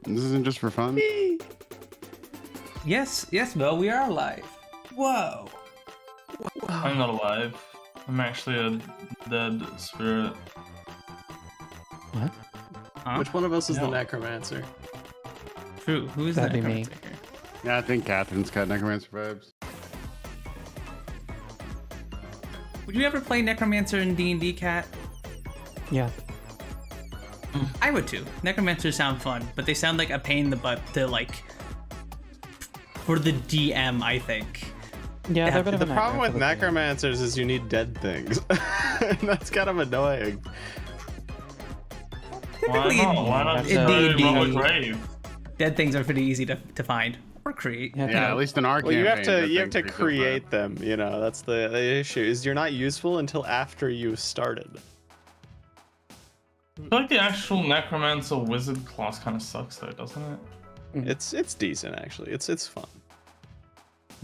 This isn't just for fun? Yes, Mel, we are alive. Whoa. I'm not alive. I'm actually a dead spirit. What? Huh? Which one of us is the necromancer? True. Who is That'd the be me. necromancer here? Yeah, I think Catherine's got necromancer vibes. Would you ever play necromancer in D&D, Cat? Yeah. I would too. Necromancers sound fun, but they sound like a pain in the butt to for the DM, I think. Yeah, they're a bit of a The problem nightmare with for the game. necromancers is you need dead things. That's kind of annoying. Why not? Why not just Indeed. roll a grave? Dead things are pretty easy to find or create. Yeah, at least in our Well, you have campaign, to that thing's pretty create them. You know, that's the issue. Is you're not useful until after you've started. I feel like the actual necromancer wizard class kind of sucks though, doesn't it? It's decent actually. It's fun.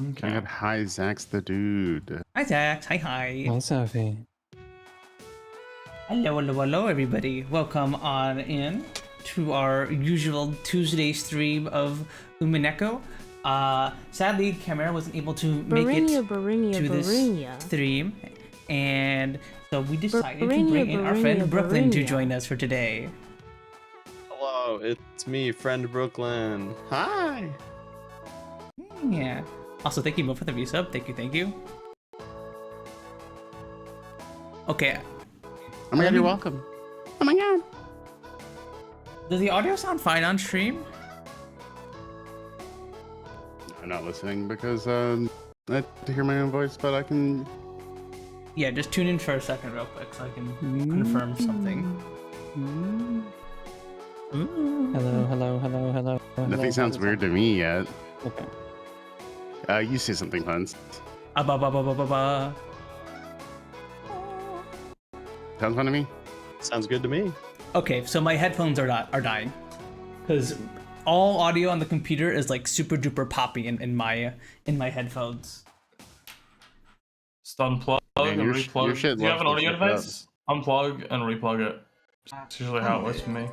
Okay. I got hi Zach's the dude. Hi Zax, hi. Hi, Sophie. Hello everybody. Welcome on in to our usual Tuesday stream of Umineko. Sadly, Camera wasn't able to make it to this stream, and so we decided to bring in our friend Brooklyn to join us for today. Hello, it's me, friend Brooklyn. Hi. Yeah. Also, thank you both for the resub. Thank you. Okay. Oh my god, you're welcome. Oh my god. Does the audio sound fine on stream? I'm not listening because I have to hear my own voice, but I can. Yeah, just tune in for a second real quick so I can confirm something. Hello. Nothing sounds weird to me yet. Okay. You say something, Hans. Ba. Sounds fun to me. Sounds good to me. Okay, so my headphones are dying because all audio on the computer is like super duper poppy in my headphones. Just unplug Man, and your replug. shit Do you have an loves audio to fuck up. device? Unplug and replug it. That's usually how it works for me.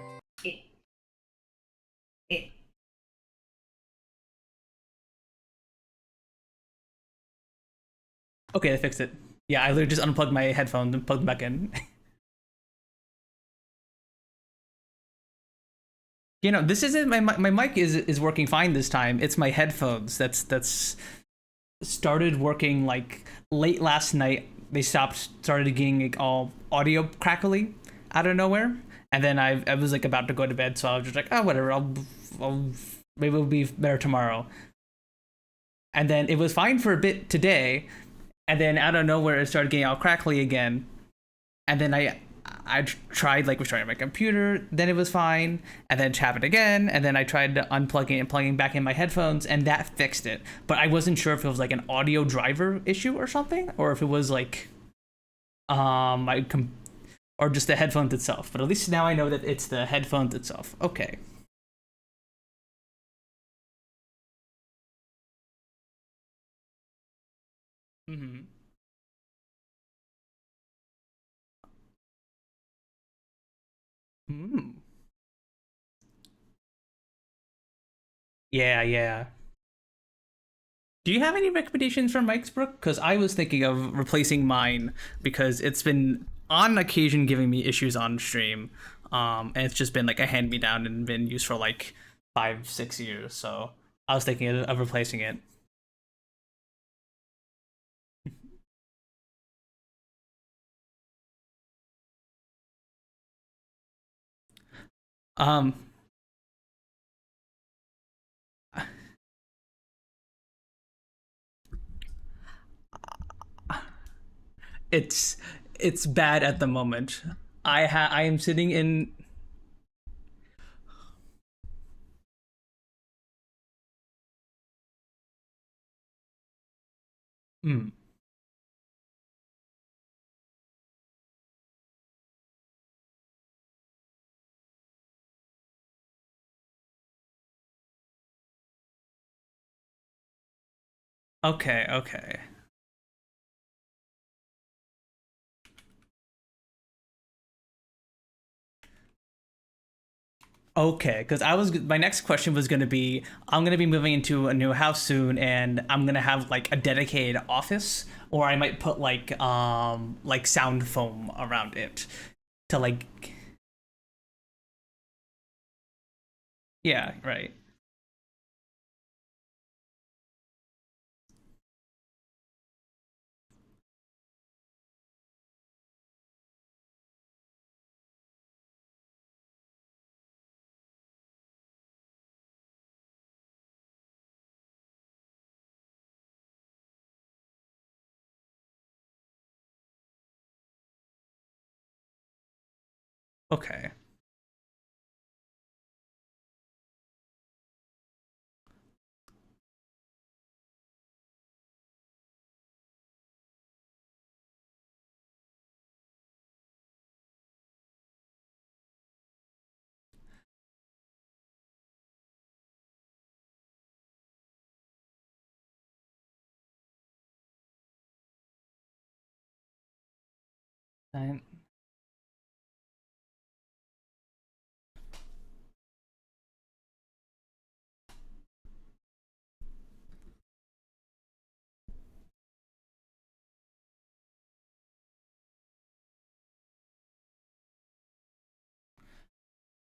Okay, I fixed it. Yeah, I literally just unplugged my headphones and plugged them back in. You know, this isn't my mic is working fine this time. It's my headphones that's started working like late last night. They started getting like all audio crackly out of nowhere, and then I was like about to go to bed, so I was just like, oh whatever, I'll maybe it'll be better tomorrow. And then it was fine for a bit today, and then out of nowhere it started getting all crackly again, and then I tried like restarting my computer, then it was fine, and then it happened again, and then I tried unplugging and plugging back in my headphones, and that fixed it. But I wasn't sure if it was like an audio driver issue or something, or if it was like or just the headphones itself. But at least now I know that it's the headphones itself. Okay. Mm-hmm. Mm. Yeah. Do you have any recommendations for mics, Brooke? Because I was thinking of replacing mine because it's been on occasion giving me issues on stream. And it's just been like a hand-me-down and been used for like 5-6 years. So I was thinking of replacing it. Um, it's bad at the moment. I am sitting in. Hmm. Okay. Okay, because my next question was gonna be, I'm gonna be moving into a new house soon, and I'm gonna have like a dedicated office, or I might put like sound foam around it to like. Yeah, right. Okay. Fine.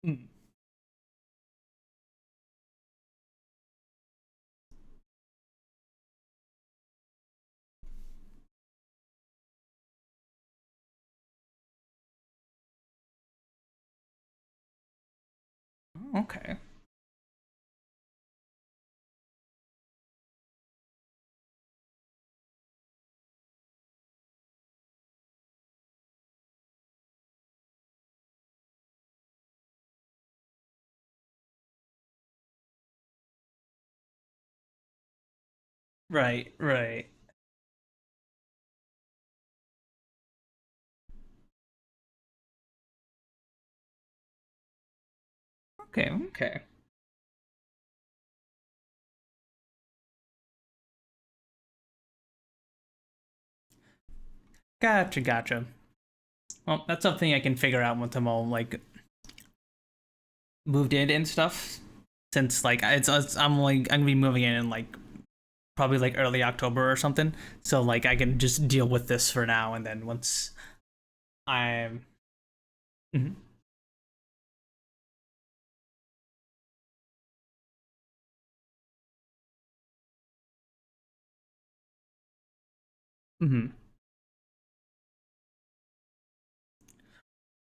Mm. Okay. Right, right. Okay, okay. Gotcha, gotcha. Well, that's something I can figure out once I'm all like moved in and stuff. Since like I'm gonna be moving in like probably like early October or something. So like I can just deal with this for now, and then once I'm. Mhm. Mhm.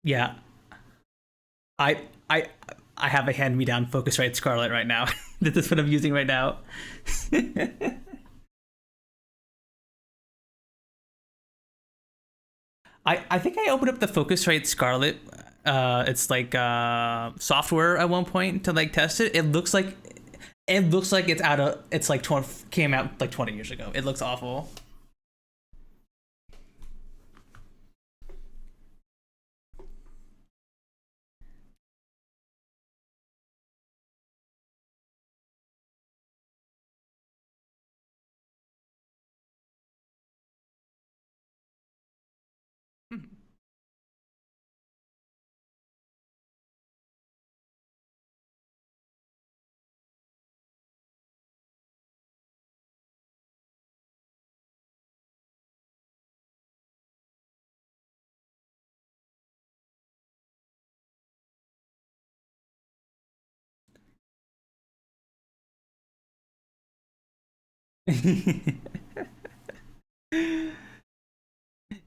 Yeah, I I I have a hand-me-down Focusrite Scarlett right now. This is what I'm using right now. I think I opened up the Focusrite Scarlett. It's like software at one point to like test it. It looks like it's out of it's like 20, came out like 20 years ago. It looks awful.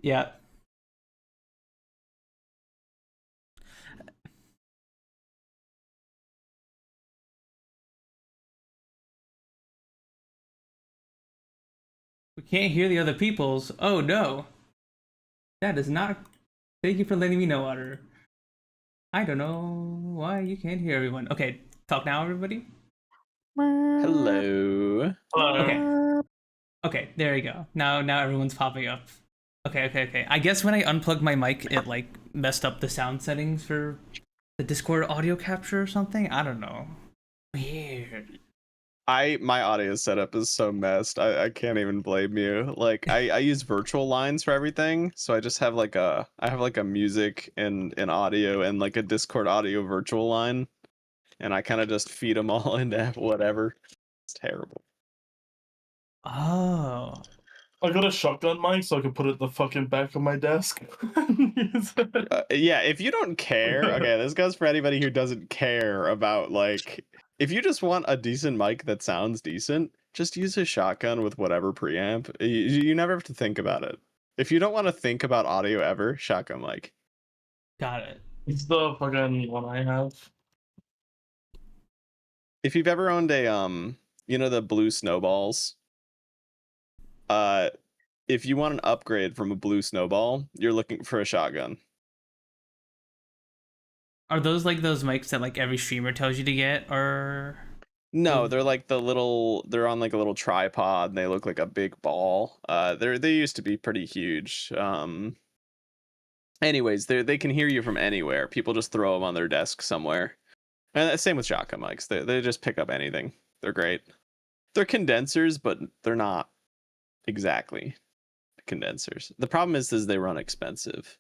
Yeah. We can't hear the other people's. Oh no. That is not. Thank you for letting me know, Otter. I don't know why you can't hear everyone. Okay, talk now, everybody. Hello. Okay, Hello. okay, there you go. Now everyone's popping up. Okay, okay, okay. I guess when I unplugged my mic, it like messed up the sound settings for the Discord audio capture or something. I don't know. Weird. My audio setup is so messed. I can't even blame you. Like I use virtual lines for everything, so I just have like a music and audio and like a Discord audio virtual line, and I kind of just feed them all into whatever. It's terrible. Oh. I got a shotgun mic so I can put it at the fucking back of my desk. Use it. Yeah, if you don't care, okay, this goes for anybody who doesn't care about like if you just want a decent mic that sounds decent, just use a shotgun with whatever preamp. You never have to think about it. If you don't want to think about audio ever, shotgun mic. Got it. It's the fucking one I have. If you've ever owned a the blue snowballs, uh if you want an upgrade from a blue snowball, you're looking for a shotgun. Are those like those mics that like every streamer tells you to get, or? No, they're like they're on like a little tripod and they look like a big ball. They used to be pretty huge. Anyways, they can hear you from anywhere. People just throw them on their desk somewhere. And same with shotgun mics. They just pick up anything. They're great. They're condensers, but they're not exactly condensers. The problem is they run expensive.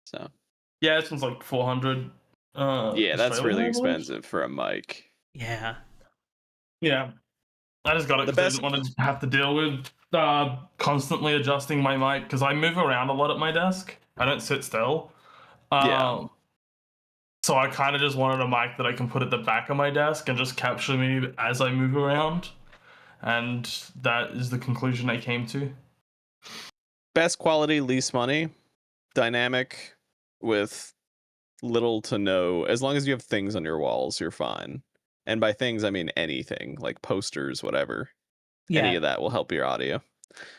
So Yeah, this one's like 400. yeah, that's Australian, really I believe. expensive for a mic. Yeah. Yeah, I just got it The because I best- didn't want to have to deal with constantly adjusting my mic because I move around a lot at my desk. I don't sit still. Yeah. So I kind of just wanted a mic that I can put at the back of my desk and just capture me as I move around. And that is the conclusion I came to. Best quality, least money, dynamic, with little to no. As long as you have things on your walls, you're fine. And by things, I mean anything, like posters, whatever. Yeah. Any of that will help your audio.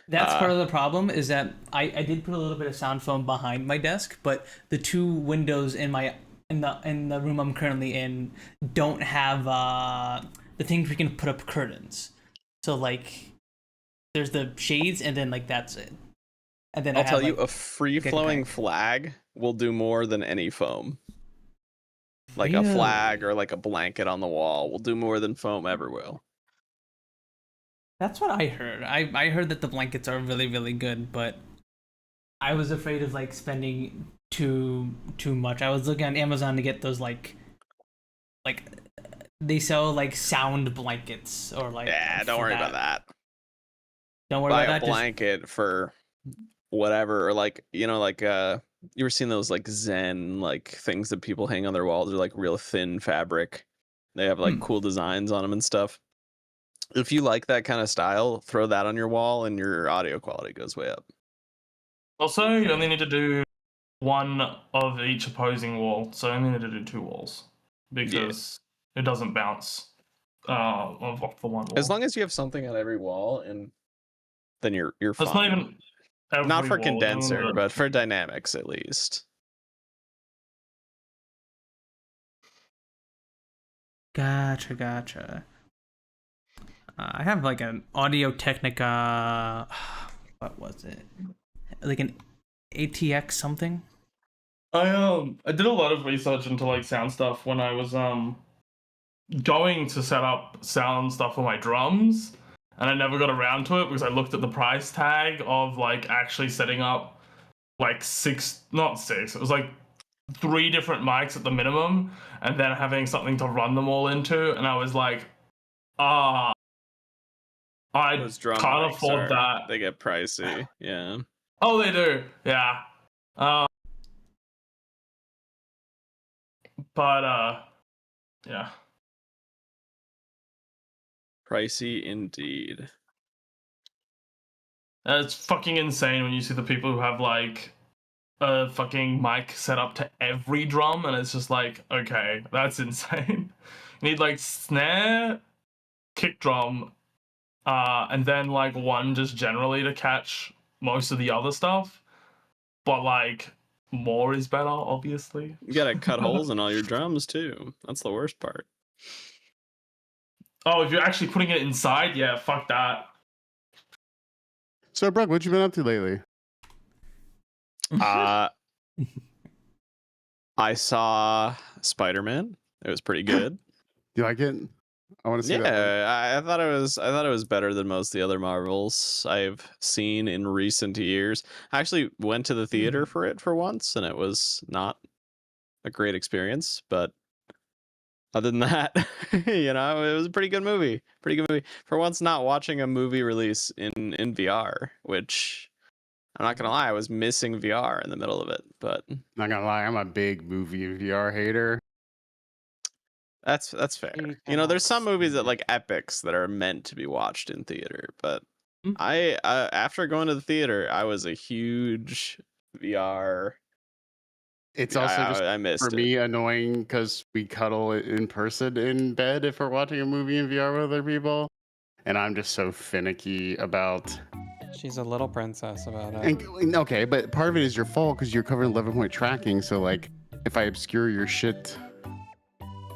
That's part of the problem, is that I did put a little bit of sound foam behind my desk, but the two windows in the room I'm currently in don't have the things we can put up curtains. So like there's the shades and then like that's it. And then I'll tell you, like, a free-flowing flag will do more than any foam. Like a flag or like a blanket on the wall will do more than foam ever will. That's what I heard. I heard that the blankets are really, really good, but I was afraid of like spending too much. I was looking on Amazon to get those like they sell like sound blankets or like Yeah, don't worry about that. Don't worry Buy about a that. blanket for whatever, or like, you know, like you ever seen those like Zen like things that people hang on their walls? They're like real thin fabric. They have like cool designs on them and stuff. If you like that kind of style, throw that on your wall and your audio quality goes way up. Also, you only need to do one of each opposing wall, so you only need to do 2 walls because it doesn't bounce off the one wall. As long as you have something on every wall, and then you're fine. That's not even not for wall, condenser, but for dynamics at least. Gotcha. I have like an Audio Technica. What was it? Like an ATX something. I did a lot of research into like sound stuff when I was going to set up sound stuff for my drums, and I never got around to it because I looked at the price tag of like actually setting up like not six, it was like 3 different mics at the minimum, and then having something to run them all into, and I was like, I can't afford that. They get pricey, yeah. Oh, they do, yeah. But yeah. Pricey indeed. It's fucking insane when you see the people who have like a fucking mic set up to every drum, and it's just like, okay, that's insane. You need like snare, kick drum, and then like one just generally to catch most of the other stuff. But like more is better, obviously. You gotta cut holes in all your drums too. That's the worst part. Oh, if you're actually putting it inside, yeah, fuck that. So, Brooke, what you been up to lately? I saw Spider-Man. It was pretty good. Do you like it? I want to see that. Yeah, I thought it was better than most of the other Marvels I've seen in recent years. I actually went to the theater for it for once, and it was not a great experience, but other than that, you know, it was a pretty good movie. Pretty good movie. For once, not watching a movie release in VR, which I'm not gonna lie, I was missing VR in the middle of it. But Not gonna lie, I'm a big movie VR hater. that's fair. You know, there's some movies that like epics that are meant to be watched in theater, but I after going to the theater, I was a huge VR. It's also just I missed for me annoying because we cuddle in person in bed if we're watching a movie in VR with other people, and I'm just so finicky about. She's a little princess about it. And, okay, but part of it is your fault because you're covering 11-point tracking. So like, if I obscure your shit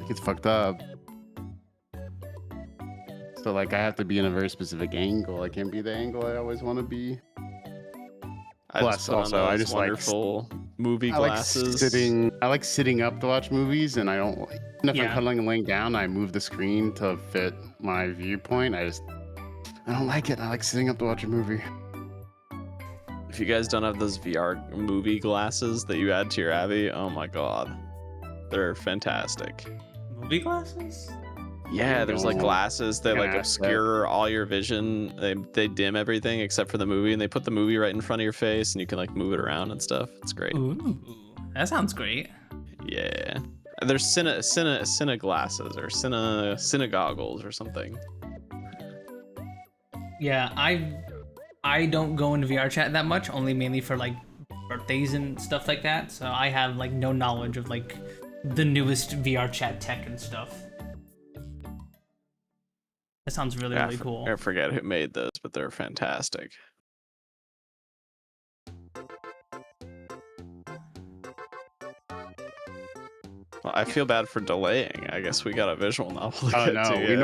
Like, it's fucked up. So like I have to be in a very specific angle. I can't be the angle I always want to be. Plus, also, I just wonderful movie I like glasses. I like sitting up to watch movies, and I don't. And if I'm Yeah. cuddling and laying down, I move the screen to fit my viewpoint. I don't like it. I like sitting up to watch a movie. If you guys don't have those VR movie glasses that you add to your Abby, oh my god, they're fantastic. Movie glasses? Yeah, there's like Oh. glasses that like Yeah, obscure all your vision. They dim everything except for the movie, and they put the movie right in front of your face, and you can like move it around and stuff. It's great. Ooh, that sounds great. Yeah, there's cine glasses or cine goggles or something. Yeah, I don't go into VR chat that much, only mainly for like birthdays and stuff like that. So I have like no knowledge of like the newest VR chat tech and stuff. That sounds really, really cool. I forget who made those, but they're fantastic. Well, I feel bad for delaying. I guess we got a visual novel to Oh get no, to. we yeah.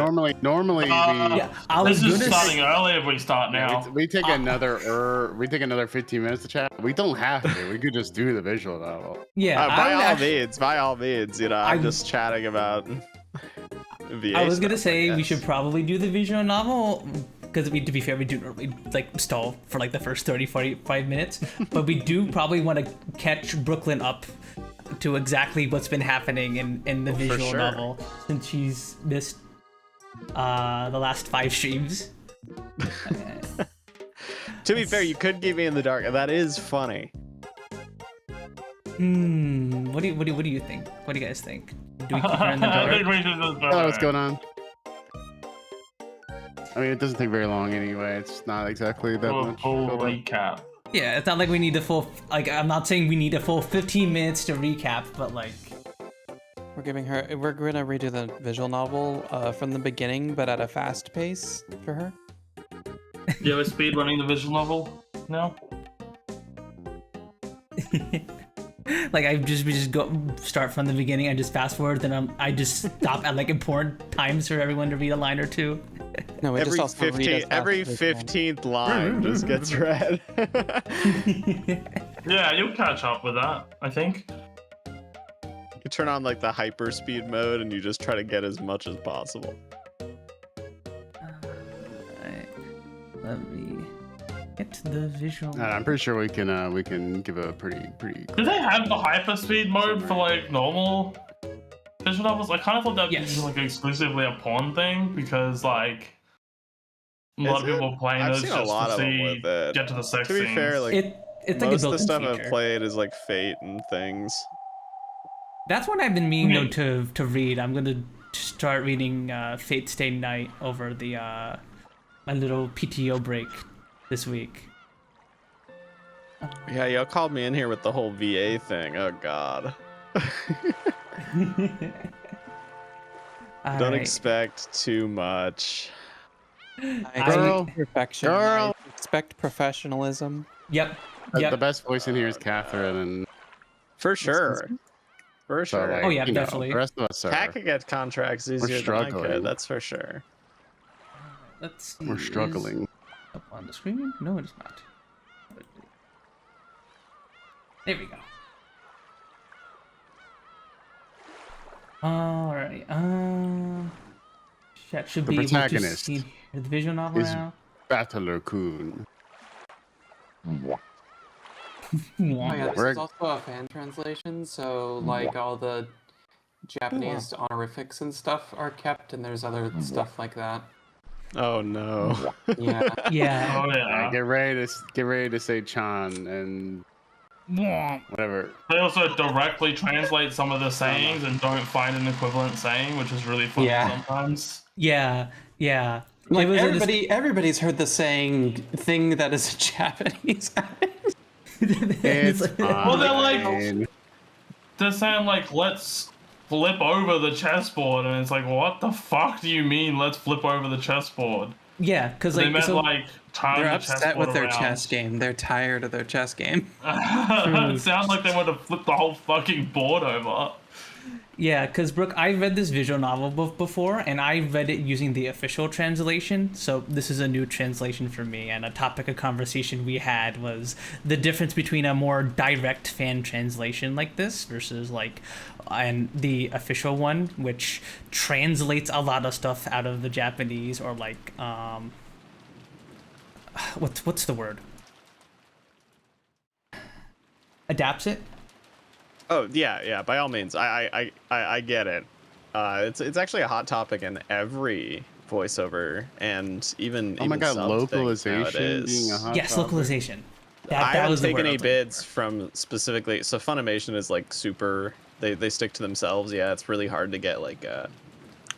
normally Yeah, I was This is gonna starting say, early if we start now. we take another 15 minutes to chat. We don't have to. We could just do the visual novel. yeah, By all means, you know, I'm I'm- just chatting about VA I was gonna stuff, say I we should guess. probably do the visual novel because to be fair, we do normally like stall for like the first 45 minutes, but we do probably want to catch Brooklyn up to exactly what's been happening in the visual sure. novel since she's missed the last 5 streams. To be fair, you could keep me in the dark, and that is funny. What do you think? What do you guys think? Do we keep her in the I think dark? we should just Oh, what's going on? I mean, it doesn't take very long anyway. It's not exactly that Do a much. full build-up. recap. Yeah, it's not like we need a full I'm not saying we need a full 15 minutes to recap, but like We're gonna redo the visual novel from the beginning, but at a fast pace for her. You ever speed running the visual novel? No. like we just go start from the beginning and just fast forward, then I just stop at like important times for everyone to read a line or two. No, we Every just also read as fast every as we can. 15th line just gets read. Yeah, you'll catch up with that, I think. You turn on like the hyper speed mode, and you just try to get as much as possible. Alright, let me get to the visual. I'm pretty sure we can give a pretty. Do they have the hyperspeed mode for like normal visual novels? I kind of thought that Yes. was like exclusively a porn thing because like a lot of Is people playing I've those seen just a lot to of them see with it. get to the sex To be scenes. fair, like It's like a most of the built-in stuff feature. I've played is like Fate and things. That's what I've been meaning Okay. to read. I'm gonna start reading Fate Stay Night over the my little PTO break this week. Yeah, y'all called me in here with the whole VA thing. Oh god. Don't Alright. expect too much. I Girl. expect perfection. Girl. I expect professionalism. Yep. The Yep. best voice in here is Catherine, and For sure. For so sure. like, Oh, yeah, you know, definitely. the rest of us are. Cat could get contracts easier than I struggling. could, that's for sure. Let's see. We're is struggling. Up on the screen? No, it is not. There we go. Alright. Chat should The be able to protagonist see the visual novel is- now. Battler Kun. Oh yeah, this We're- is also a fan translation, so like all the Japanese honorifics and stuff are kept, and there's other stuff like that. Oh no. Yeah. Yeah. Oh yeah. Get ready to say Chan and whatever. They also directly translate some of the sayings and don't find an equivalent saying, which is really funny Yeah. sometimes. Yeah. Yeah. Like It was a dis- everybody's heard the saying thing that is a Japanese. It's Well, they're like- fine. They're saying like, let's flip over the chessboard, and it's like, what the fuck do you mean, let's flip over the chessboard? yeah, because They like meant so, like turn They're the upset chessboard with their around. chess game. They're tired of their chess game. It sounds like they want to flip the whole fucking board over. Yeah, because Brooke, I read this visual novel before, and I read it using the official translation. So this is a new translation for me, and a topic of conversation we had was the difference between a more direct fan translation like this versus like, and the official one, which translates a lot of stuff out of the Japanese, or like, what's the word? Adapts it. Oh yeah, by all means. I get it. It's actually a hot topic in every voiceover and even Oh my even god, sub things localization nowadays. being a hot Yes, topic. localization. I That haven't was the taken word I any was looking bids for. from specifically. So Funimation is like super. They stick to themselves. Yeah, it's really hard to get like a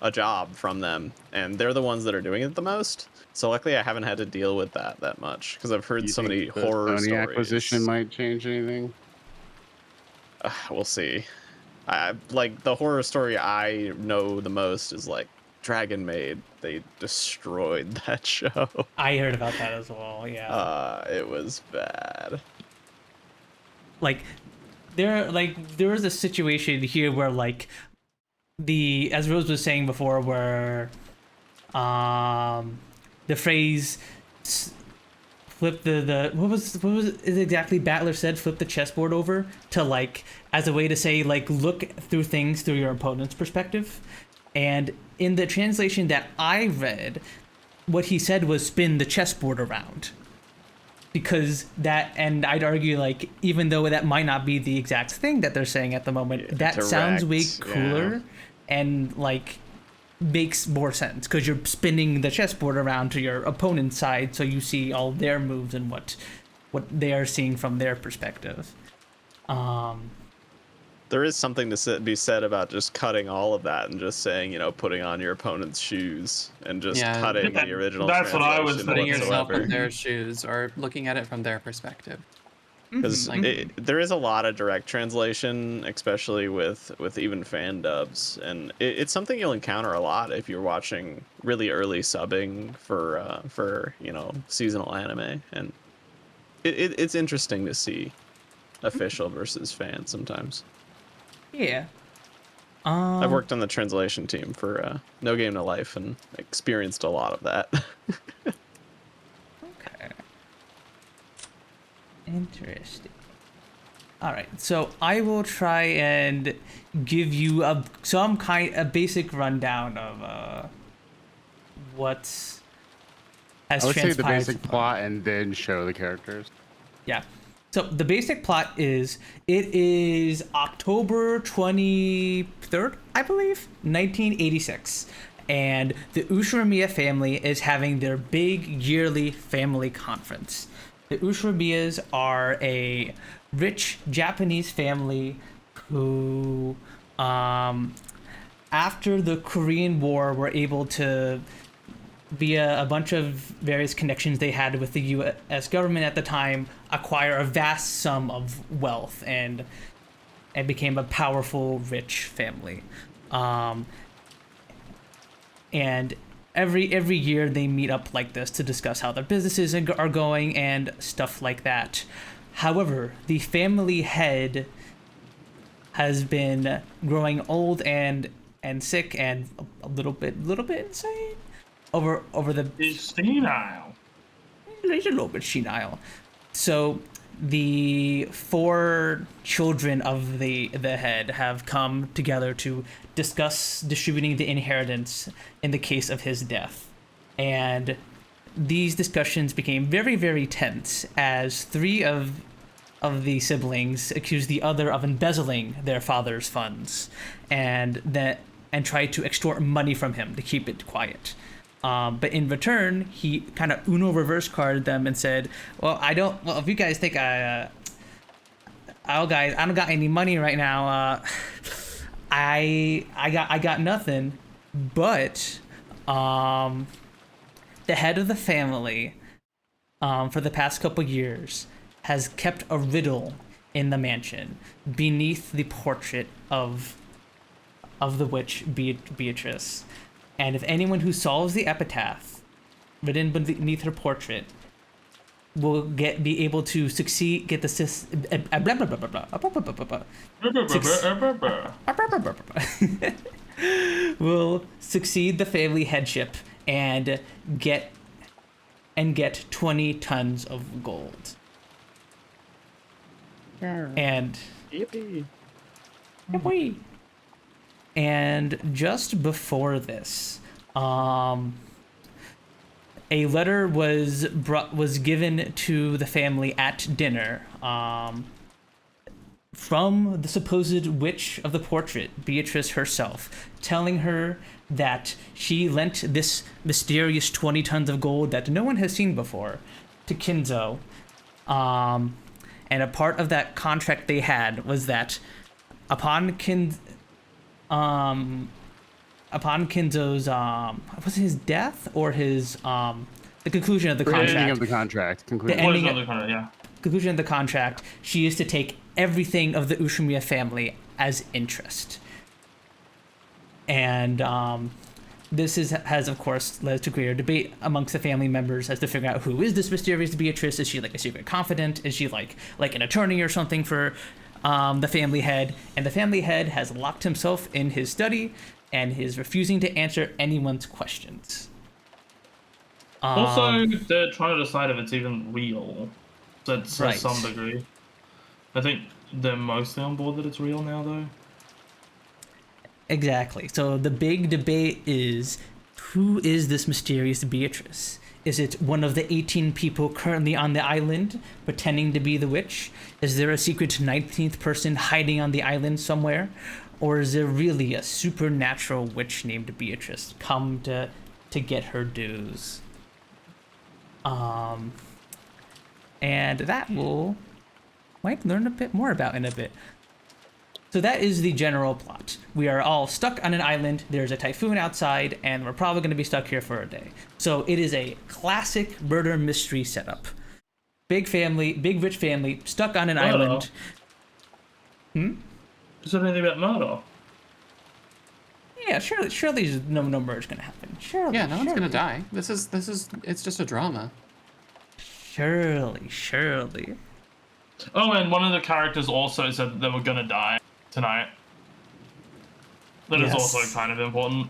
job from them, and they're the ones that are doing it the most. So luckily, I haven't had to deal with that much because I've heard You so think many the horror Sony stories. acquisition might change anything? We'll see. Like the horror story I know the most is like Dragon Maid. They destroyed that show. I heard about that as well. Yeah. It was bad. Like there was a situation here where like as Rose was saying before, where the phrase flip the what was it exactly Battler said, flip the chessboard over, to like as a way to say like look through things through your opponent's perspective. And in the translation that I read, what he said was spin the chessboard around. Because that, and I'd argue like even though that might not be the exact thing that they're saying at the moment, that sounds way cooler and like makes more sense because you're spinning the chessboard around to your opponent's side, so you see all their moves and what they are seeing from their perspective. There is something to be said about just cutting all of that and just saying, putting on your opponent's shoes and just cutting the original. That's what I was translation Putting yourself whatsoever. in their shoes or looking at it from their perspective. Because there is a lot of direct translation, especially with even fan dubs, and it's something you'll encounter a lot if you're watching really early subbing for seasonal anime, and it's interesting to see official versus fan sometimes. Yeah. I've worked on the translation team for No Game No Life and experienced a lot of that. Okay. Interesting. All right, so I will try and give you a basic rundown of what's has I would say the transpired basic so far. plot and then show the characters. Yeah. So the basic plot is it is October 23rd, I believe, 1986. And the Ushinomiya family is having their big yearly family conference. The Ushinomiyas are a rich Japanese family who, after the Korean War, were able to, via a bunch of various connections they had with the U.S. government at the time, acquire a vast sum of wealth and became a powerful, rich family. And every year they meet up like this to discuss how their businesses are going and stuff like that. However, the family head has been growing old and sick and a little bit insane over the. He's senile. He's a little bit senile. So the 4 children of the head have come together to discuss distributing the inheritance in the case of his death. And these discussions became very, very tense as 3 of the siblings accused the other of embezzling their father's funds and tried to extort money from him to keep it quiet. But in return, he kind of Uno reverse carded them and said, well, if you guys think I don't got any money right now, I got nothing. But the head of the family, for the past couple years, has kept a riddle in the mansion beneath the portrait of the witch Beatrice. And if anyone who solves the epitaph written beneath her portrait will be able to succeed, get the will succeed the family headship and get 20 tons of gold. And Yippee. and just before this, a letter was given to the family at dinner, from the supposed witch of the portrait, Beatrice herself, telling her that she lent this mysterious 20 tons of gold that no one has seen before to Kinzo. And a part of that contract they had was that upon Kinzo's was it his death or his the conclusion of the contract? Ending of the contract. The ending of the contract, yeah. Conclusion of the contract. She is to take everything of the Ushimiya family as interest, and this has of course led to greater debate amongst the family members as to figure out who is this mysterious Beatrice. Is she like a secret confidant? Is she like an attorney or something for the family head? And the family head has locked himself in his study and is refusing to answer anyone's questions. Also, they're trying to decide if it's even real. To Right. some degree. I think they're mostly on board that it's real now, though. Exactly. So the big debate is, who is this mysterious Beatrice? Is it one of the 18 people currently on the island pretending to be the witch? Is there a secret 19th person hiding on the island somewhere? Or is there really a supernatural witch named Beatrice come to get her dues? And that might learn a bit more about in a bit. So that is the general plot. We are all stuck on an island, there's a typhoon outside, and we're probably going to be stuck here for a day. So it is a classic murder mystery setup. Big family, big rich family, stuck on an island. Is there anything about murder? Yeah, surely no murder is going to happen. Surely. Yeah, no one's gonna die. This is it's just a drama. Surely. Oh, and one of the characters also said that they were gonna die tonight. That is Yes. also kind of important.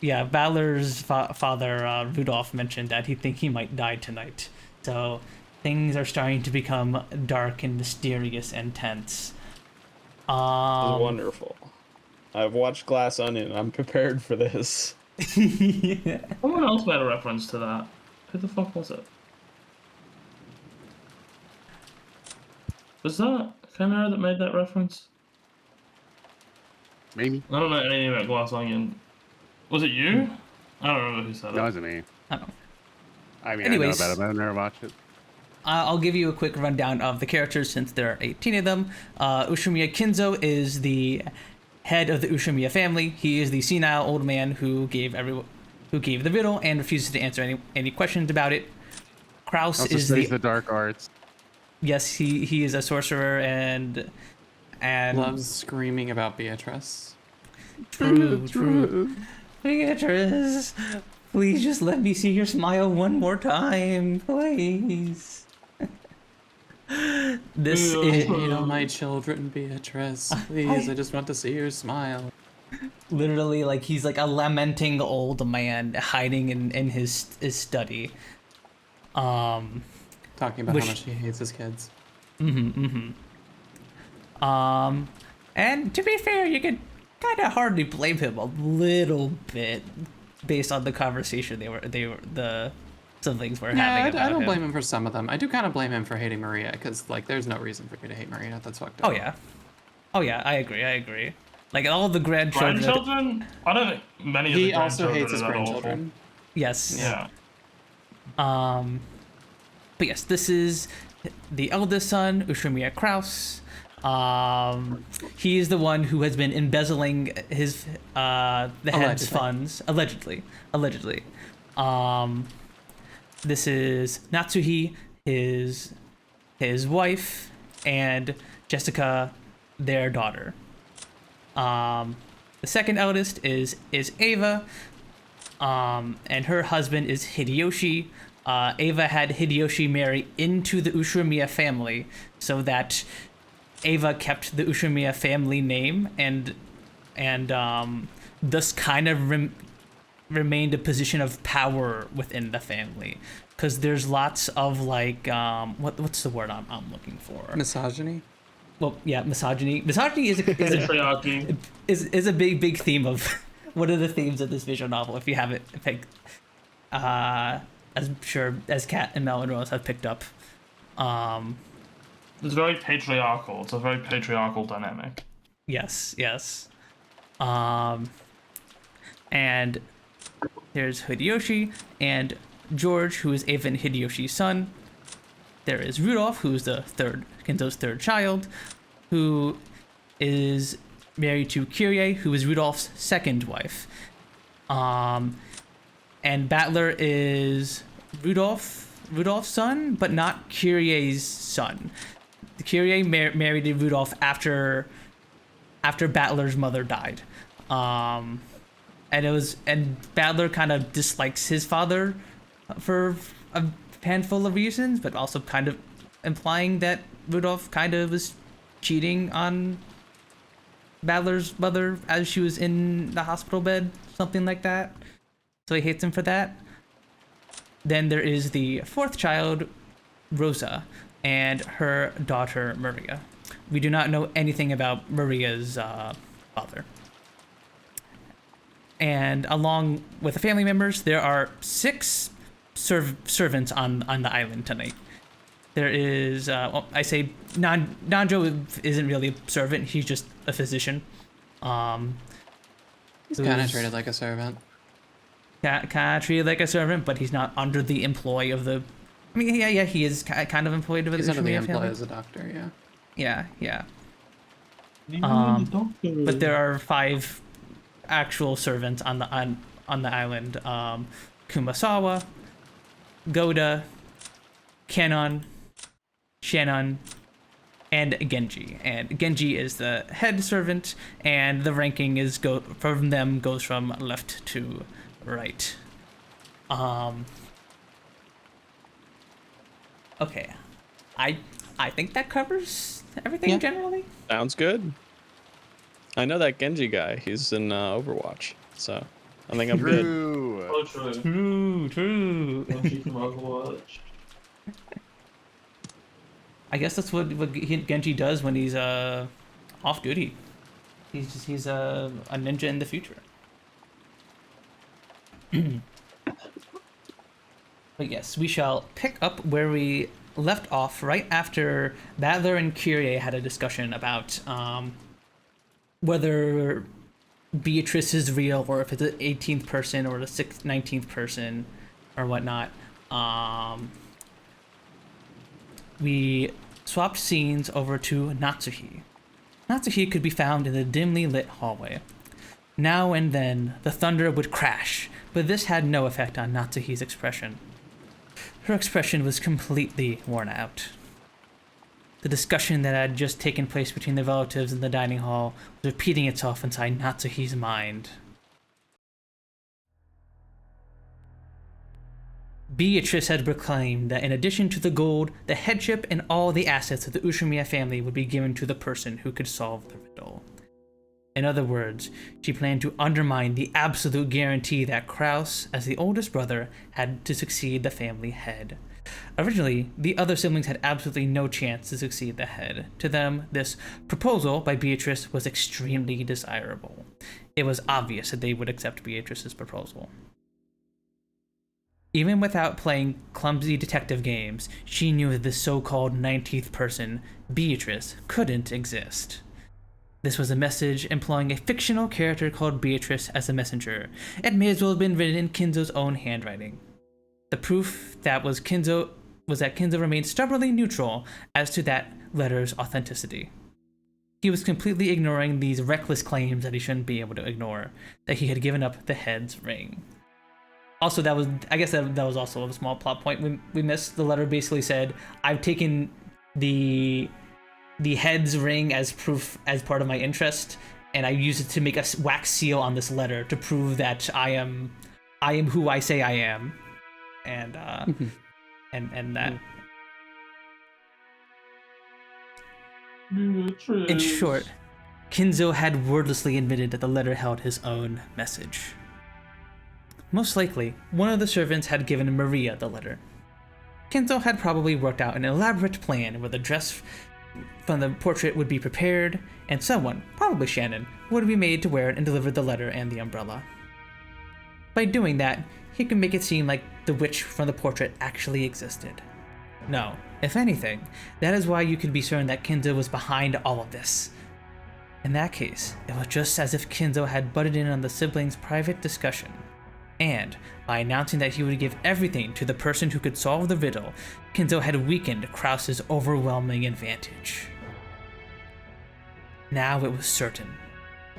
Yeah, Valor's father, Rudolph, mentioned that he might die tonight. So things are starting to become dark and mysterious and tense. Wonderful. I've watched Glass Onion. I'm prepared for this. Yeah. Someone else made a reference to that. Who the fuck was it? Was that Chimera that made that reference? Maybe. I don't know anything about Glass Onion. Was it you? I don't remember who said No, it it. wasn't me. Oh. I mean, Anyways. I know about it, but I've never watched it. I'll give you a quick rundown of the characters since there are 18 of them. Ushimiya Kinzo is the head of the Ushimiya family. He is the senile old man who gave the riddle and refuses to answer any questions about it. Kraus Also is studies the dark arts. yes, he is a sorcerer and Loves screaming about Beatrice. True. Beatrice, please just let me see your smile one more time, please. This Ew. is You know, my children, Beatrice. Please, I just want to see your smile. literally like he's like a lamenting old man hiding in his study. Talking about Which- how much he hates his kids. And to be fair, you can kind of hardly blame him a little bit based on the conversation the siblings were having Yeah, about I don't him. blame him for some of them. I do kind of blame him for hating Maria, because, like, there's no reason for you to hate Maria. That's fucked up. Oh yeah, I agree. Like all the grandchildren. Grandchildren? I don't think many of the He also grandchildren hates his are that awful. grandchildren. Yes. Yeah. But yes, this is the eldest son, Ushimiya Kraus. He is the one who has been embezzling his the head's Allegedly. funds allegedly. This is Natsuhi, his wife, and Jessica, their daughter. The second eldest is Ava, and her husband is Hideyoshi. Ava had Hideyoshi marry into the Ushiromiya family so that Ava kept the Ushiromiya family name and thus kind of remained a position of power within the family. Because there's lots of like what's the word I'm looking for? Misogyny. Well, yeah, misogyny. Misogyny is Patriarchy. is a big theme of one of the themes of this visual novel. If you haven't picked, as I'm sure as Kat and Mel and Rose have picked up, It's very patriarchal. It's a very patriarchal dynamic. yes. And there's Hideyoshi and George, who is Ava and Hideyoshi's son. There is Rudolph, who's Kinzo's third child, who is married to Kyrie, who is Rudolph's second wife. And Battler is Rudolph's son, but not Kyrie's son. Kyrie married Rudolph after Battler's mother died. And Battler kind of dislikes his father for a handful of reasons, but also kind of implying that Rudolph kind of was cheating on Battler's mother as she was in the hospital bed, something like that. So he hates him for that. Then there is the fourth child, Rosa, and her daughter, Maria. We do not know anything about Maria's father. And along with the family members, there are 6 servants on the island tonight. There is, I say Nanjo isn't really a servant, he's just a physician. He's kind of treated like a servant. Kind of treated like a servant, but he's not under the employ of the... I mean, yeah, he is kind of employed with He's the under the Ushimiya employ family. as a doctor, yeah. Yeah. But there are 5 actual servants on the island. Kumasawa, Goda, Kanon, Shannon, and Genji. And Genji is the head servant, and the ranking from them goes from left to right. Okay. I think that covers everything generally. Sounds good. I know that Genji guy. He's in Overwatch, so I think I'm good. True. Oh, true. True. Genji from Overwatch. I guess that's what Genji does when he's off duty. He's a ninja in the future. But yes, we shall pick up where we left off right after Battler and Kyrie had a discussion about whether Beatrice is real or if it's the 18th person or the 19th person or whatnot. We swapped scenes over to Natsuhi. Natsuhi could be found in the dimly lit hallway. Now and then, the thunder would crash, but this had no effect on Natsuhi's expression. Her expression was completely worn out. The discussion that had just taken place between the relatives in the dining hall was repeating itself inside Natsuhi's mind. Beatrice had proclaimed that in addition to the gold, the headship and all the assets of the Ushimiya family would be given to the person who could solve the riddle. In other words, she planned to undermine the absolute guarantee that Kraus, as the oldest brother, had to succeed the family head. Originally, the other siblings had absolutely no chance to succeed the head. To them, this proposal by Beatrice was extremely desirable. It was obvious that they would accept Beatrice's proposal. Even without playing clumsy detective games, she knew that the so-called 19th person, Beatrice, couldn't exist. This was a message employing a fictional character called Beatrice as a messenger. It may as well have been written in Kinzo's own handwriting. The proof was that Kinzo remained stubbornly neutral as to that letter's authenticity. He was completely ignoring these reckless claims that he shouldn't be able to ignore, that he had given up the head's ring. Also, that was also a small plot point we missed. The letter basically said, I've taken the head's ring as proof as part of my interest, and I use it to make a wax seal on this letter to prove that I am who I say I am. and that. In short, Kinzo had wordlessly admitted that the letter held his own message. Most likely, one of the servants had given Maria the letter. Kinzo had probably worked out an elaborate plan where the dress from the portrait would be prepared, and someone, probably Shannon, would be made to wear it and deliver the letter and the umbrella. By doing that, he could make it seem like the witch from the portrait actually existed. No, if anything, that is why you could be certain that Kinzo was behind all of this. In that case, it was just as if Kinzo had butted in on the siblings' private discussion, and, by announcing that he would give everything to the person who could solve the riddle, Kinzo had weakened Krause's overwhelming advantage. Now it was certain.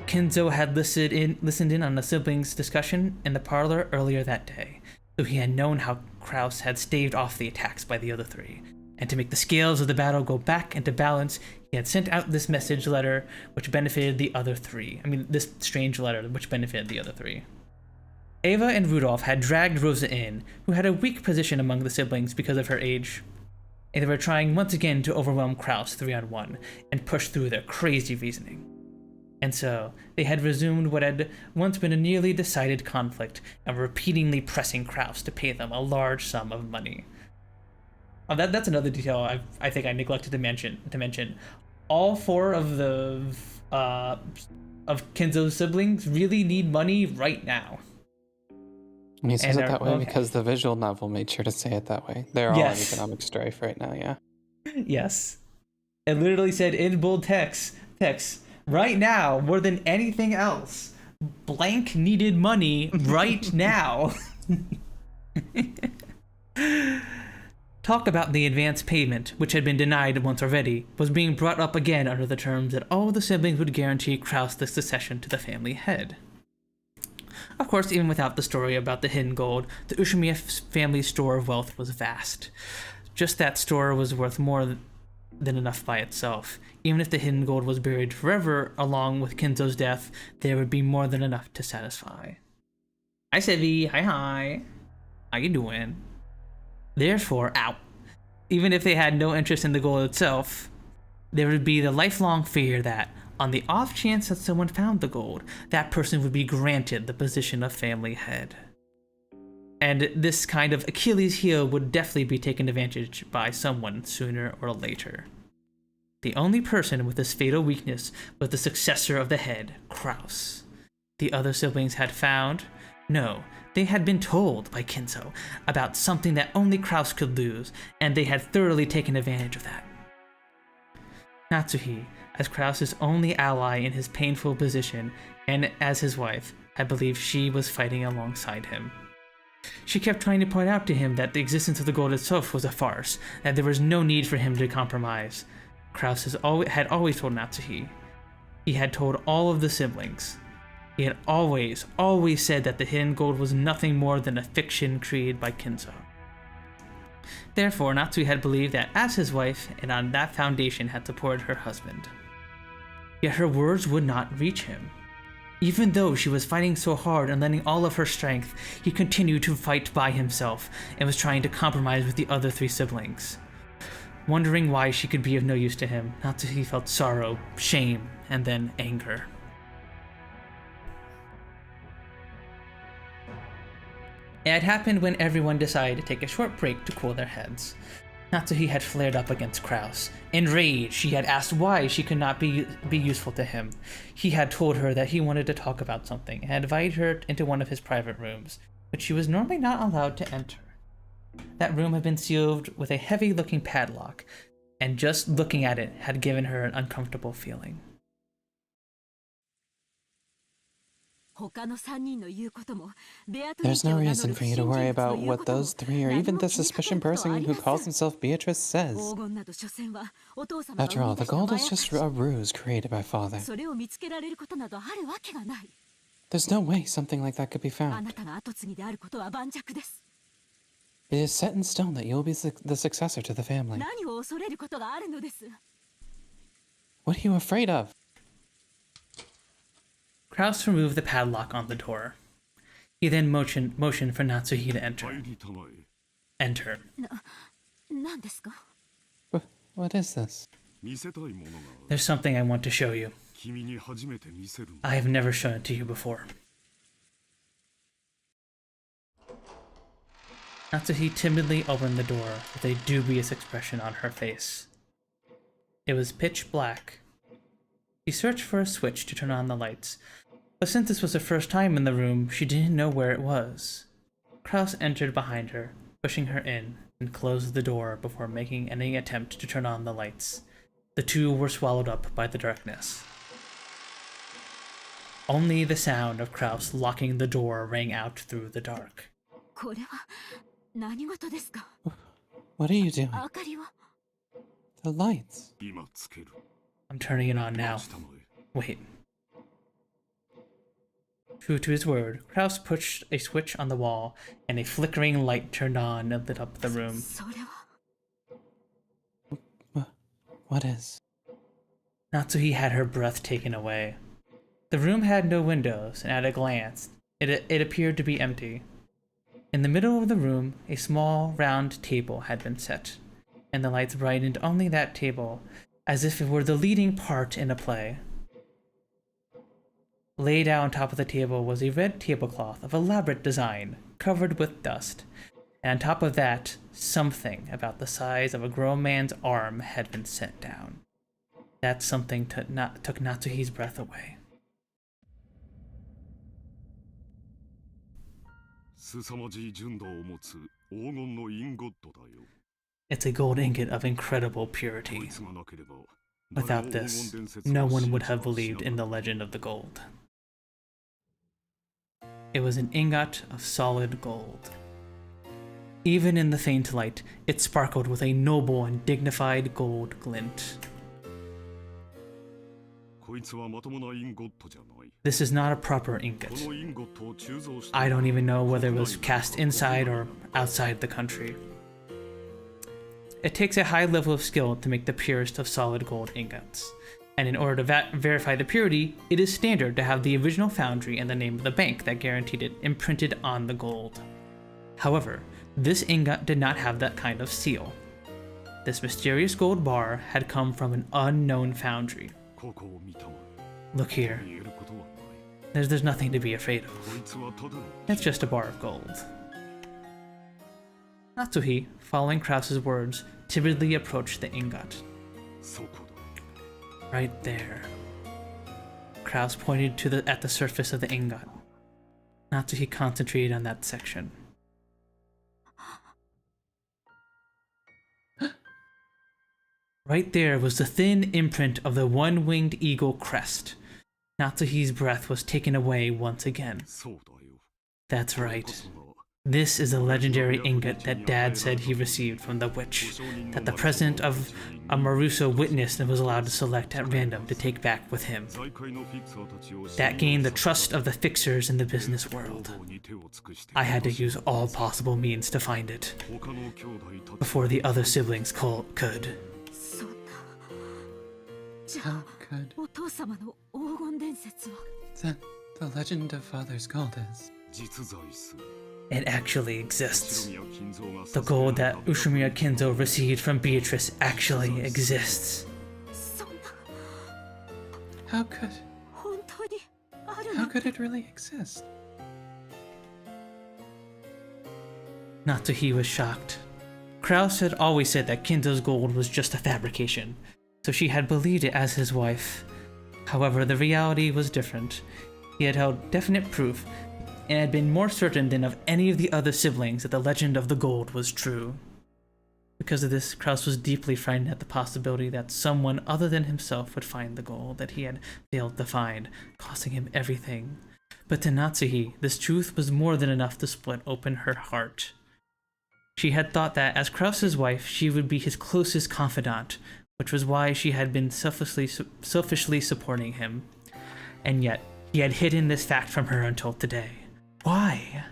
Kinzo had listened in on the siblings' discussion in the parlor earlier that day, so he had known how Krause had staved off the attacks by the other three, and to make the scales of the battle go back into balance, he had sent out this message letter which benefited the other three. This strange letter which benefited the other three. Ava and Rudolph had dragged Rosa in, who had a weak position among the siblings because of her age, and they were trying once again to overwhelm Krause 3-on-1 and push through their crazy reasoning. And so, they had resumed what had once been a nearly decided conflict and were repeatedly pressing Krause to pay them a large sum of money. That's another detail I think I neglected to mention. All four of Kinzo's siblings really need money right now. And he says it that way because the visual novel made sure to say it that way. They're all in economic strife right now, yeah. Yes. It literally said in bold text, right now, more than anything else, blank needed money right now. Talk about the advance payment, which had been denied once already, was being brought up again under the terms that all the siblings would guarantee Krause the succession to the family head. Of course, even without the story about the hidden gold, the Ushimiya family's store of wealth was vast. Just that store was worth more than enough by itself. Even if the hidden gold was buried forever along with Kinzo's death, there would be more than enough to satisfy. Hi Sevi, hi. How you doing? Therefore, even if they had no interest in the gold itself, there would be the lifelong fear that, on the off chance that someone found the gold, that person would be granted the position of family head. And this kind of Achilles heel would definitely be taken advantage by someone sooner or later. The only person with this fatal weakness was the successor of the head, Krause. The other siblings had found, no, they had been told by Kinzo about something that only Krause could lose, and they had thoroughly taken advantage of that. Natsuhi, as Krause's only ally in his painful position, and as his wife, I believe she was fighting alongside him. She kept trying to point out to him that the existence of the gold itself was a farce, that there was no need for him to compromise. Krause had always told Natsuhi. He had told all of the siblings. He had always said that the hidden gold was nothing more than a fiction created by Kinzo. Therefore, Natsuhi had believed that as his wife, and on that foundation had supported her husband. Yet her words would not reach him. Even though she was fighting so hard and lending all of her strength, he continued to fight by himself and was trying to compromise with the other three siblings. Wondering why she could be of no use to him, Natsuhi felt sorrow, shame, and then anger. It had happened when everyone decided to take a short break to cool their heads. Natsuhi had flared up against Krause. Enraged, she had asked why she could not be useful to him. He had told her that he wanted to talk about something and had invited her into one of his private rooms, which she was normally not allowed to enter. That room had been sealed with a heavy-looking padlock, and just looking at it had given her an uncomfortable feeling. There's no reason for you to worry about what those three or even the suspicious person who calls himself Beatrice says. After all, the gold is just a ruse created by Father. There's no way something like that could be found. It is set in stone that you'll be the successor to the family. What are you afraid of? Krause removed the padlock on the door. He then motioned for Natsuhi to enter. enter. 何ですか？ What is this? There's something I want to show you. I have never shown it to you before. Natsuhi timidly opened the door with a dubious expression on her face. It was pitch black. She searched for a switch to turn on the lights, but since this was her first time in the room, she didn't know where it was. Kraus entered behind her, pushing her in, and closed the door before making any attempt to turn on the lights. The two were swallowed up by the darkness. Only the sound of Kraus locking the door rang out through the dark. これは何事ですか？ What are you doing? 明かりは？ The lights. I'm turning it on now. Wait. True to his word, Kraus pushed a switch on the wall, and a flickering light turned on and lit up the room. それは？ What is? Natsuhi had her breath taken away. The room had no windows, and at a glance, it appeared to be empty. In the middle of the room, a small, round table had been set, and the lights brightened only that table, as if it were the leading part in a play. Laid out on top of the table was a red tablecloth of elaborate design, covered with dust, and on top of that, something about the size of a grown man's arm had been set down. That something took Natsuhi's breath away. It's a gold ingot of incredible purity. Without this, no one would have believed in the legend of the gold. It was an ingot of solid gold. Even in the faint light, it sparkled with a noble and dignified gold glint. This is not a proper ingot. I don't even know whether it was cast inside or outside the country. It takes a high level of skill to make the purest of solid gold ingots, and in order to verify the purity, it is standard to have the original foundry and the name of the bank that guaranteed it imprinted on the gold. However, this ingot did not have that kind of seal. This mysterious gold bar had come from an unknown foundry. Look here. There's nothing to be afraid of. It's just a bar of gold. Natsuhi, following Kraus's words, timidly approached the ingot. Right there. Kraus pointed at the surface of the ingot. Natsuhi concentrated on that section. Right there was the thin imprint of the one-winged eagle crest. Natsuhi's breath was taken away once again. That's right. This is the legendary ingot that Dad said he received from the witch, that the president of Amaruso witnessed and was allowed to select at random to take back with him. That gained the trust of the fixers in the business world. I had to use all possible means to find it, before the other siblings could. How could? お父様の黄金伝説は？ Then the legend of Father's gold is. It actually exists. The gold that Ushimiya Kinzo received from Beatrice actually exists. そんな。 How could? 本当にある How の？ could it really exist? Natsuhi was shocked. Kraus had always said that Kinzo's gold was just a fabrication, so she had believed it as his wife. However, the reality was different. He had held definite proof, and had been more certain than of any of the other siblings that the legend of the gold was true. Because of this, Kraus was deeply frightened at the possibility that someone other than himself would find the gold that he had failed to find, costing him everything. But to Natsuhi, this truth was more than enough to split open her heart. She had thought that, as Kraus's wife, she would be his closest confidant, which was why she had been selfishly supporting him. And yet, he had hidden this fact from her until today. Why?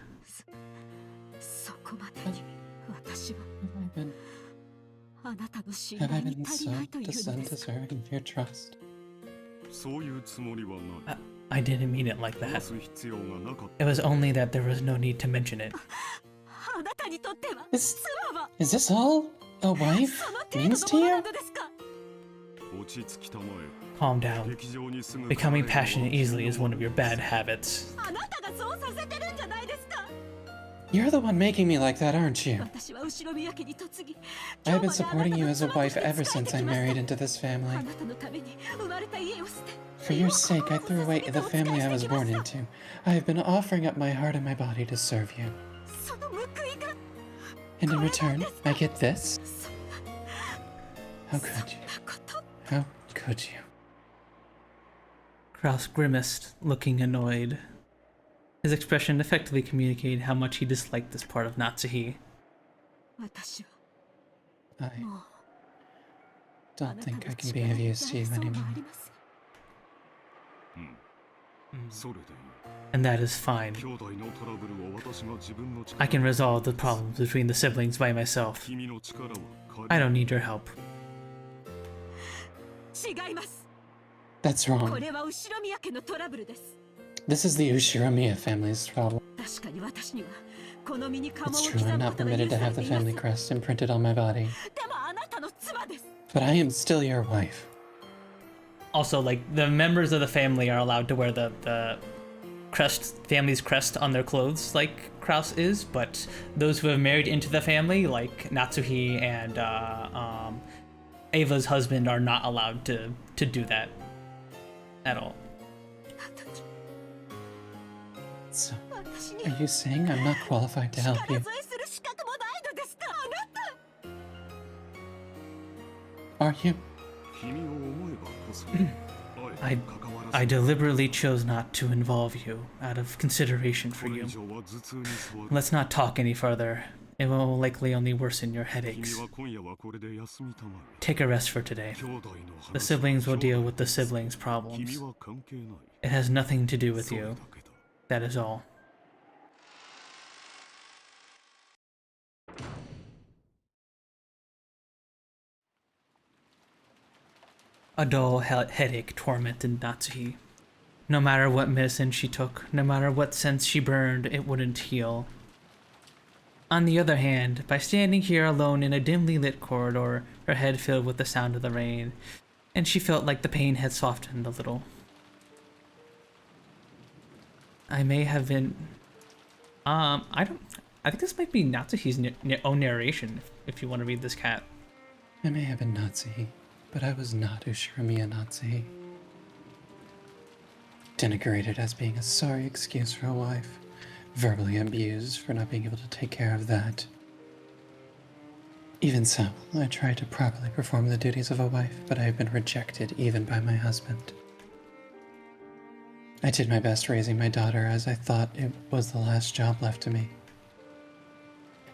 そこまでに私は Have I been, あなたの信 have I 頼に been 足り so ないというんですか？ undeserving of your trust? I didn't mean it like that. It was only that there was no need to mention it. Is this all a wife means to you? Calm down. Becoming passionate easily is one of your bad habits. You're the one making me like that, aren't you? I've been supporting you as a wife ever since I married into this family. For your sake, I threw away the family I was born into. I have been offering up my heart and my body to serve you. And in return, I get this? How could you? How could you? Kraus grimaced, looking annoyed. His expression effectively communicated how much he disliked this part of Natsuhi. I don't think I can be of use to you anymore. And that is fine. I can resolve the problems between the siblings by myself. I don't need your help. That's wrong. This is the Ushiromiya family's problem. It's true, I'm not permitted to have the family crest imprinted on my body. But I am still your wife. Also, like, the members of the family are allowed to wear the family's crest on their clothes, like Kraus is, but those who have married into the family, like Natsuhi and Ava's husband, are not allowed to do that at all. So, are you saying I'm not qualified to help you? Are you? I deliberately chose not to involve you out of consideration for you. Let's not talk any further. It will likely only worsen your headaches. Take a rest for today. The siblings will deal with the siblings' problems. It has nothing to do with you. That is all. A dull headache tormented Natsuhi. No matter what medicine she took, no matter what scents she burned, it wouldn't heal. On the other hand, by standing here alone in a dimly lit corridor, her head filled with the sound of the rain, and she felt like the pain had softened a little. I may have been... I think this might be Natsuhi's own narration, if you want to read this, cat. I may have been Natsuhi, but I was not Ushiromiya Natsuhi. Denigrated as being a sorry excuse for a wife. Verbally abused for not being able to take care of that. Even so, I tried to properly perform the duties of a wife, but I have been rejected even by my husband. I did my best raising my daughter as I thought it was the last job left to me.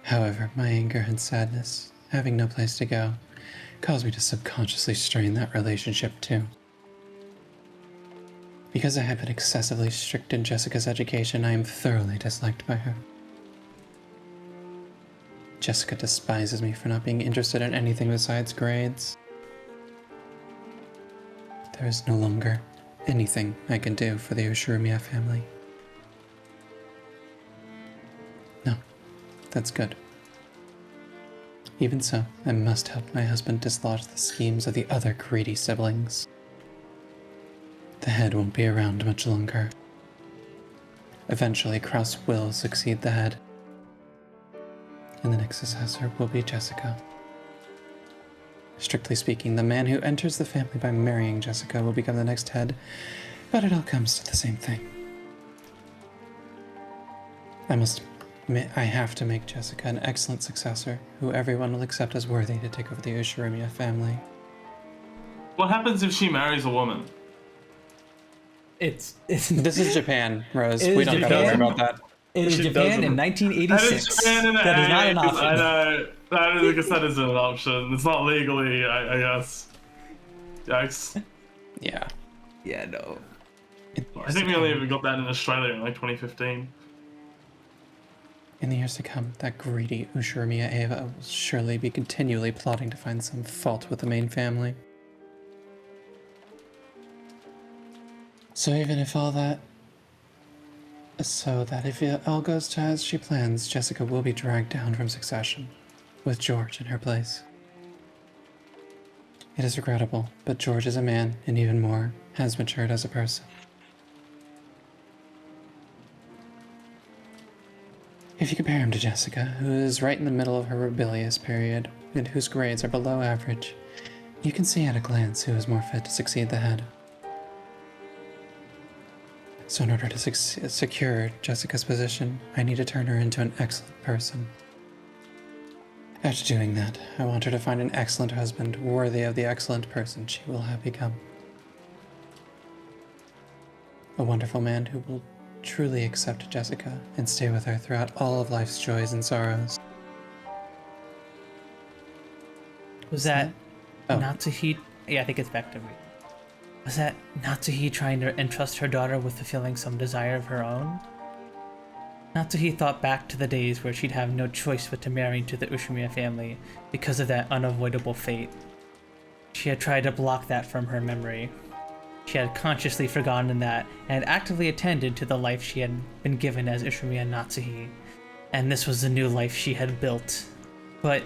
However, my anger and sadness, having no place to go, caused me to subconsciously strain that relationship too. Because I have been excessively strict in Jessica's education, I am thoroughly disliked by her. Jessica despises me for not being interested in anything besides grades. There is no longer anything I can do for the Ushiromiya family. No, that's good. Even so, I must help my husband dislodge the schemes of the other greedy siblings. The head won't be around much longer. Eventually, Kraus will succeed the head, and the next successor will be Jessica. Strictly speaking, the man who enters the family by marrying Jessica will become the next head, but it all comes to the same thing. I have to make Jessica an excellent successor, who everyone will accept as worthy to take over the Ushiromiya family. What happens if she marries a woman? It's This is Japan, Rose. It We is don't gotta worry Japan. about that. It is She Japan in doesn't. 1986. Japan in the That is not an 80s, option. I know. I guess that isn't an option. It's not legally, I guess. Yikes. Yeah. Yeah, no. I think we only ever got that in Australia in like 2015. In the years to come, that greedy Ushiromiya Eva will surely be continually plotting to find some fault with the main family. So even if all that So that if it all goes to as she plans, Jessica will be dragged down from succession, with George in her place. It is regrettable, but George is a man, and even more, has matured as a person. If you compare him to Jessica, who is right in the middle of her rebellious period, and whose grades are below average, you can see at a glance who is more fit to succeed the head. So in order to secure Jessica's position, I need to turn her into an excellent person. After doing that, I want her to find an excellent husband worthy of the excellent person she will have become. A wonderful man who will truly accept Jessica and stay with her throughout all of life's joys and sorrows. Was that Oh. Natsuhi? Yeah, I think it's back to me. Was that Natsuhi trying to entrust her daughter with fulfilling some desire of her own? Natsuhi thought back to the days where she'd have no choice but to marry into the Ushimiya family because of that unavoidable fate. She had tried to block that from her memory. She had consciously forgotten that and had actively attended to the life she had been given as Ushimiya Natsuhi, and this was the new life she had built. But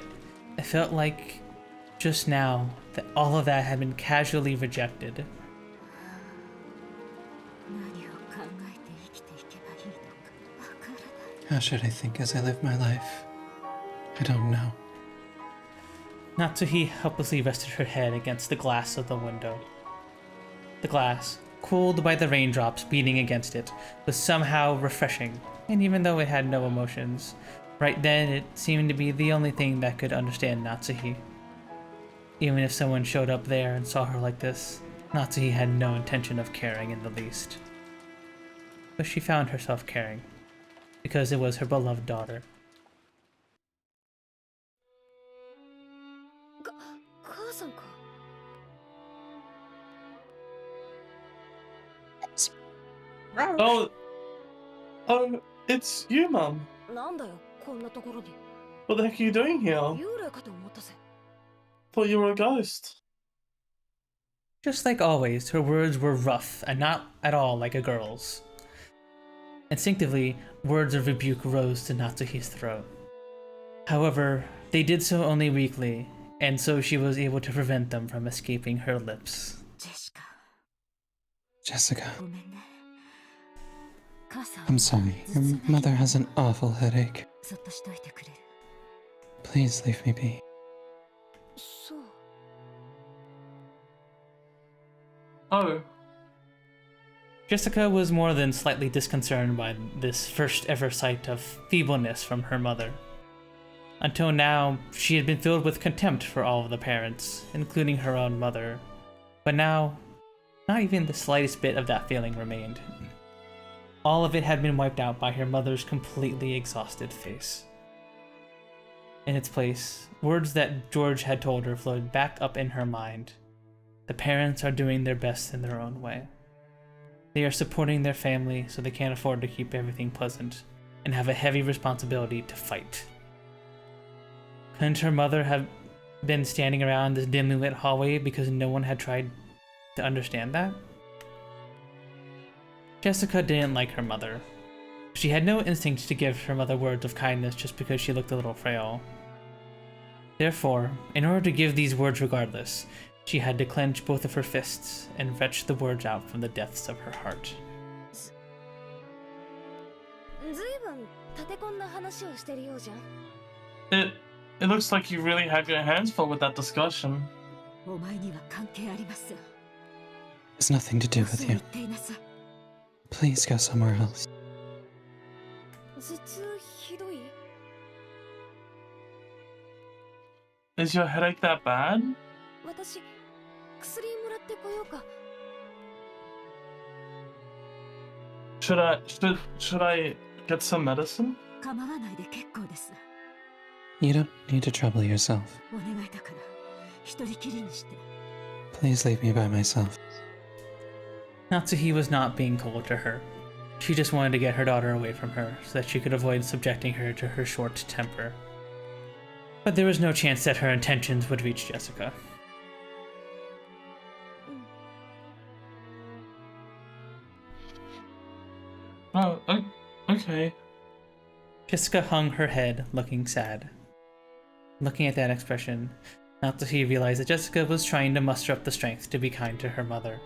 it felt like just now that all of that had been casually rejected. 何を考えて生きていけばいいのかわからない。 How should I think as I live my life? I don't know. Natsuhi helplessly rested her head against the glass of the window. The glass, cooled by the raindrops beating against it, was somehow refreshing, and even though it had no emotions, right then it seemed to be the only thing that could understand Natsuhi. Even if someone showed up there and saw her like this, Natsuhi had no intention of caring in the least. But she found herself caring, because it was her beloved daughter. 母さんか。 Oh, it's you, Mum. なんだよ、こんなところに。 What the heck are you doing here? 幽霊かと思ったぜ。 Thought you were a ghost. Just like always, her words were rough and not at all like a girl's. Instinctively, words of rebuke rose to Natsuhi's throat. However, they did so only weakly, and so she was able to prevent them from escaping her lips. ジェシカ、 Jessica, ごめんね。母さん。 I'm sorry. Your mother has an awful headache. そっとしといてくれる。 Please leave me be. そう。 Oh, Jessica was more than slightly disconcerted by this first ever sight of feebleness from her mother. Until now, she had been filled with contempt for all of the parents, including her own mother. But now, not even the slightest bit of that feeling remained. All of it had been wiped out by her mother's completely exhausted face. In its place, words that George had told her floated back up in her mind. The parents are doing their best in their own way. They are supporting their family so they can't afford to keep everything pleasant, and have a heavy responsibility to fight. Couldn't her mother have been standing around this dimly lit hallway because no one had tried to understand that? Jessica didn't like her mother. She had no instinct to give her mother words of kindness just because she looked a little frail. Therefore, in order to give these words regardless, she had to clench both of her fists and fetch the words out from the depths of her heart. ずいぶん立て込んだ話をしてるようじゃん。 it looks like you really have your hands full with that discussion. お前には関係あります。 It's nothing to do そう with 言 you. っていなさい。 Please go somewhere else. 頭痛ひどい？ Is your headache that bad? 私、薬もらってこようか。 Should I get some medicine? 構わないで結構です。 You don't need to trouble yourself. お願いだから、一人きりにして。 Please leave me by myself. Natsuhi was not being cold to her. She just wanted to get her daughter away from her so that she could avoid subjecting her to her short temper. But there was no chance that her intentions would reach Jessica. Oh, Okay. Jessica hung her head, looking sad. Looking at that expression, Natsuhi realized that Jessica was trying to muster up the strength to be kind to her mother.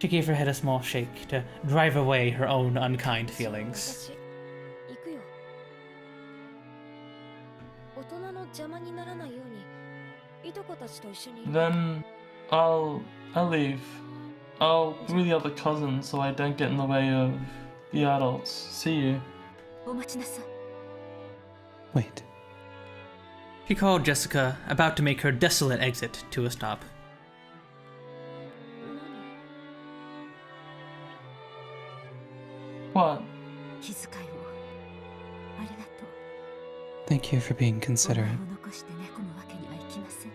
She gave her head a small shake to drive away her own unkind feelings. 行くよ。大人の邪魔にならないように、いとこたちと一緒に。Then I'll leave. I'll be with the other cousins so I don't get in the way of the adults. See you. お待ちなさい。Wait. She called Jessica, about to make her desolate exit to a stop. 何？ What? 気遣いをありがとう。 Thank you for being お considerate. 前を残して寝込むわけにはいきません。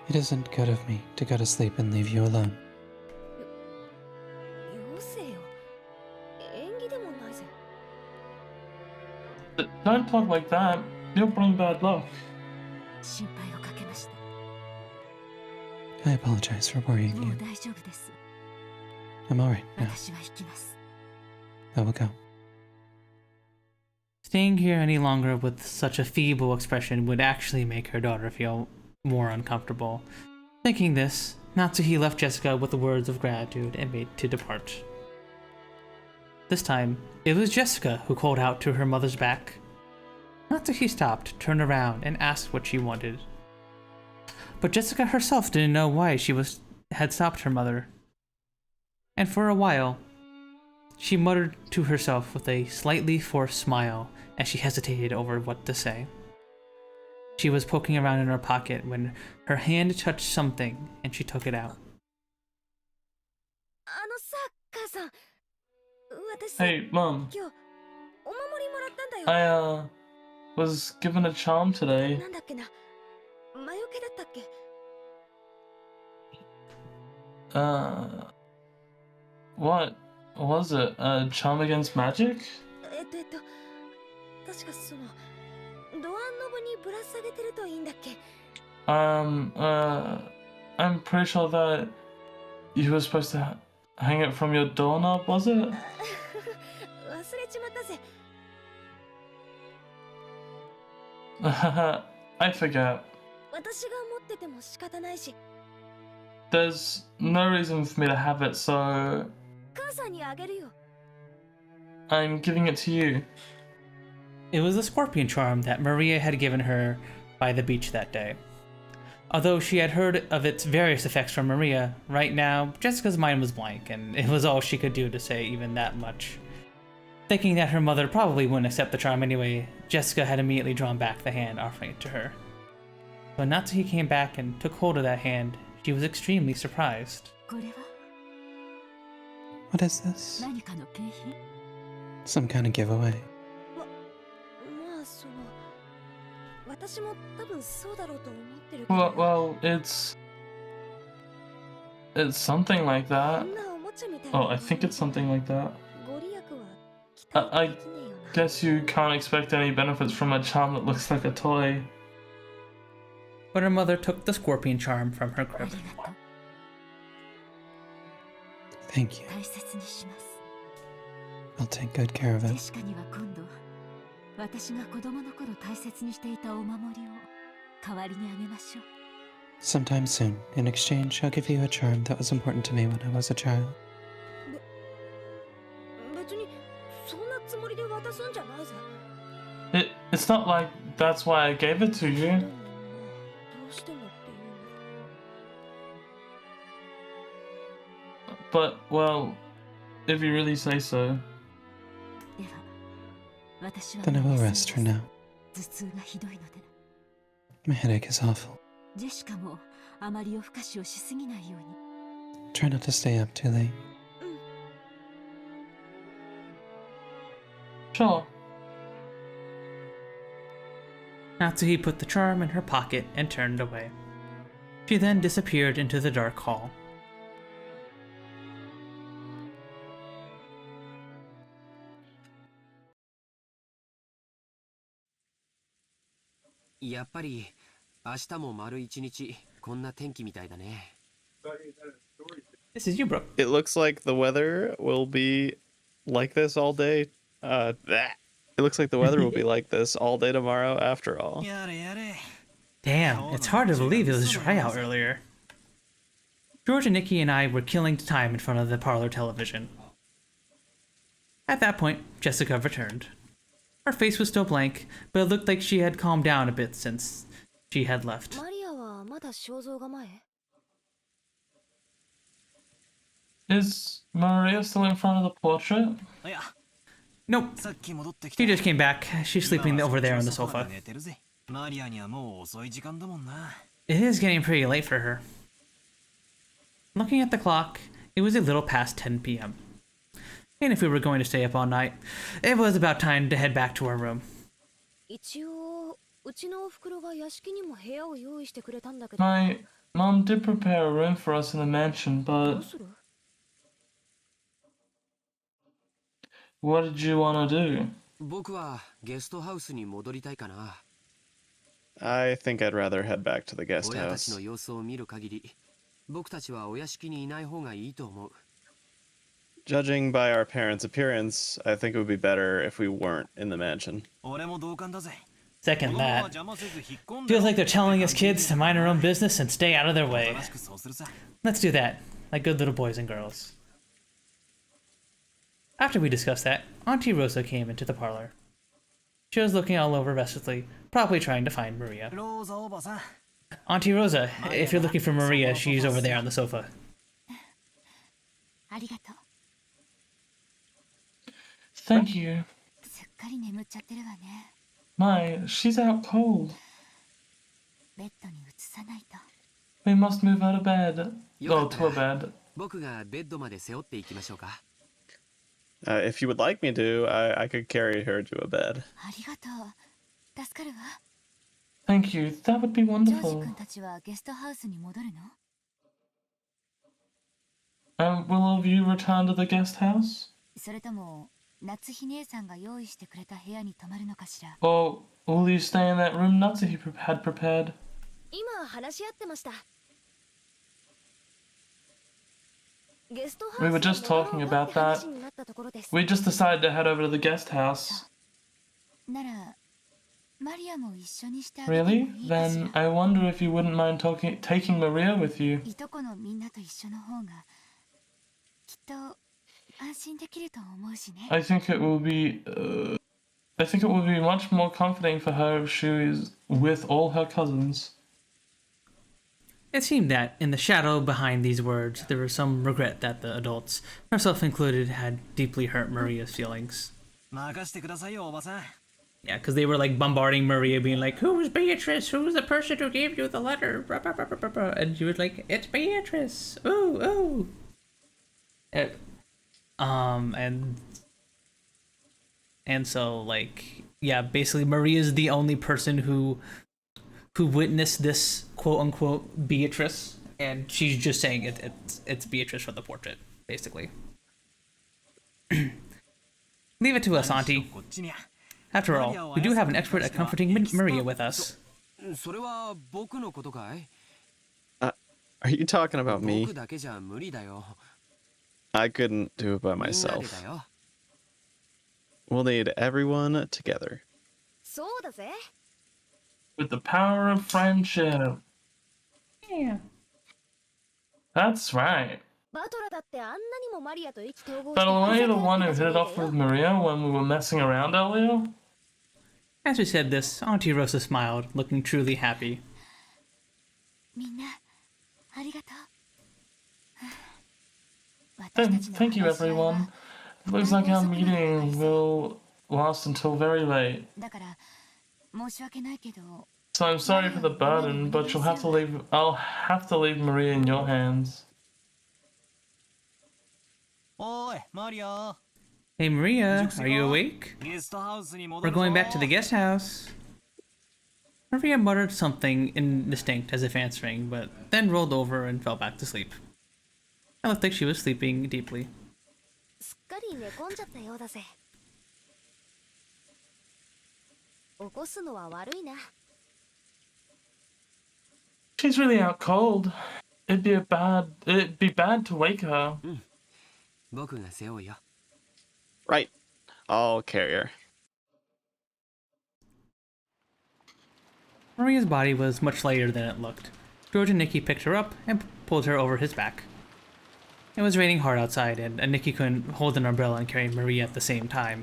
It isn't good of me to go to sleep and leave you alone. よせよ。縁起でもないぜ。 Don't talk like that. You'll bring bad luck. 心配をかけました。 I apologize for worrying も you. う大丈夫です。 I'm alright now. 私は行きます。 I will go. Staying here any longer with such a feeble expression would actually make her daughter feel more uncomfortable. Thinking this, Natsuhi left Jessica with the words of gratitude and made to depart. This time, it was Jessica who called out to her mother's back. Natsuhi stopped, turned around, and asked what she wanted. But Jessica herself didn't know why she had stopped her mother. And for a while, she muttered to herself with a slightly forced smile as she hesitated over what to say. She was poking around in her pocket when her hand touched something and she took it out. あのさ、母さん。私、 Hey, Mom. 今日お守りもらったんだよ。 I was given a charm today. なんだっけな。魔除けだったっけ。 What was it? A charm against magic? 確かそのドアノブにぶら下げてるといいんだっけ。 I'm pretty sure that you were supposed to hang it from your doorknob, was it? 忘れちまったぜ。 I forget. 私が持ってても仕方ないし。 There's no reason for me to have it, so 母さんにあげるよ。 I'm giving it to you. It was the scorpion charm that Maria had given her by the beach that day. Although she had heard of its various effects from Maria, right now, Jessica's mind was blank, and it was all she could do to say even that much. Thinking that her mother probably wouldn't accept the charm anyway, Jessica had immediately drawn back the hand, offering it to her. When Natsuhi came back and took hold of that hand, she was extremely surprised. これは What is this? 何かの景品？ Some kind of giveaway. まあその私も多分そうだろうと思ってるけど。 Well, it's something like こ that. んなおもちゃみたいな。 Oh, I think it's something like that. ご利益は期待 I できねえよな。 guess you can't expect any benefits from a charm that looks like a toy. But her mother took the scorpion charm from her あ grip. りがとう。 Thank you. 大切にします。 I'll take good care of ジェ it. シカには今度私が子供の頃大切にしていたお守りを代わりにあげましょう。 Sometime soon, in exchange, I'll give you a charm that was important to me when I was a child. 別にそんなつもりで渡すんじゃないぜ。 It's not like that's why I gave it to で you. もまあどうしてもっていうの。 But, well, if you really say so. では私は Then I もう will 休み rest for ます。 now. 頭痛がひどいので。 My headache is awful. ジェシカもあまり夜更かしをしすぎないように。 Try not to stay up too late. うん。 Sure. Natsuhi put the charm in her pocket and turned away. She then disappeared into the dark hall. やっぱり明日も丸一日こんな天気みたいだね。 This is you, Brooke. It looks like the weather will be like this all day. It looks like the weather will be like this all day tomorrow after all. Damn, it's hard to believe it was dry out earlier. George and Nikki and I were killing time in front of the parlor television. At that point, Jessica returned. Her face was still blank, but it looked like she had calmed down a bit since she had left. Is Maria still in front of the portrait? Nope. She just came back. She's sleeping over there on the sofa. It is getting pretty late for her. Looking at the clock, it was a little past 10 p.m. And if we were going to stay up all night, it was about time to head back to our room. My mom did prepare a room for us in the mansion, but what did you want to do? I think I'd rather head back to the guest house. Judging by our parents' appearance, I think it would be better if we weren't in the mansion. Second that. Feels like they're telling us kids to mind our own business and stay out of their way. Let's do that, like good little boys and girls. After we discussed that, Auntie Rosa came into the parlor. She was looking all over restlessly, probably trying to find Maria. Auntie Rosa, if you're looking for Maria, she's over there on the sofa. Thank you. My, she's out cold. We must move out of bed. Oh, to a bed. If you would like me to, I could carry her to a bed. Thank you, that would be wonderful. Will all of you return to the guest house? Or will you stay in that room Natsuhi had prepared? We were just talking about that. We just decided to head over to the guest house. Really? Then I wonder if you wouldn't mind taking Maria with you. I think it will be much more comforting for her if she is with all her cousins. It seemed that, in the shadow behind these words, there was some regret that the adults, herself included, had deeply hurt Maria's feelings. Yeah, because they were like bombarding Maria, being like, "Who's Beatrice? Who's the person who gave you the letter?" And she was like, "It's Beatrice. Ooh, ooh." And so, like, yeah, basically Maria's the only person who witnessed this quote unquote Beatrice, and she's just saying it's Beatrice from the portrait, basically. Leave it to us, Auntie. After all, we do have an expert at comforting Maria with us. Are you talking about me? I couldn't do it by myself. We'll need everyone together. With the power of friendship. Yeah. That's right. But were you the one who hit it off with Maria when we were messing around earlier? As we said this, Auntie Rosa smiled, looking truly happy. Thank you, everyone. It looks like our meeting will last until very late. So I'm sorry for the burden, but I'll have to leave Maria in your hands. Hey Maria, are you awake? We're going back to the guest house. Maria muttered something indistinct as if answering, but then rolled over and fell back to sleep. It looked like she was sleeping deeply. She's really out cold. It'd be bad to wake her. Right. I'll carry her. Maria's body was much lighter than it looked. George and Nikki picked her up and pulled her over his back. It was raining hard outside, and Nikki couldn't hold an umbrella and carry Maria at the same time.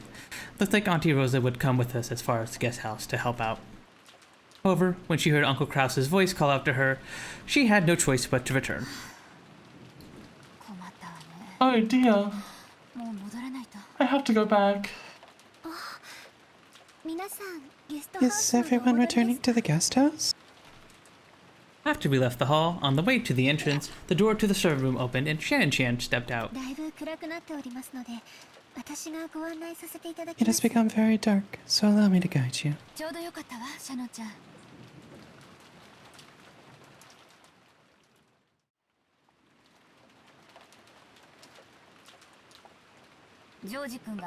Looked like Auntie Rosa would come with us as far as the guest house to help out. However, when she heard Uncle Krause's voice call out to her, she had no choice but to return. Oh dear, I have to go back. Is everyone returning to the guest house? After we left the hall, on the way to the entrance, the door to the servant room opened and Shannon Chan stepped out. It has become very dark, so allow me to guide you.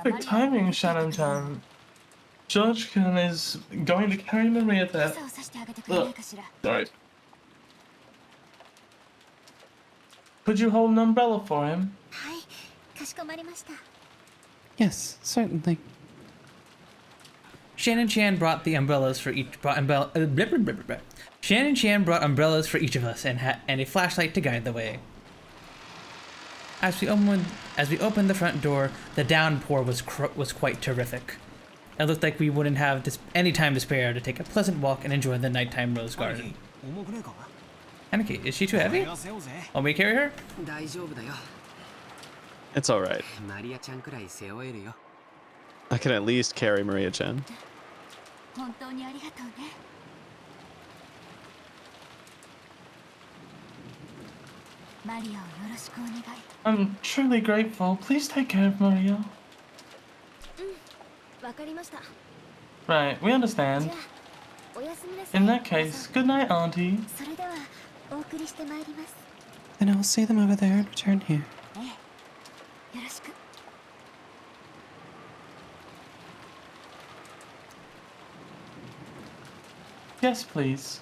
Perfect timing, Shannon-chan. George-kun is going to carry Maria there. Ugh, sorry. Could you hold an umbrella for him? Yes, certainly. Shannon Chan brought the umbrellas for each. Shannon Chan brought umbrellas for each of us and a flashlight to guide the way. As we opened the front door, the downpour was quite terrific. It looked like we wouldn't have any time to spare to take a pleasant walk and enjoy the nighttime rose garden. Aniki, is she too heavy? Want me to carry her? It's alright. I can at least carry Maria-chan. I'm truly grateful. Please take care of Maria. Right, we understand. In that case, good night, Auntie. Then I'll see them over there and return here. Yes, please.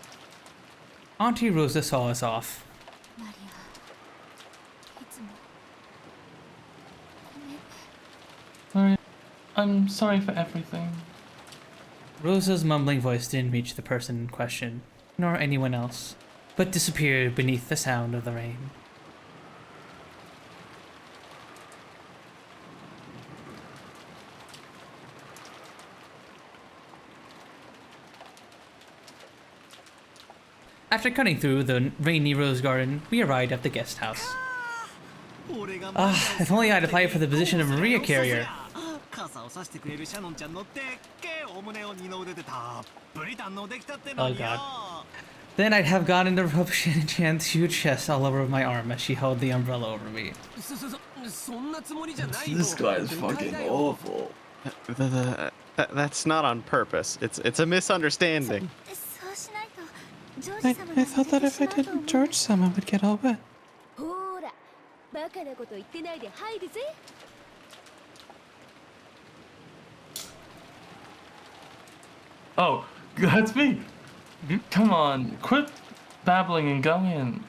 Auntie Rosa saw us off. Maria, I'm sorry for everything. Rosa's mumbling voice didn't reach the person in question, nor anyone else, but disappeared beneath the sound of the rain. After cutting through the rainy rose garden, we arrived at the guest house. If only I'd applied for the position of Maria carrier. Oh god. Then I'd have gotten to rub Shannon Chan's huge chest all over my arm as she held the umbrella over me. This guy is fucking awful. That's not on purpose. It's a misunderstanding. I thought that if I didn't, George-sama would get all wet. Oh, that's me. Come on, quit babbling and go in.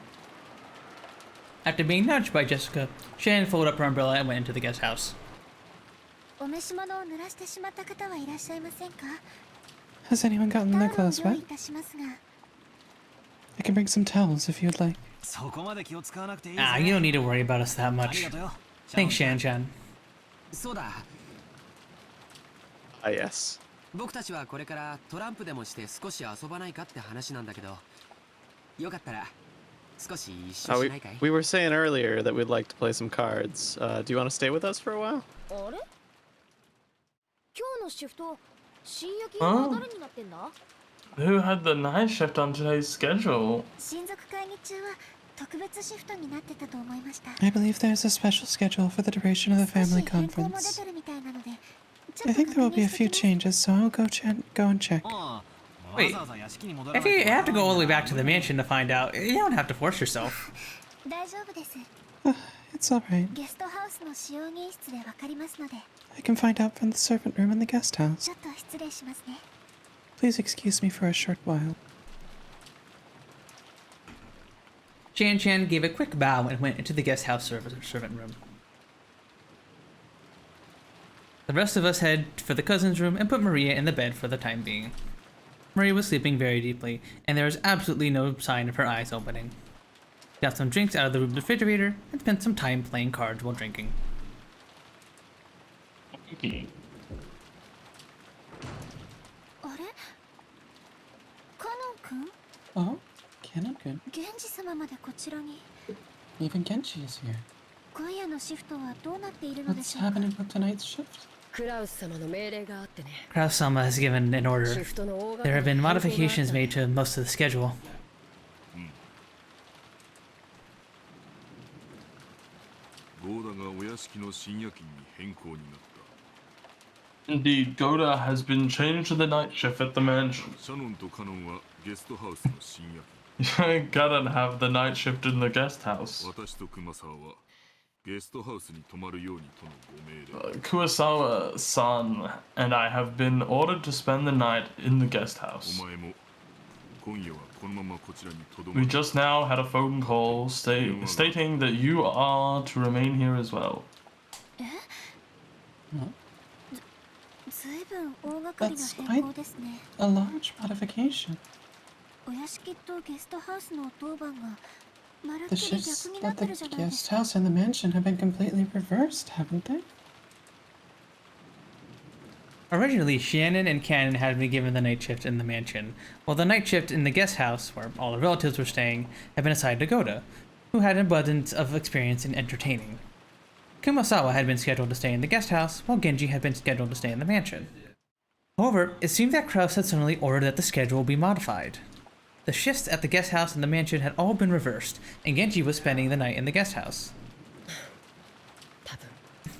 After being nudged by Jessica, Shannon folded up her umbrella and went into the guest house. Has anyone gotten their clothes wet? I can bring some towels if you'd like. You don't need to worry about us that much. Thanks, Shan-chan. Yes. We were saying earlier that we'd like to play some cards. Do you want to stay with us for a while? Huh? Who had the night shift on today's schedule? I believe there's a special schedule for the duration of the family conference. I think there will be a few changes, so I'll go and check. Wait, if you have to go all the way back to the mansion to find out, you don't have to force yourself. It's alright. I can find out from the servant room in the guest house. Please excuse me for a short while. Chan gave a quick bow and went into the guest house servant room. The rest of us head for the cousin's room and put Maria in the bed for the time being. Maria was sleeping very deeply, and there was absolutely no sign of her eyes opening. Got some drinks out of the room refrigerator and spent some time playing cards while drinking. Okay. あれカノン君 Oh, Canon-kun. 源氏様までこちらに Even Genji is here. 今夜のシフトはどうなっているので What's しょうか happening with tonight's shift? クラウス様の命令があってね。 Kraus-sama has given an シ order. フトの大 There have been 掛かりな変更があった modifications made to most of the schedule. Indeed, Goda has been changed to the night shift at the mansion. Gotta have the night shift in the guest house. Kurosawa-san and I have been ordered to spend the night in the guest house. We just now had a phone call stating that you are to remain here as well. ずいぶん大掛かりな変更ですね A large modification. お屋敷とゲストハウスの当番がまるっ The きり shifts 逆になっ at て the るじゃないです guest か house and the mansion have been completely reversed, haven't they? Originally, Shannon and Cannon had been given the night shift in the mansion, while the night shift in the guest house, where all the relatives were staying, had been assigned to Goda, who had an abundance of experience in entertaining. Kumasawa had been scheduled to stay in the guest house, while Genji had been scheduled to stay in the mansion. However, it seemed that Kraus had suddenly ordered that the schedule be modified. The shifts at the guest house and the mansion had all been reversed, and Genji was spending the night in the guest house.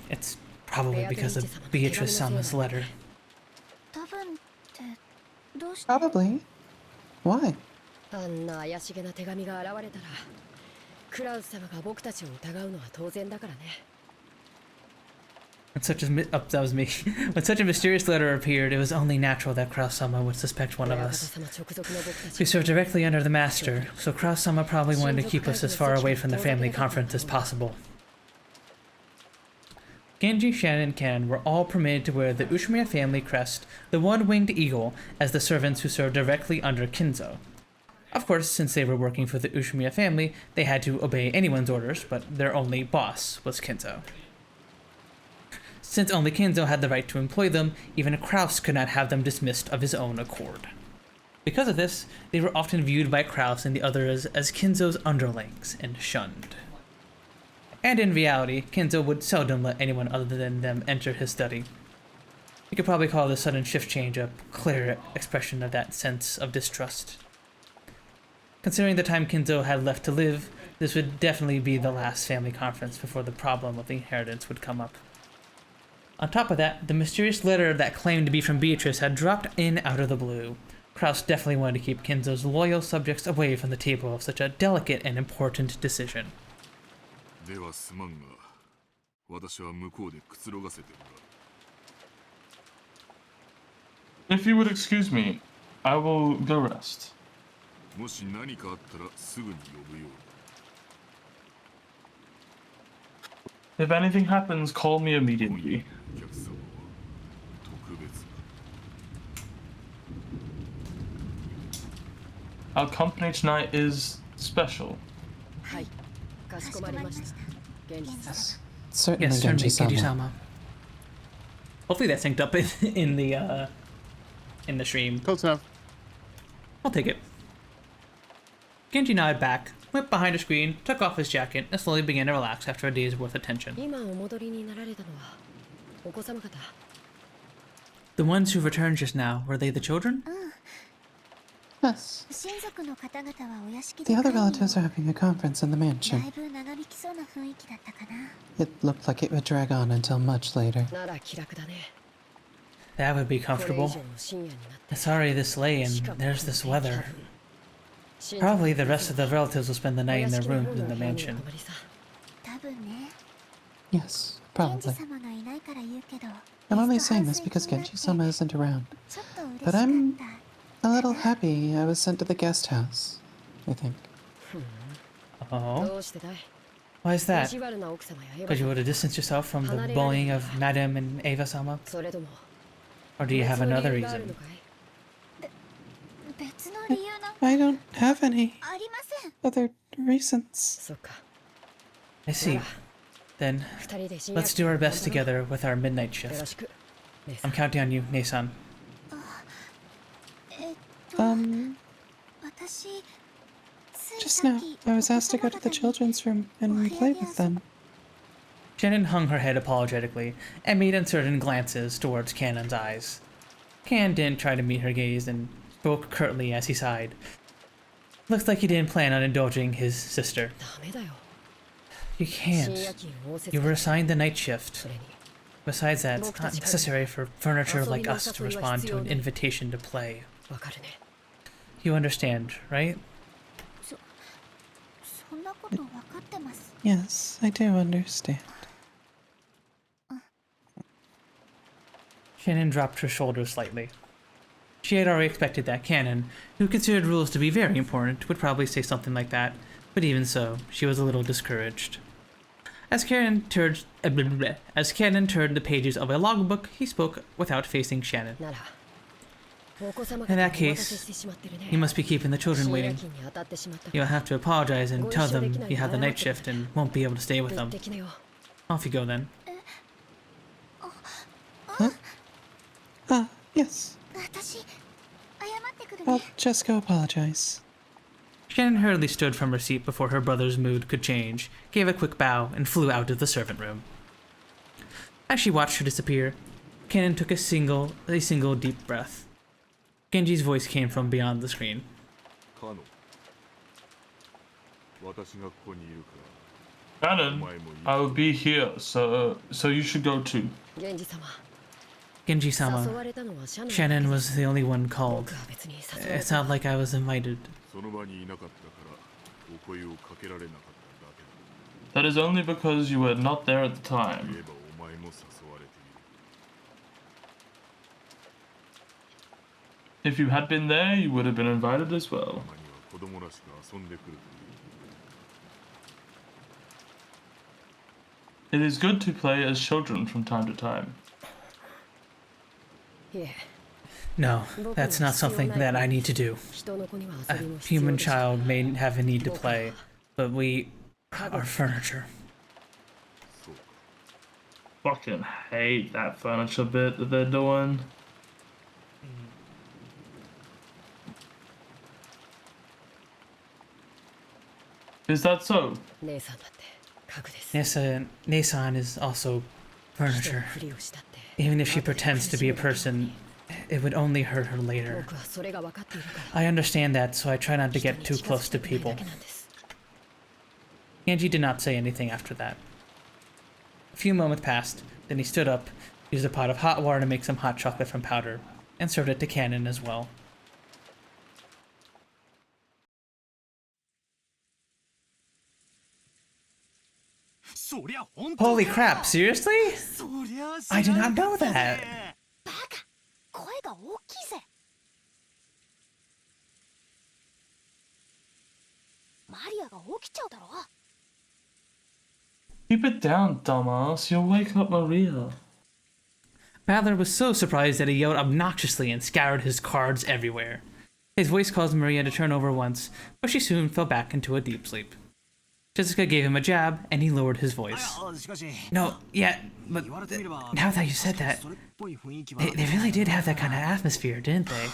It's probably because of Beatrice-sama's letter. 多分ってどうして Probably. Why? あんな怪しげな手紙が現れたらクラウス様が僕たちを疑うのは当然だからね When such a mysterious letter appeared, it was only natural that Kraus-sama would suspect one of 親方 us. 様直属の僕たち We serve directly under the master, so Kraus-sama probably wanted to keep us as far away from the family conference as possible. Genji, Shannon, and Ken were all permitted to wear the Ushimiya family crest, the one-winged eagle, as the servants who served directly under Kinzo. Of course, since they were working for the Ushimiya family, they had to obey anyone's orders, but their only boss was Kinzo. Since only Kinzo had the right to employ them, even Kraus could not have them dismissed of his own accord. Because of this, they were often viewed by Kraus and the others as Kinzo's underlings and shunned. And in reality, Kinzo would seldom let anyone other than them enter his study. You could probably call the sudden shift change a clear expression of that sense of distrust. Considering the time Kinzo had left to live, this would definitely be the last family conference before the problem of the inheritance would come up. On top of that, the mysterious letter that claimed to be from Beatrice had dropped in out of the blue. Kraus definitely wanted to keep Kinzo's loyal subjects away from the table of such a delicate and important decision. If you would excuse me, I will go rest. If anything happens, call me immediately. Our company tonight is special. はいかしこまりました現実 Yes. Certainly, Yes, certainly, Genji-sama. Genji-sama. Hopefully that synced up in the stream. Close enough. I'll take it. Genji nodded back, went behind a screen, took off his jacket, and slowly began to relax after a day's worth of tension. 今お戻りになられたのはお子様方 The ones who returned just now, were they the children? Yes. 親族の方々はお屋敷 The で other 会議を relatives are having a conference in the だ mansion. いぶ長引きそうな雰囲気だったかな It looked like it would drag on until much later. なら気楽だね That would be これ以 comfortable. 上の深夜になって It's already this late and there's this weather. Probably the rest of the relatives will spend the night in their rooms in the mansion. 多分ね Yes, 源氏 probably. 様がいないから言うけど I'm only saying this because Genji-sama isn't around. ちょっと嬉し But かっ I'm た a little happy I was sent to the guest house, I think. Oh? どうしてだい Why is that? 意地悪な奥様やエヴァ Because you want to distance yourself from the bullying of Madame and Eva-sama? それとも Or do you have 別の another 理由がある reason? のかい？別の理由なん I don't have any ありません。 other reasons. そっか。 I see. Then 二人で深 let's do our best together with our midnight よろ shift. しく。姉さん I'm counting on you, Nei-san. 私、つい Just さっ now, き I was asked to お go 子 to the 様方に children's room and play with them. Shannon hung her head apologetically and made uncertain glances towards Cannon's eyes. Cannon didn't try to meet her gaze and spoke curtly as he sighed. Looks like he didn't plan on indulging his sister. ダメだよ。 You 深夜 can't. 勤仰せつ You か were assigned the night shift. それに Besides that, it's not necessary for furniture like us to respond to an invitation to play. わかるね。 You understand, right? そんなこと分かってます。 Yes, I do understand. Shannon dropped her shoulders slightly. She had already expected that Cannon, who considered rules to be very important, would probably say something like that, but even so, she was a little discouraged. As Cannon turned the pages of a logbook, he spoke without facing Shannon. なら、お子様 In 方 that お待た case, せしてしまってるね。 You must be keeping the children 深夜 waiting. 勤に当たってしまった。 You'll have to apologize and tell them you have the night shift and won't be able to stay with 行っ them. てきなよ。 Off you go then. Yes. 私、謝ってくる I'll ね。 just go apologize. Shannon hurriedly stood from her seat before her brother's mood could change, gave a quick bow, and flew out of the servant room. As she watched her disappear, Cannon took a single deep breath. Genji's voice came from beyond the screen. Canon, I will be here, so you should go too. 源氏様。 Genji-sama, 誘われたのはシャノン Shannon was the only one called. 僕は別に誘われ It's た。 not like I was invited. That is only because you were not there at the time. If you had been there, you would have been invited as well. It is good to play as children from time to time. いえ、 No, that's not something that I need to do. 人の子には A 遊びも必要 human でしょう。 child may have a need to play, but we are furniture. Fucking hate that furniture bit that they're doing. Is that so? 姉さんだって家具です。 Nei-san is also 人の furniture. ふりをしたって。 Even if she pretends to be a person, it would only hurt her later. 僕はそれが分かっているから I understand that, so I try not to 人 get に too 近づ close き to たくないだ people. けなんです。 Angie did not say anything after that. A few moments passed, then he stood up, used a pot of hot water to make some hot chocolate from powder, and served it to Cannon as well. Holy crap, seriously? I did not know that. バカ、声が大きいぜ。マリアが起きちゃうだろ。 Keep it down, dumbass. You'll wake up Maria. Ballard was so surprised that he yelled obnoxiously and scattered his cards everywhere. His voice caused Maria to turn over once, but she soon fell back into a deep sleep. Jessica gave him a jab, and he lowered his voice. No, yeah, but now that you said that, they really did have that kind of atmosphere, didn't they?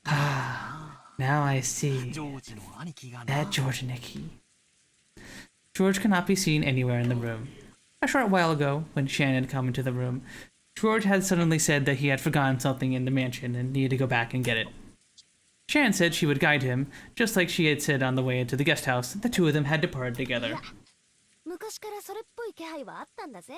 Ah, now I see. That George and Nikki. George could not be seen anywhere in the room. A short while ago, when Shannon had come into the room, George had suddenly said that he had forgotten something in the mansion and needed to go back and get it. Shannon said she would guide him, just like she had said on the way into the guest house. The two of them had departed together. 昔からそれっぽい気配はあったんだぜ。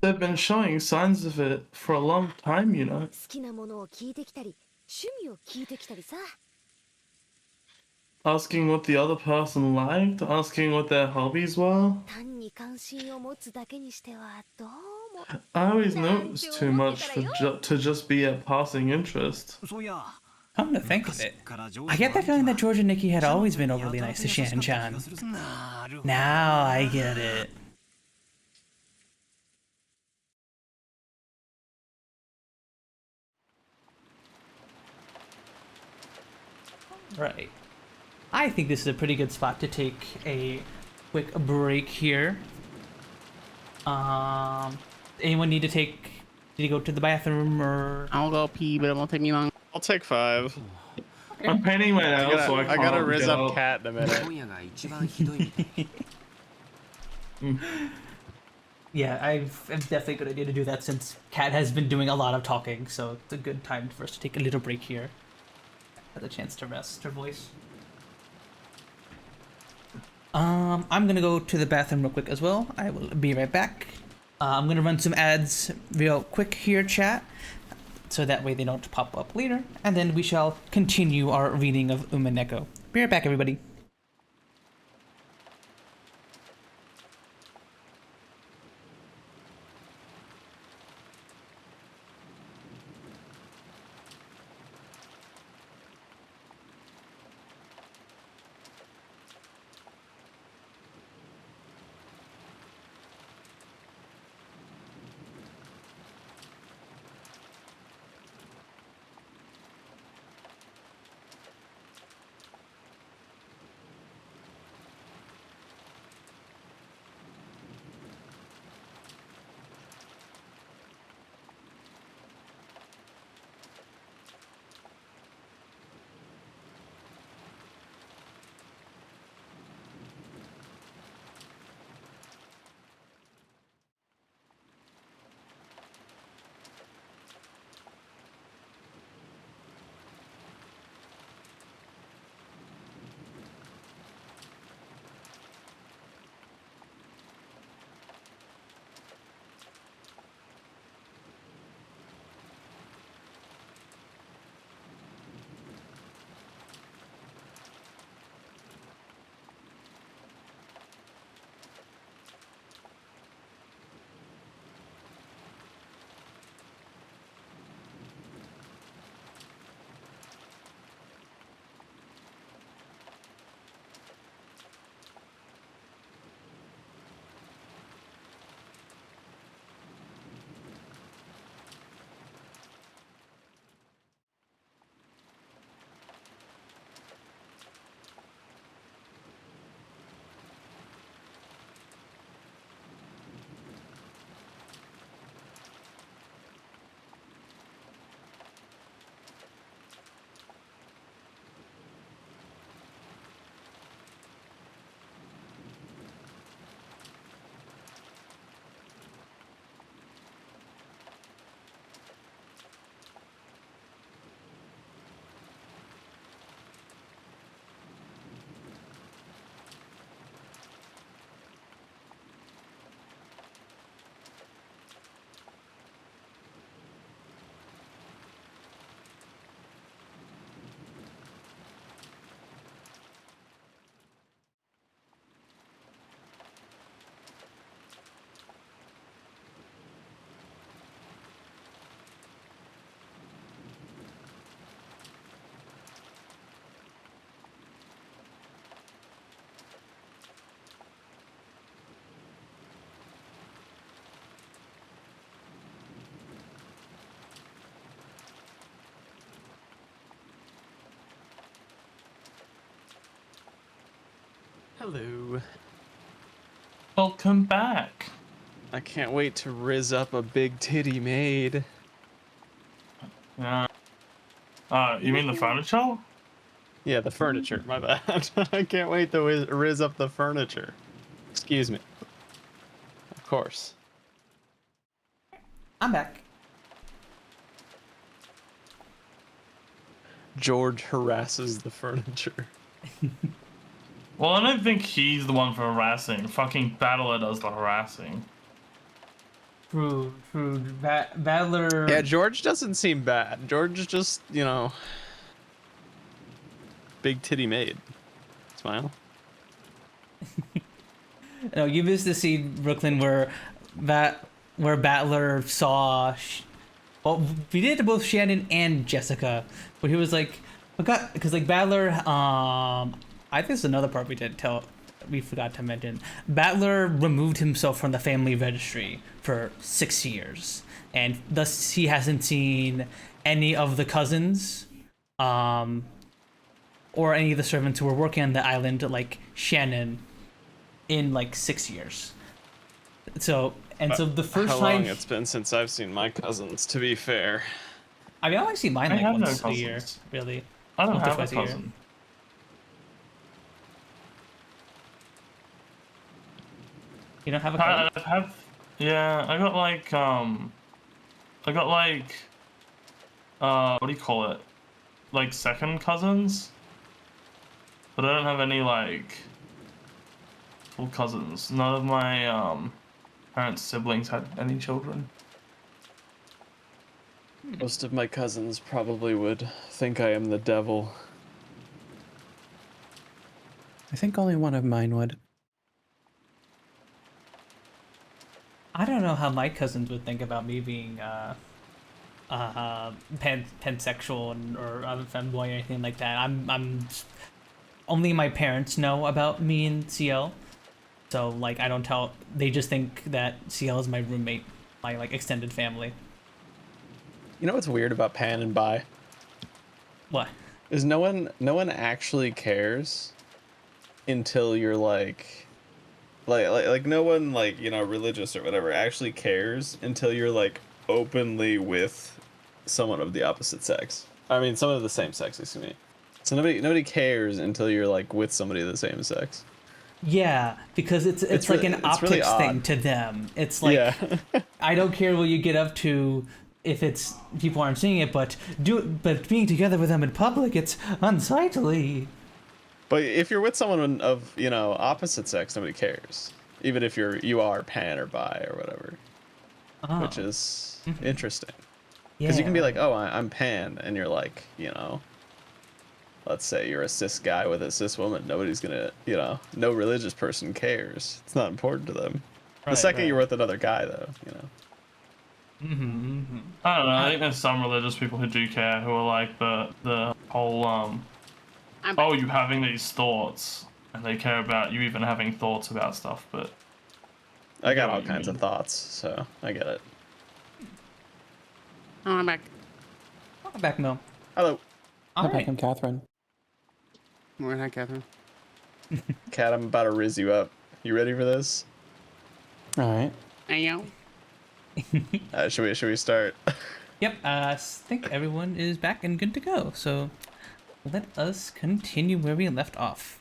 They've been showing signs of it for a long time, you know. 好きなものを聞いてきたり、趣味を聞いてきたりさ。 Asking what the other person liked, asking what their hobbies were. 単に関心を持つだけにしてはどうも。 I always noticed too much to just be a passing interest. Come to think of it, I get the feeling that George and Nikki had always been overly nice to Shan-chan. Now I get it. Right. I think this is a pretty good spot to take a quick break here. Anyone need to go to the bathroom or? I'll go pee, but it won't take me long. I'll take 5. I'm painting my nails, so I I gotta can't riz get up out. cat in a minute. Yeah, it's definitely a good idea to do that since Kat has been doing a lot of talking, so it's a good time for us to take a little break here. Have a chance to rest her voice. I'm gonna go to the bathroom real quick as well. I will be right back. I'm gonna run some ads real quick here, chat, so that way they don't pop up later, and then we shall continue our reading of Umineko. Be right back, everybody. Hello. Welcome back. I can't wait to riz up a big titty maid. Yeah. You mean the furniture? Yeah, the furniture. My bad. I can't wait to riz up the furniture. Excuse me. Of course. I'm back. George harasses the furniture. Well, I don't think he's the one for harassing. Fucking Battler does the harassing. True. Battler. Yeah, George doesn't seem bad. George is just, you know, big titty maid. Smile. No, you missed the scene, Brooklyn, where Battler saw Well, we did it to both Shannon and Jessica, but he was like, because like Battler, I think it's another part we forgot to mention. Battler removed himself from the family registry for 6 years, and thus he hasn't seen any of the cousins, or any of the servants who were working on the island, like Shannon, in like 6 years. So the first How time long it's been since I've seen my cousins, to be fair. I mean, I only see mine I like have no once a year, cousins. really. I don't Once or have a twice a year. cousin. You don't have a cousin? Yeah, I got like what do you call it? Like second cousins, but I don't have any like full cousins. None of my parents' siblings had any children. Most of my cousins probably would think I am the devil. I think only one of mine would. I don't know how my cousins would think about me being pansexual or a femboy or anything like that. I'm only my parents know about me and CL, so like I don't tell. They just think that CL is my roommate, my like extended family. You know what's weird about pan and bi? What? Is no one actually cares until you're like no one, like, you know, religious or whatever actually cares until you're like openly with someone of the opposite sex. I mean, someone of the same sex, excuse me. So nobody cares until you're like with somebody of the same sex. Yeah, because it's like really, an it's really optics thing odd. to them. It's like, Yeah. I don't care what you get up to if it's people aren't seeing it, but being together with them in public, it's unsightly. But if you're with someone of, you know, opposite sex, nobody cares. Even if you are pan or bi or whatever. Which is interesting. Because you can be like, oh, I'm pan, and you're like, you know, let's say you're a cis guy with a cis woman. Nobody's gonna, you know, no religious person cares. It's not important to them. The second you're with another guy, though, you know. I don't know. I think there's some religious people who do care, who are like the whole oh, you having these thoughts, and they care about you even having thoughts about stuff. But I got all kinds of thoughts, so I get it. Oh, I'm back. Welcome back, Mel. Hello. All Hi, right. I'm Catherine. Morning, hi, Catherine. Kat, I'm about to rizz you up. You ready for this? All right. Ayo. Should we start? Yep, I think everyone is back and good to go. So let us continue where we left off.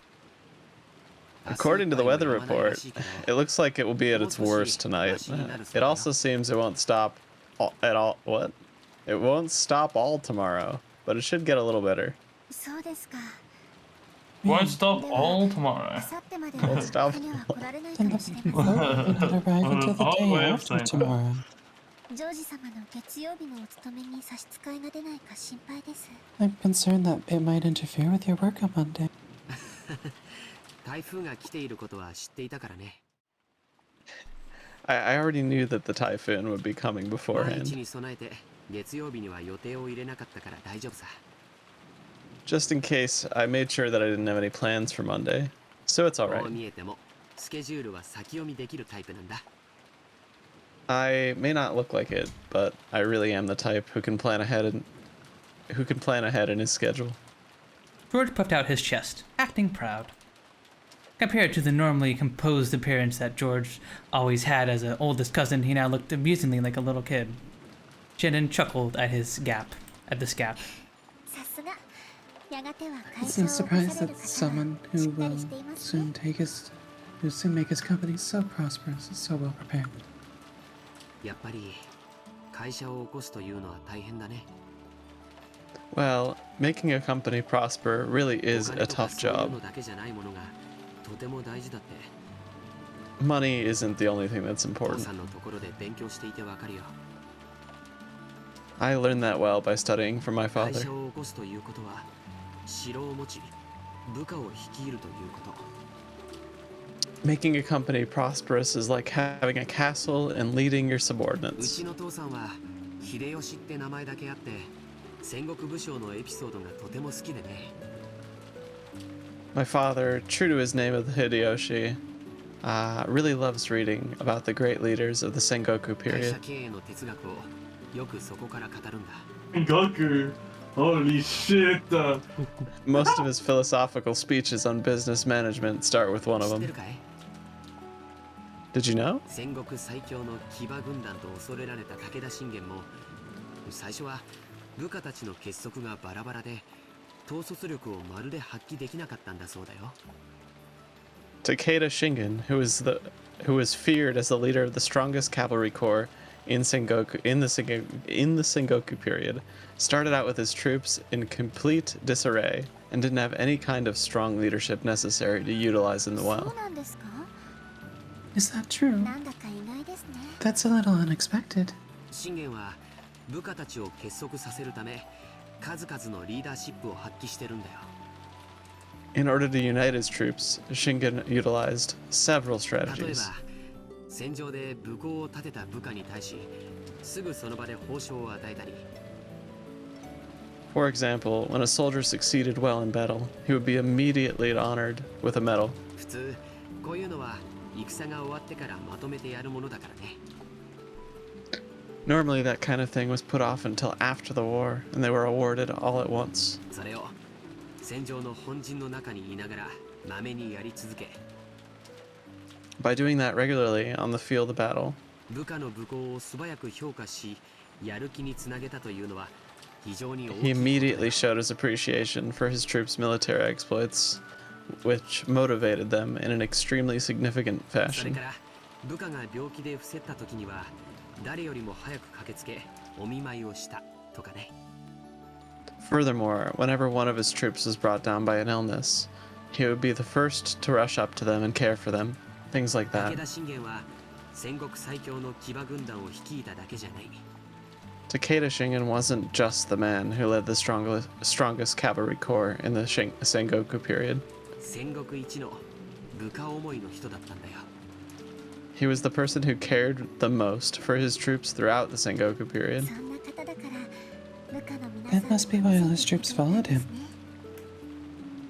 According to the weather report, it looks like it will be at its worst tonight. It also seems it won't stop at all. What? It won't stop all tomorrow, but it should get a little better. won't stop all tomorrow. Won't stop. Then the boat will not arrive until the day after tomorrow. I'm concerned that it might interfere with your work on Monday. I already knew that the typhoon would be coming beforehand. Just in case, I made sure that I didn't have any plans for Monday, so it's alright. I may not look like it, but I really am the type who can plan ahead in his schedule. George puffed out his chest, acting proud. Compared to the normally composed appearance that George always had as an oldest cousin, he now looked amusingly like a little kid. Shannon chuckled at this gap. Isn't surprised that someone who will soon make his company so prosperous is so well prepared. Well, making a company prosper really is a tough job. Money isn't the only thing that's important. I learned that well by studying from my father. Making a company prosperous is like having a castle and leading your subordinates. 秀吉って名前だけあって戦国武将のエピソードがとても好きでね。 My father, true to his name of Hideyoshi, really loves reading about the great leaders of the Sengoku 会社 period. 経営の哲学をよくそこから語るんだ。 Goku. Holy shit. Most of his philosophical speeches on business management start with one of 知って them. るかい？ Did you know? 戦国最強の騎馬軍団と恐れられた武田信玄も最初は部下たちの結束がバラバラで統率力をまるで発揮できなかったんだそうだよ。 Takeda Shingen, who was feared as the leader of the strongest cavalry corps in the Sengoku period, started out with his troops in complete disarray and didn't have any kind of strong leadership necessary to utilize them そう well. なんですか？ Is that true? なんだか意外ですね。 That's a little unexpected. 信玄は部下たちを結束させるため数々のリーダーシップを発揮してるんだよ。 In order to unite his troops, Shingen utilized several 例え strategies. ば戦場で武功を立てた部下に対しすぐその場で報奨を与えたり、 For example, when a soldier succeeded well in battle, he would be immediately honored with a medal. 普通こういうのは戦が終わってからまとめてやるものだからね。 Normally, that kind of thing was put off until after the war, and they were awarded all at once. それを戦場の本陣の中にいながらまめにやり続け、 By doing that regularly on the field of battle, 部下の武功を素早く評価しやる気につなげたというのは非常に大きい he immediately showed his appreciation for his troops' military exploits, which motivated them in an extremely significant それ fashion. から部下が病気で伏せった時には誰よりも早く駆けつけお見舞いをしたとかね。 Furthermore, whenever one of his troops was brought down by an illness, he would be the first to rush up to them and care for them. Things like 武 that. 田信玄は戦国最強の騎馬軍団を率いただけじゃない。 Takeda Shingen wasn't just the man who led the strongest cavalry corps in the Sengoku period. 戦国一の部下思いの人だったんだよ。 He was the person who cared the most for his troops throughout the Sengoku period. そんな方だから部下の皆さん That must be why all his troops followed him.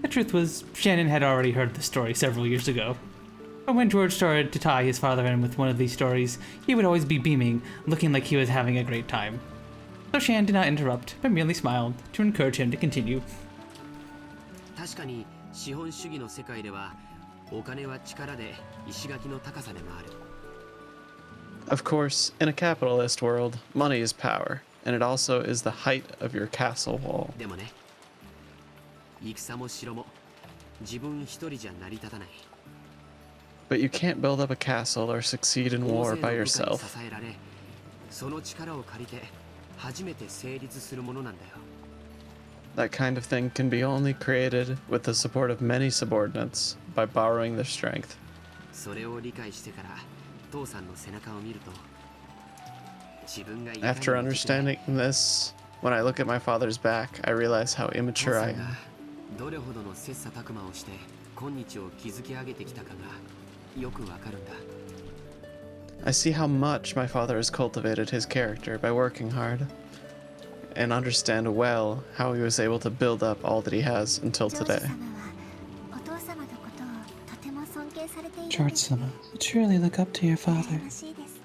The truth was, Shannon had already heard the story several years ago. But when George started to tie his father in with one of these stories, he would always be beaming, looking like he was having a great time. So Shan did not interrupt, but merely smiled to encourage him to continue. 確かに資本主義の世界ではお金は力で石垣の高さでもある。 Of course, in a capitalist world, money is power, and it also is the height of your castle wall. でもね、戦も城も自分一人じゃ成り立たない。 But you can't build up a castle or succeed in 大 war 勢の by 部下に yourself. 支えられ、その力を借りて初めて成立するものなんだよ。 That kind of thing can be only created with the support of many subordinates by borrowing their strength. それを理解してから父さんの背中を見ると、自分がいかに After もできない understanding this, when I look at my father's back, I realize how 父 immature さ I んが am. どれほどの切磋琢磨をして今日を築き上げてきたかがよくわかるんだ。 I see how much my father has cultivated his character by working hard, and understand well how he was able to build up all that he has until ジョージ today. 様はお父様のことをとても尊敬されているんで George すね。 Sama, I truly look up to your father. 羨ましいです。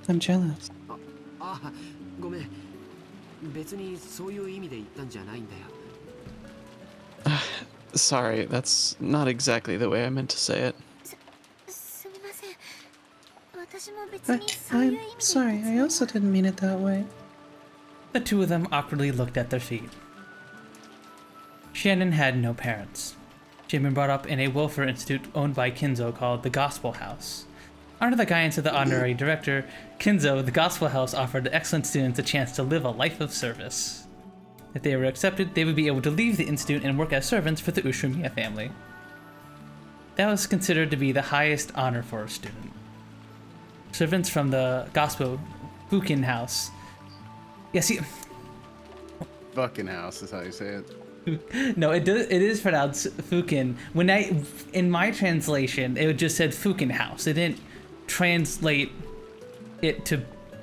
I'm jealous. あ、ごめん。別にそういう意味で言ったんじゃないんだよ。 Sorry, that's not exactly the way I meant to say it. すみません。私も別 I, にそういう意 I'm 味で sorry, I also didn't mean it that way. The two of them awkwardly looked at their feet. Shannon had no parents. She had been brought up in a welfare institute owned by Kinzo called the Gospel House. Under the guidance of the honorary director, Kinzo, the Gospel House offered excellent students a chance to live a life of service. If they were accepted, they would be able to leave the institute and work as servants for the Ushumiya family. That was considered to be the highest honor for a student. Servants from the Gospel Fukin House. Yes, Fucking house is how you say it. no, it is pronounced Fukin. In my translation, it just said Fukin House. It didn't translate it to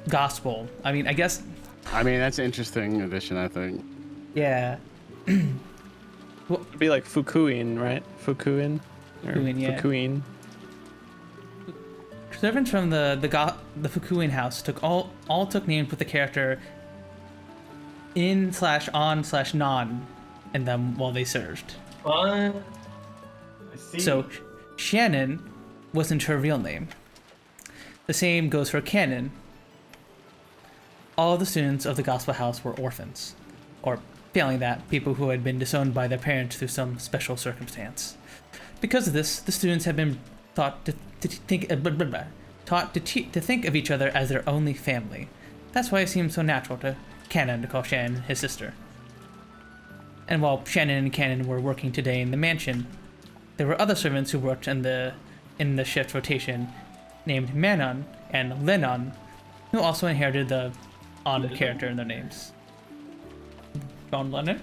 gospel. I mean, I guess I mean, that's an interesting addition, I think. Yeah. It'd be like Fukuin, right? Fukuin? Or Fukuin, yeah. Fukuin. Servants from the Fukuin house took names with the character in/on/non in them while they served. I see. So Shannon wasn't her real name. The same goes for Canon. All the students of the Gospel House were orphans, or failing that, people who had been disowned by their parents through some special circumstance. Because of this, the students had been taught to think of each other as their only family. That's why it seemed so natural to Canon to call Shannon his sister. And while Shannon and Canon were working today in the mansion, there were other servants who worked in the shift rotation, named Manon and Lennon, who also inherited the on character in their names. John Lennon.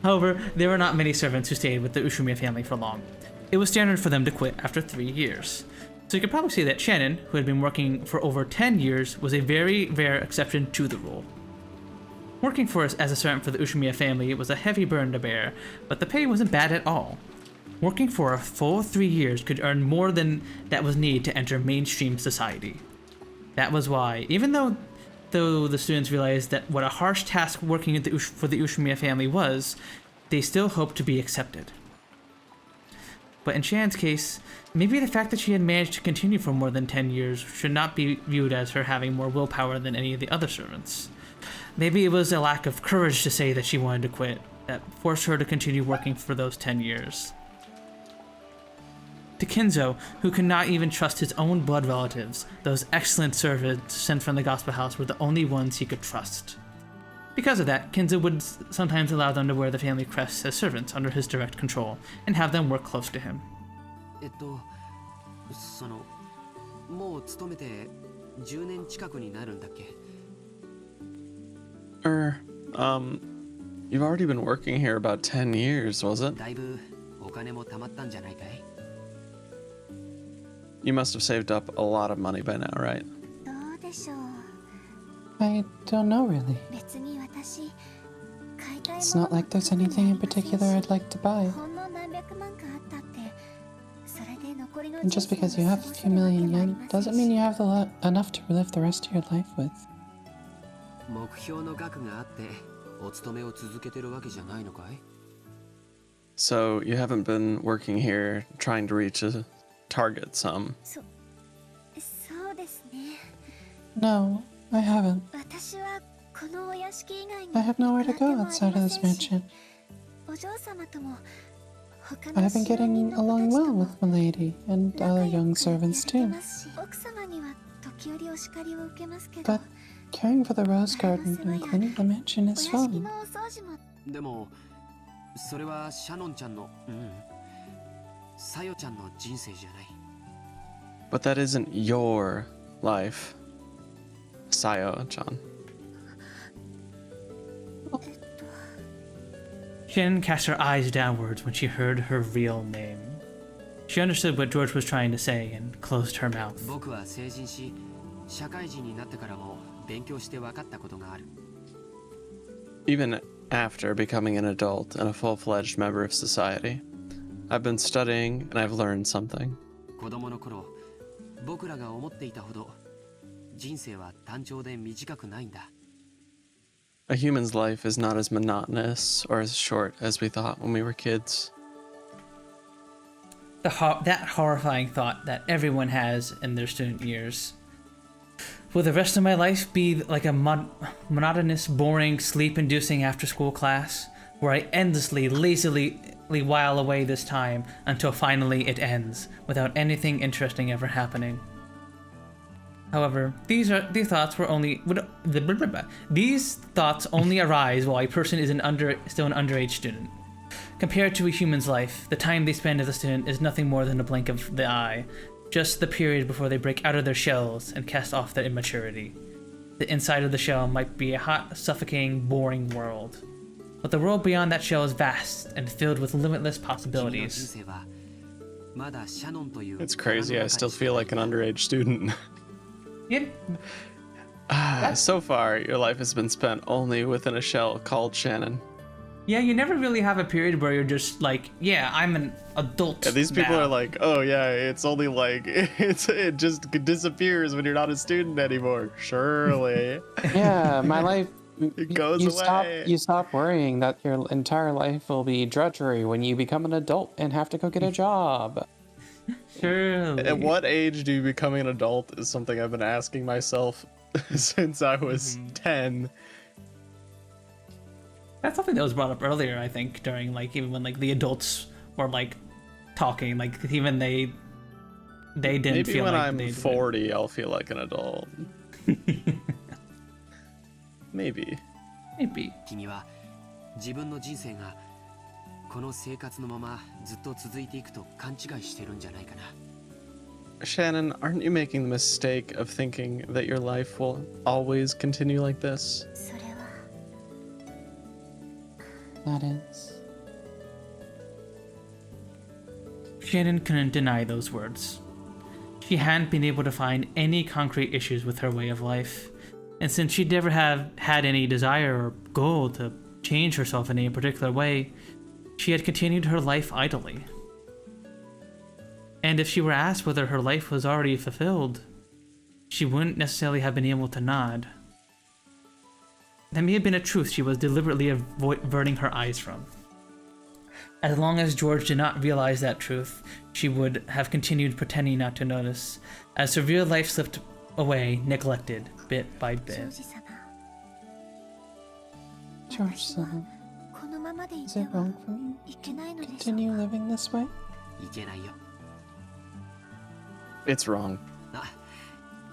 However, there were not many servants who stayed with the Ushimiya family for long. It was standard for them to quit after 3 years. So you could probably say that Shannon, who had been working for over 10 years, was a very rare exception to the rule. Working as a servant for the Ushimiya family was a heavy burden to bear, but the pay wasn't bad at all. Working for a full 3 years could earn more than that was needed to enter mainstream society. That was why, even though the students realized that what a harsh task working for the Ushimiya family was, they still hoped to be accepted. But in Shannon's case, maybe the fact that she had managed to continue for more than 10 years should not be viewed as her having more willpower than any of the other servants. Maybe it was a lack of courage to say that she wanted to quit that forced her to continue working for those 10 years. To Kinzo, who could not even trust his own blood relatives, those excellent servants sent from the Gospel House were the only ones he could trust. Because of that, Kinzo would sometimes allow them to wear the family crests as servants under his direct control, and have them work close to him. You've already been working here about 10 years, was it? You must have saved up a lot of money by now, right? I don't know, really. It's not like there's anything in particular I'd like to buy. And just because you have a few million yen doesn't mean you have enough to live the rest of your life with. So you haven't been working here trying to reach a target sum? No, I haven't. I have nowhere to go outside of this mansion. I have been getting along well with Milady and other young servants too. But caring for the rose garden and cleaning the mansion is fun. But that isn't your life, Sayo-chan. Shannon cast her eyes downwards when she heard her real name. She understood what George was trying to say and closed her mouth. Even after becoming an adult and a full-fledged member of society, I've been studying and I've learned something. A human's life is not as monotonous or as short as we thought when we were kids. That horrifying thought that everyone has in their student years. Will the rest of my life be like a monotonous, boring, sleep-inducing after-school class, where I endlessly, lazily while away this time until finally it ends, without anything interesting ever happening? However, these thoughts only arise while a person is still an underage student. Compared to a human's life, the time they spend as a student is nothing more than a blink of the eye, just the period before they break out of their shells and cast off their immaturity. The inside of the shell might be a hot, suffocating, boring world, but the world beyond that shell is vast and filled with limitless possibilities. It's crazy, I still feel like an underage student. Yeah. So far, your life has been spent only within a shell called Shannon. Yeah, you never really have a period where you're just like, yeah, I'm an adult. Yeah, these people now. are like, oh yeah, it's only like it just disappears when you're not a student anymore. Surely. Yeah, my life. It goes away. You stop worrying that your entire life will be drudgery when you become an adult and have to go get a job. Surely. At what age do you become an adult is something I've been asking myself since I was 10. That's something that was brought up earlier, I think, during like even when like the adults were like talking, like even they didn't Maybe feel when like I'm 40, I'll feel like an adult. Maybe. 君は自分の人生がこの生活のままずっと続いていくと勘違いしてるんじゃないかな。Shannon, aren't you making the mistake of thinking that your life will always continue like this? それは That is. Shannon couldn't deny those words. She hadn't been able to find any concrete issues with her way of life, and since she'd never have had any desire or goal to change herself in any particular way, she had continued her life idly. And if she were asked whether her life was already fulfilled, she wouldn't necessarily have been able to nod. That may have been a truth she was deliberately averting her eyes from. As long as George did not realize that truth, she would have continued pretending not to notice, as her real life slipped away, neglected, bit by bit. ジョージさん このままでいてはいけないのでしょうか Continue living this way? いけないよ。 It's wrong. あ、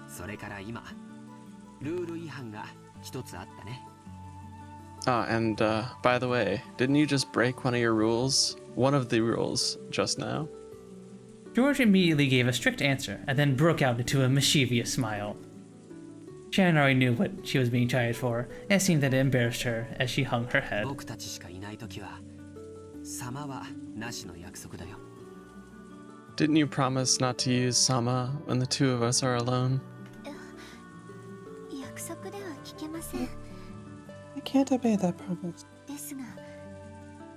それから今、ルール違反が一つあったね。 And by the way, didn't you just break one of your rules? One of the rules just now? George immediately gave a strict answer, and then broke out into a mischievous smile. Shannon already knew what she was being chided for, and it seemed that it embarrassed her as she hung her head. 僕たちしかいないときは、様はなしの約束だよ。 Didn't you promise not to use Sama when the two of us are alone? 約束では聞けません I can't obey that promise. ですが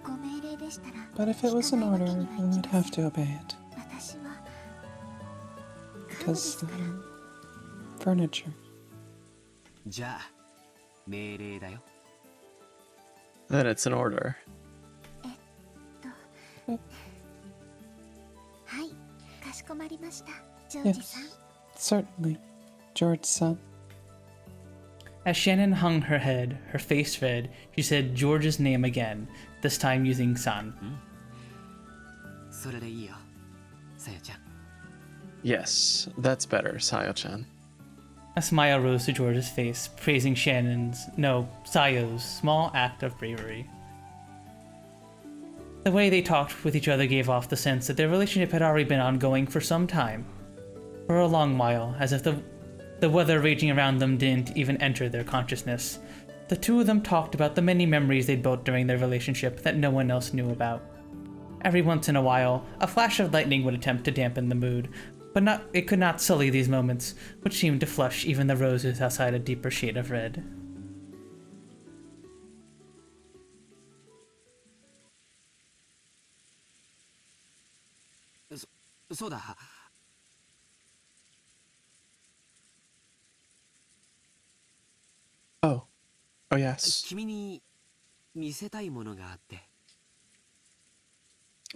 ご命令でしたら But if it was an order, I would have to obey it. 私は看護で Because すから furniture. じゃあ、命令だよ。 Then it's an order. はいかしこまりましたジョージ Yes, さん certainly. George-san. As Shannon hung her head, her face red, she said George's name again, this time using san. それでいいよ、さやちゃん。 Yes, that's better, Sayo-chan. A smile rose to George's face, praising Sayo's small act of bravery. The way they talked with each other gave off the sense that their relationship had already been ongoing for some time. For a long while, as if the weather raging around them didn't even enter their consciousness. The two of them talked about the many memories they'd built during their relationship that no one else knew about. Every once in a while, a flash of lightning would attempt to dampen the mood, but it could not sully these moments, which seemed to flush even the roses outside a deeper shade of red. Soだ。 Oh yes. 君に見せたいものがあって。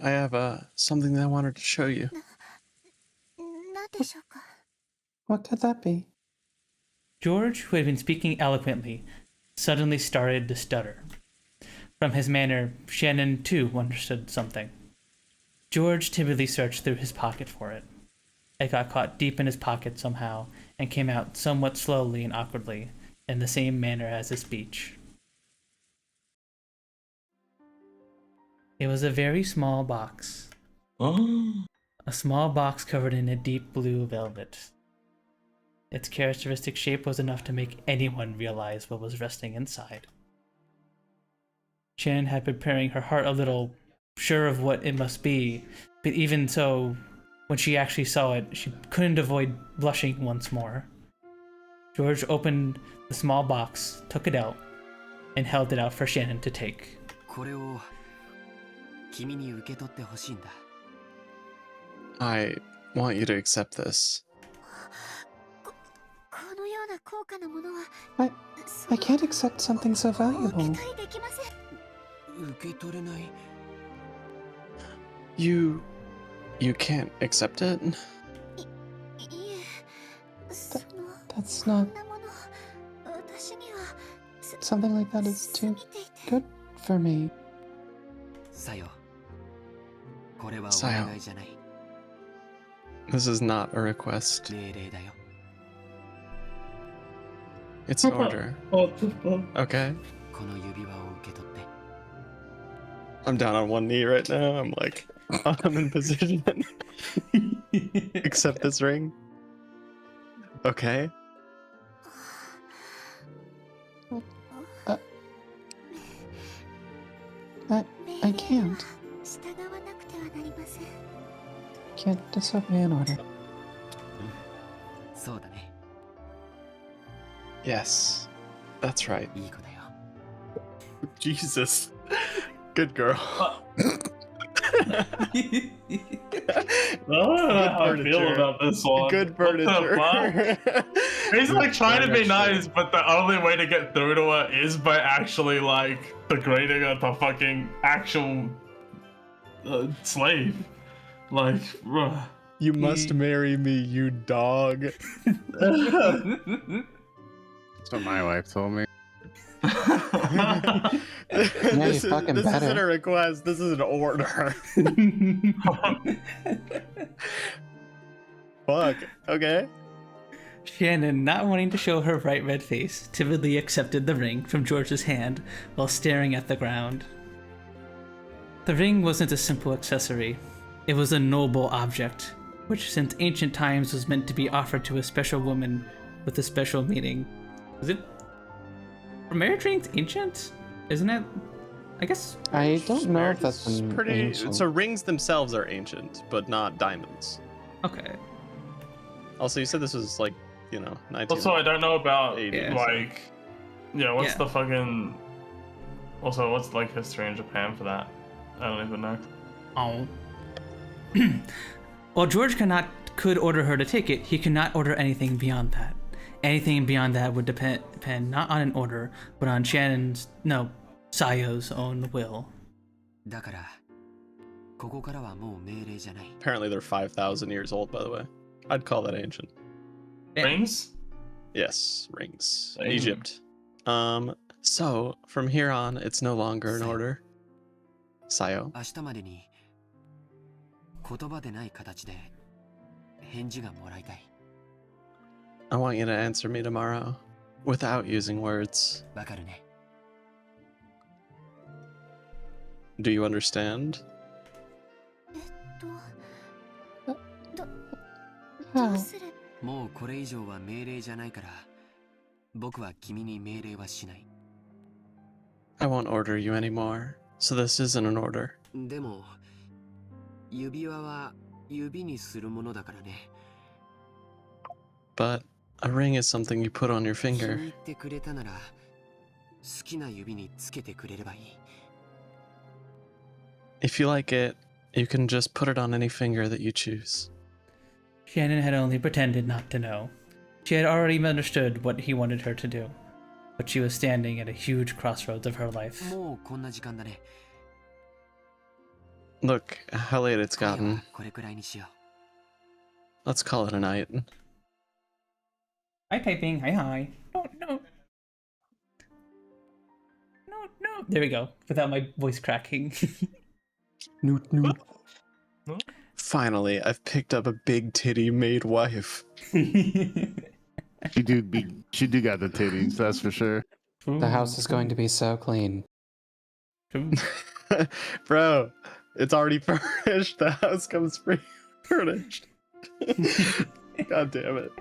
I have something that I wanted to show you. 何でしょうか What could that be? George, who had been speaking eloquently, suddenly started to stutter. From his manner, Shannon too understood something. George timidly searched through his pocket for it. It got caught deep in his pocket somehow, and came out somewhat slowly and awkwardly, in the same manner as his speech. It was a very small box. A small box covered in a deep blue velvet. Its characteristic shape was enough to make anyone realize what was resting inside. Shannon had been preparing her heart a little, sure of what it must be, but even so, when she actually saw it, she couldn't avoid blushing once more. George opened the small box, took it out, and held it out for Shannon to take. これを君に受け取ってほしいんだ。 I want you to accept this. このような高価なものは I can't accept something so お valuable. 期待できません。受け取れない。 You can't accept it? いえ、その That's こ not んなもの私には something like that is 過 too ぎていて good for me. さよ。これはおさよ。願いじゃない。 This is not a request. 命令だよ。 It's an order. What the fuck? Okay? この指輪を受け取って。 I'm down on one knee right now. I'm like, I'm in position. Accept this ring. Okay. I can't. 従わなくてはなりません。 Can't disobey an order. そうだね。 Yes. That's right. いい子だよ。 Jesus. Good girl. I don't know how I feel furniture. about this one. Good What the furniture. fuck? He's like trying to be Furniture. nice, but the only way to get through to her is by actually like degrading her to fucking actual slave. Like, bruh. You must marry me, you dog. That's what my wife told me. This, you fucking this better. isn't a request, this is an order. Fuck. Okay. Shannon, not wanting to show her bright red face, timidly accepted the ring from George's hand while staring at the ground. The ring wasn't a simple accessory. It was a noble object, which since ancient times was meant to be offered to a special woman with a special meaning. Is it? Are marriage rings ancient? Isn't it? I guess. I don't know if that's It's an pretty. ancient. So rings themselves are ancient, but not diamonds. Okay. Also, you said this was like, 19. Also, I don't know about Yeah. like, what's Yeah. the fucking? Also, what's like history in Japan for that? I don't even know. Oh. While George could order her to take it, he could not order anything beyond that. Anything beyond that would depend not on an order, but on Sayo's own will. だから、ここからはもう命令じゃない。 Apparently, they're 5,000 years old, by the way. I'd call that ancient. Rings? Yes, rings. Damn. Egypt. So from here on, it's no longer an order. Sayo. 明日までに言葉でない形で返事がもらいたい。 I want you to answer me tomorrow without using words. わかるね。 Do you understand? どうすればもうこれ以上は命令じゃないから、僕は君に命令はしない。 I won't order you anymore, so this isn't an order. でも、指輪は指にするものだからね。 But a ring is something you put on your 気に finger. 入ってくれたなら、好きな指につけてくれればいい。 If you like it, you can just put it on any finger that you choose. Shannon had only pretended not to know. She had already understood what he wanted her to do, but she was standing at a huge crossroads of her life. もうこんな時間だね。 Look how late it's 今夜 gotten. はこれくらいにしよ Let's call it a night. Hi, typing. Hi. No. There we go. Without my voice cracking. Noot noot. Finally, I've picked up a big titty maid wife. She do got the titties, that's for sure. The house is going to be so clean. Bro, it's already furnished. The house comes pre-furnished. God damn it.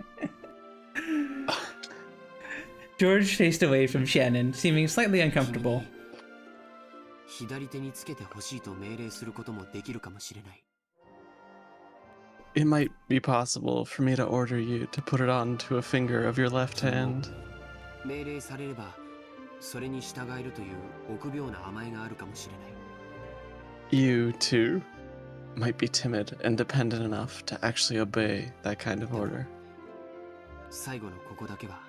George faced away from Shannon, seeming slightly う。 uncomfortable. 左手につけてほしいと命令することもできるかもしれない。it might be possible for me to order you to put it onto a finger of your left hand. 命令されればそれに従えるという臆病な甘えがあるかもしれない。 You, too, might be timid and dependent enough to actually obey that kind of order. 最後のここだけは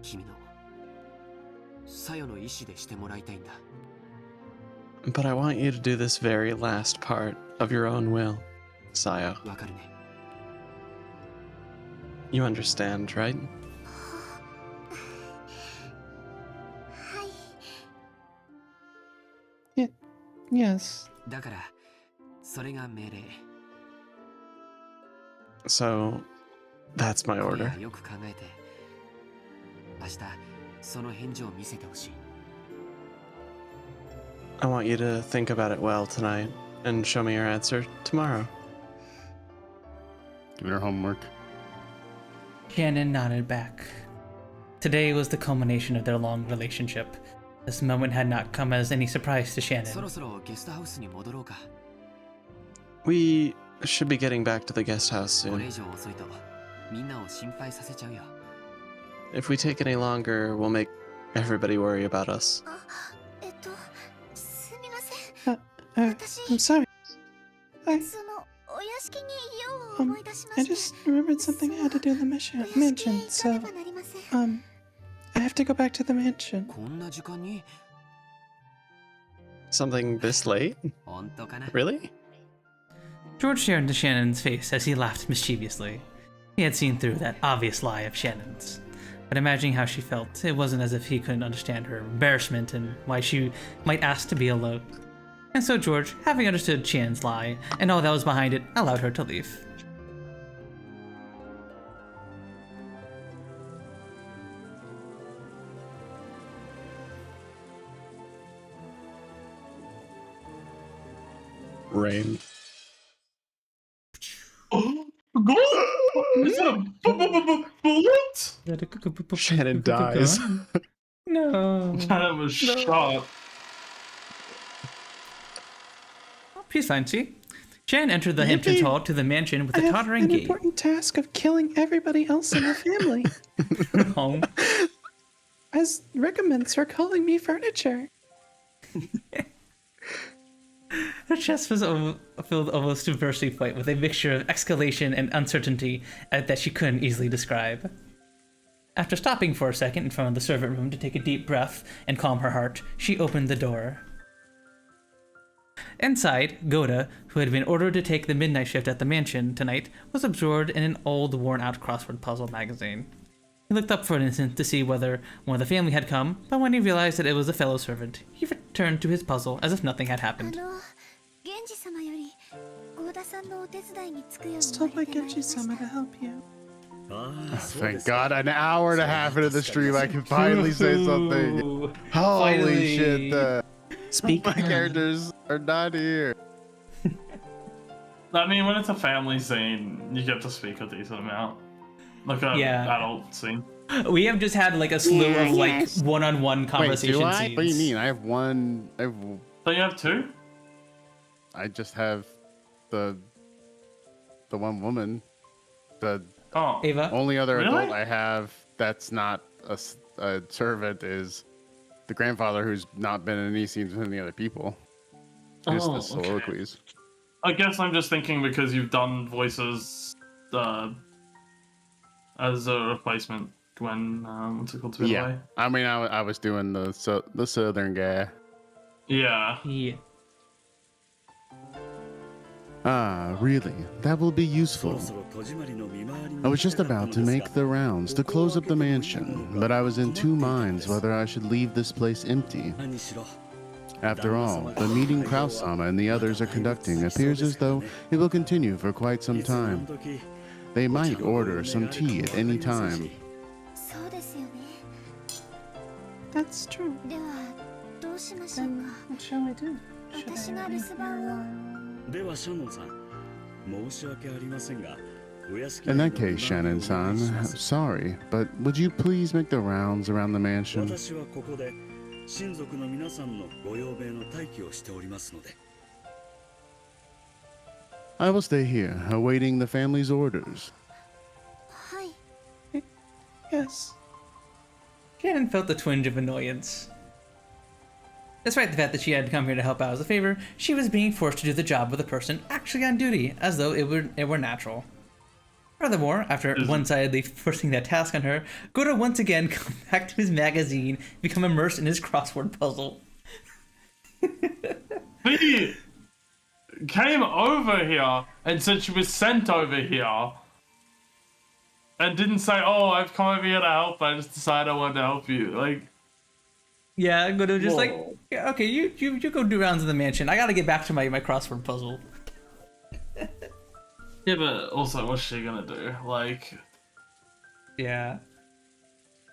君のサヨの意志でしてもらいたいんだ。 But I want you to do this very last part of your own will, Sayo. わかるね。 You understand, right? Yes. だからそれが命令。 So, that's my 今 order. 夜よく考えて明日その返事を見せてほしい。 I want you to think about it well tonight and show me your answer tomorrow. Doing her homework. Shannon nodded back. Today was the culmination of their long relationship. This moment had not come as any surprise to そ Shannon. ろそろゲストハウスに戻ろうか。 We should be getting back to the guest house これ soon. 以上遅いとみんなを心配させちゃうよ。 If we take any longer, we'll make everybody worry about us. すみません。 I'm sorry. I そのお屋敷にいよう思い出しま I して just remembered something I had to do in the お mansion. 屋敷へ行か So ねばなりません。 I have to go back to the mansion. こんな時間に Something this late? 本当かな。 Really? George stared into Shannon's face as he laughed mischievously. He had seen through that obvious lie of Shannon's. But imagining how she felt, it wasn't as if he couldn't understand her embarrassment and why she might ask to be alone. And so George, having understood Shannon's lie and all that was behind it, allowed her to leave. Rain. Go! Is that a bullet? Shannon dies. No. That was shot. She's fine, see? Shannon entered the entrance hall to the mansion with I a have tottering an gait. important task of killing everybody else in the family. Home. As recompense for calling me furniture. Her chest was filled almost to bursting point with a mixture of escalation and uncertainty that she couldn't easily describe. After stopping for a second in front of the servant room to take a deep breath and calm her heart, she opened the door. Inside, Goda, who had been ordered to take the midnight shift at the mansion tonight, was absorbed in an old, worn-out crossword puzzle magazine. He looked up for an instant to see whether one of the family had come, but when he realized that it was a fellow servant, he returned to his puzzle as if nothing had あ happened. の、源氏様より合田さんのお手伝いにつくように Just 言わ told my れてまいりま Genji し sama た to help you. Thank God, an hour and a half into the stream, I can finally say something. Ooh, Holy finally. shit, Speak my now. characters are not here. I mean, when it's a family scene, you get to speak a decent amount. Like an Yeah. adult scene. We have just had like a slew of like one-on-one Wait, conversation do I? scenes. What do you mean? I have one. Don't you have two? I just have the one woman. The Oh. Ava? only other Really? adult I have that's not a servant is the grandfather who's not been in any scenes with any other people. Just Oh, the okay. soliloquies. I guess I'm just thinking because you've done voices as a replacement when what's it called? To be Yeah. away? I mean, I was doing the southern guy. Yeah. Yeah. Ah, really? That will be useful. I was just about to make the rounds to close up the mansion, but I was in two minds whether I should leave this place empty. After all, the meeting Kraus-sama and the others are conducting appears as though it will continue for quite some time. They might order some tea at any time. そうですよね。 That's true. ではどうしましょう Then か。 what shall I do? Should 私 I が留守番を。 In that case, Shannon-san, sorry, but would you please make the rounds around the mansion? 私はここで親族の皆さんのご用命の待機をしておりますので。I will stay here, awaiting the family's orders. はい Yes. Shannon felt a twinge of annoyance. Despite the fact that she had come here to help out as a favor, she was being forced to do the job of the person actually on duty, as though it were natural. Furthermore, after one-sidedly forcing that task on her, Goro once again come back to his magazine, become immersed in his crossword puzzle. He came over here and said she was sent over here. And didn't say, oh, I've come over here to help, I just decided I wanted to help you. Like, yeah, Goro just whoa. like, yeah, okay, you go do rounds in the mansion. I gotta get back to my crossword puzzle. Yeah, but also, what's she gonna do? Like, yeah,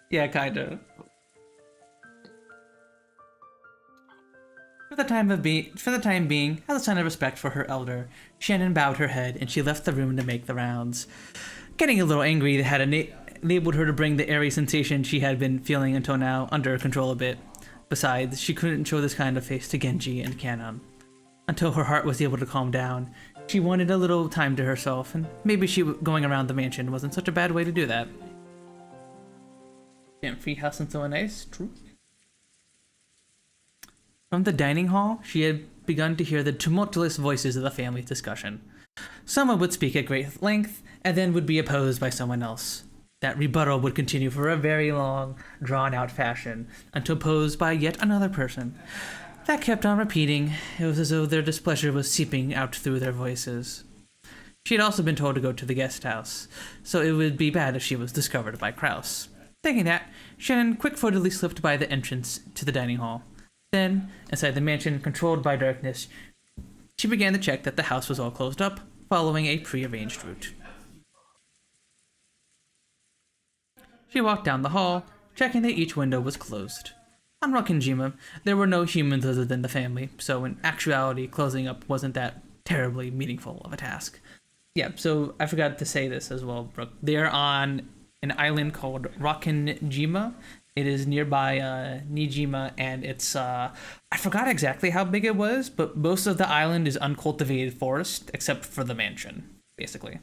kinda. For the time being, as a sign of respect for her elder, Shannon bowed her head and she left the room to make the rounds. Getting a little angry, that had enabled her to bring the airy sensation she had been feeling until now under control a bit. Besides, she couldn't show this kind of face to Genji and Kanon. Until her heart was able to calm down, she wanted a little time to herself, and maybe going around the mansion wasn't such a bad way to do that. Damn, free house and so nice, true. From the dining hall, she had begun to hear the tumultuous voices of the family's discussion. Someone would speak at great length, and then would be opposed by someone else. That rebuttal would continue for a very long, drawn-out fashion, until opposed by yet another person. That kept on repeating. It was as though their displeasure was seeping out through their voices. She had also been told to go to the guest house, so it would be bad if she was discovered by Kraus. Thinking that, Shannon quick-footedly slipped by the entrance to the dining hall. Then, inside the mansion controlled by darkness, she began to check that the house was all closed up, following a pre-arranged route. She walked down the hall, checking that each window was closed. On Rokkenjima, there were no humans other than the family, so in actuality, closing up wasn't that terribly meaningful of a task. Yeah, so I forgot to say this as well, Brooke. They're on an island called Rokkenjima. It is nearby Nijima, and it's, I forgot exactly how big it was, but most of the island is uncultivated forest, except for the mansion, basically.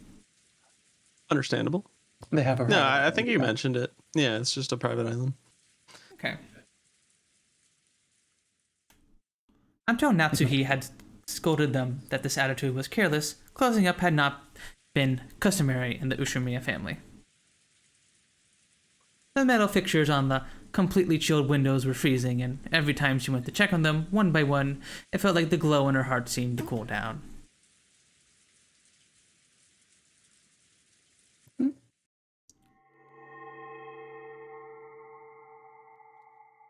Understandable. They have a No, I think you mentioned it. Yeah, it's just a private island. Okay. Until Natsuhi had scolded them that this attitude was careless, closing up had not been customary in the Ushimiya family. The metal fixtures on the completely chilled windows were freezing, and every time she went to check on them, one by one, it felt like the glow in her heart seemed to cool down.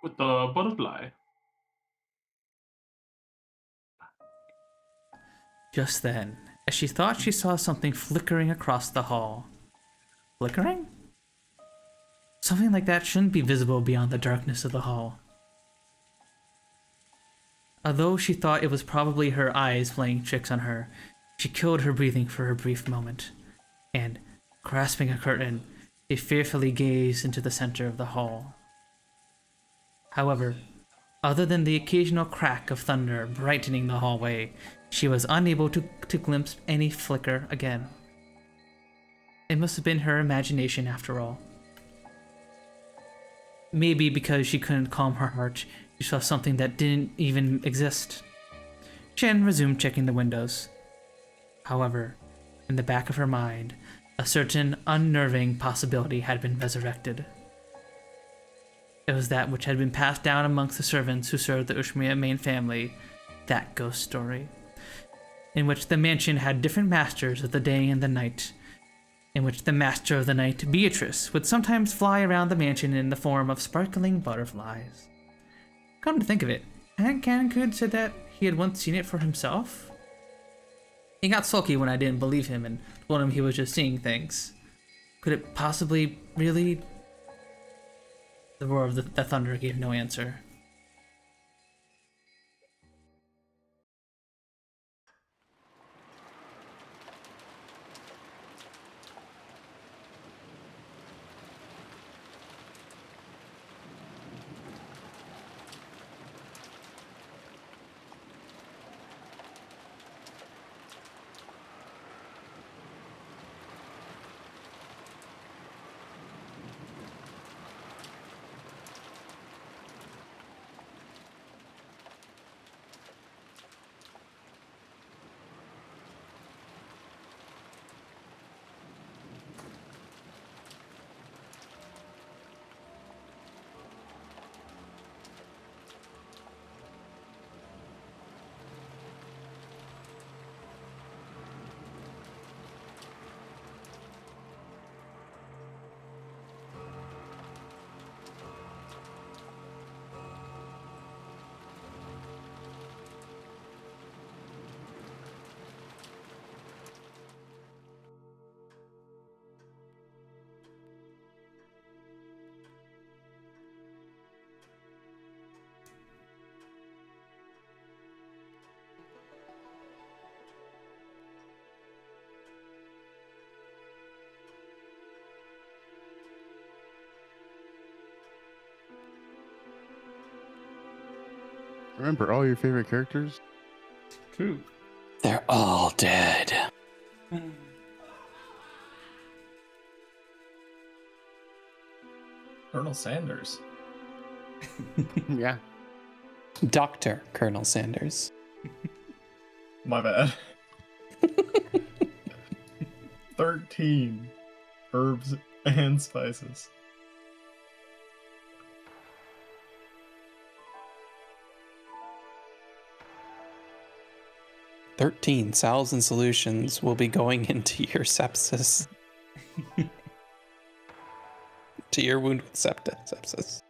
with the butterfly. Just then, as she thought she saw something flickering across the hall. Flickering? Something like that shouldn't be visible beyond the darkness of the hall. Although she thought it was probably her eyes playing tricks on her, she killed her breathing for a brief moment, and, grasping a curtain, she fearfully gazed into the center of the hall. However, other than the occasional crack of thunder brightening the hallway, she was unable to glimpse any flicker again. It must have been her imagination after all. Maybe because she couldn't calm her heart, she saw something that didn't even exist. Chen resumed checking the windows. However, in the back of her mind, a certain unnerving possibility had been resurrected. It was that which had been passed down amongst the servants who served the Ushimiya main family, that ghost story, in which the mansion had different masters of the day and the night, in which the master of the night, Beatrice, would sometimes fly around the mansion in the form of sparkling butterflies. Come to think of it, hadn't Kankud said that he had once seen it for himself? He got sulky when I didn't believe him and told him he was just seeing things. Could it possibly really... The roar of the thunder gave no answer. Remember all your favorite characters? True. They're all dead. Colonel Sanders. Yeah. Dr. Colonel Sanders. My bad. 13 herbs and spices. $13 salves and solutions will be going into your sepsis. To your wound with sepsis.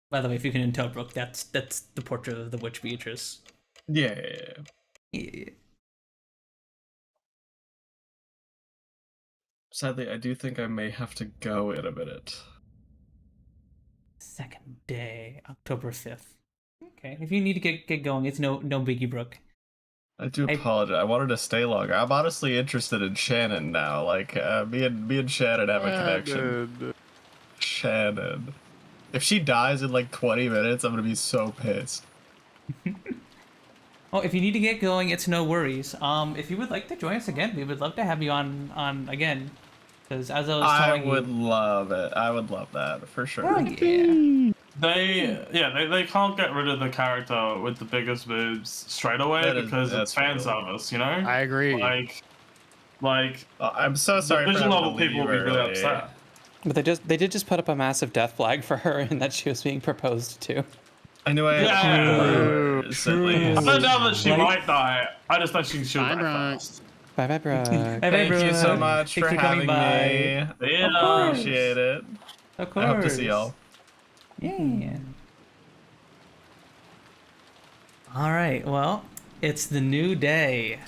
By the way, if you can tell, Brooke, that's the portrait of the witch Beatrice. Yeah. Yeah. Sadly, I do think I may have to go in a minute. Second day, October 5th. Okay, if you need to get going, it's no biggie, Brooke. I do apologize. I wanted to stay longer. I'm honestly interested in Shannon now. Like, me and Shannon have a connection. Shannon. If she dies in like 20 minutes, I'm gonna be so pissed. Oh, if you need to get going, it's no worries. If you would like to join us again, we would love to have you on again. Because as I was telling you, would love it. I would love that for sure. oh, yeah. They can't get rid of the character with the biggest boobs straight away because it's fan service, you know? I agree. Like I'm so sorry. The for visual having novel to people leave will be really early. upset. But they did just put up a massive death flag for her and that she was being proposed to. I knew I had Yeah. True. I don't know that she Like- might die. I just think she'll Bye, die Brooke. first. Bye bye, Brooke. Thank you so much Thanks for for coming having by. me. Of course. Appreciate it. Of course. I hope to see y'all. Yeah. All right. Well, it's the new day.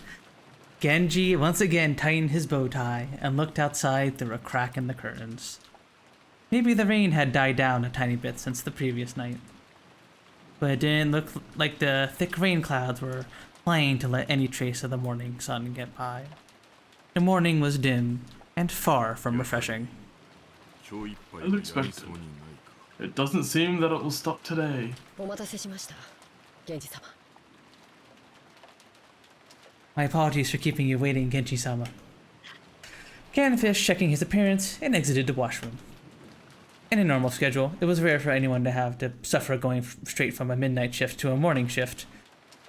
Genji once again tightened his bow tie and looked outside through a crack in the curtains. Maybe the rain had died down a tiny bit since the previous night. But it didn't look like the thick rain clouds were planning to let any trace of the morning sun get by. The morning was dim and far from refreshing. Unexpected. It doesn't seem that it will stop today. お待たせしました源氏様 My apologies for keeping you waiting, Genji-sama. Canfish checking his appearance and exited the washroom. In a normal schedule, it was rare for anyone to have to suffer going straight from a midnight shift to a morning shift.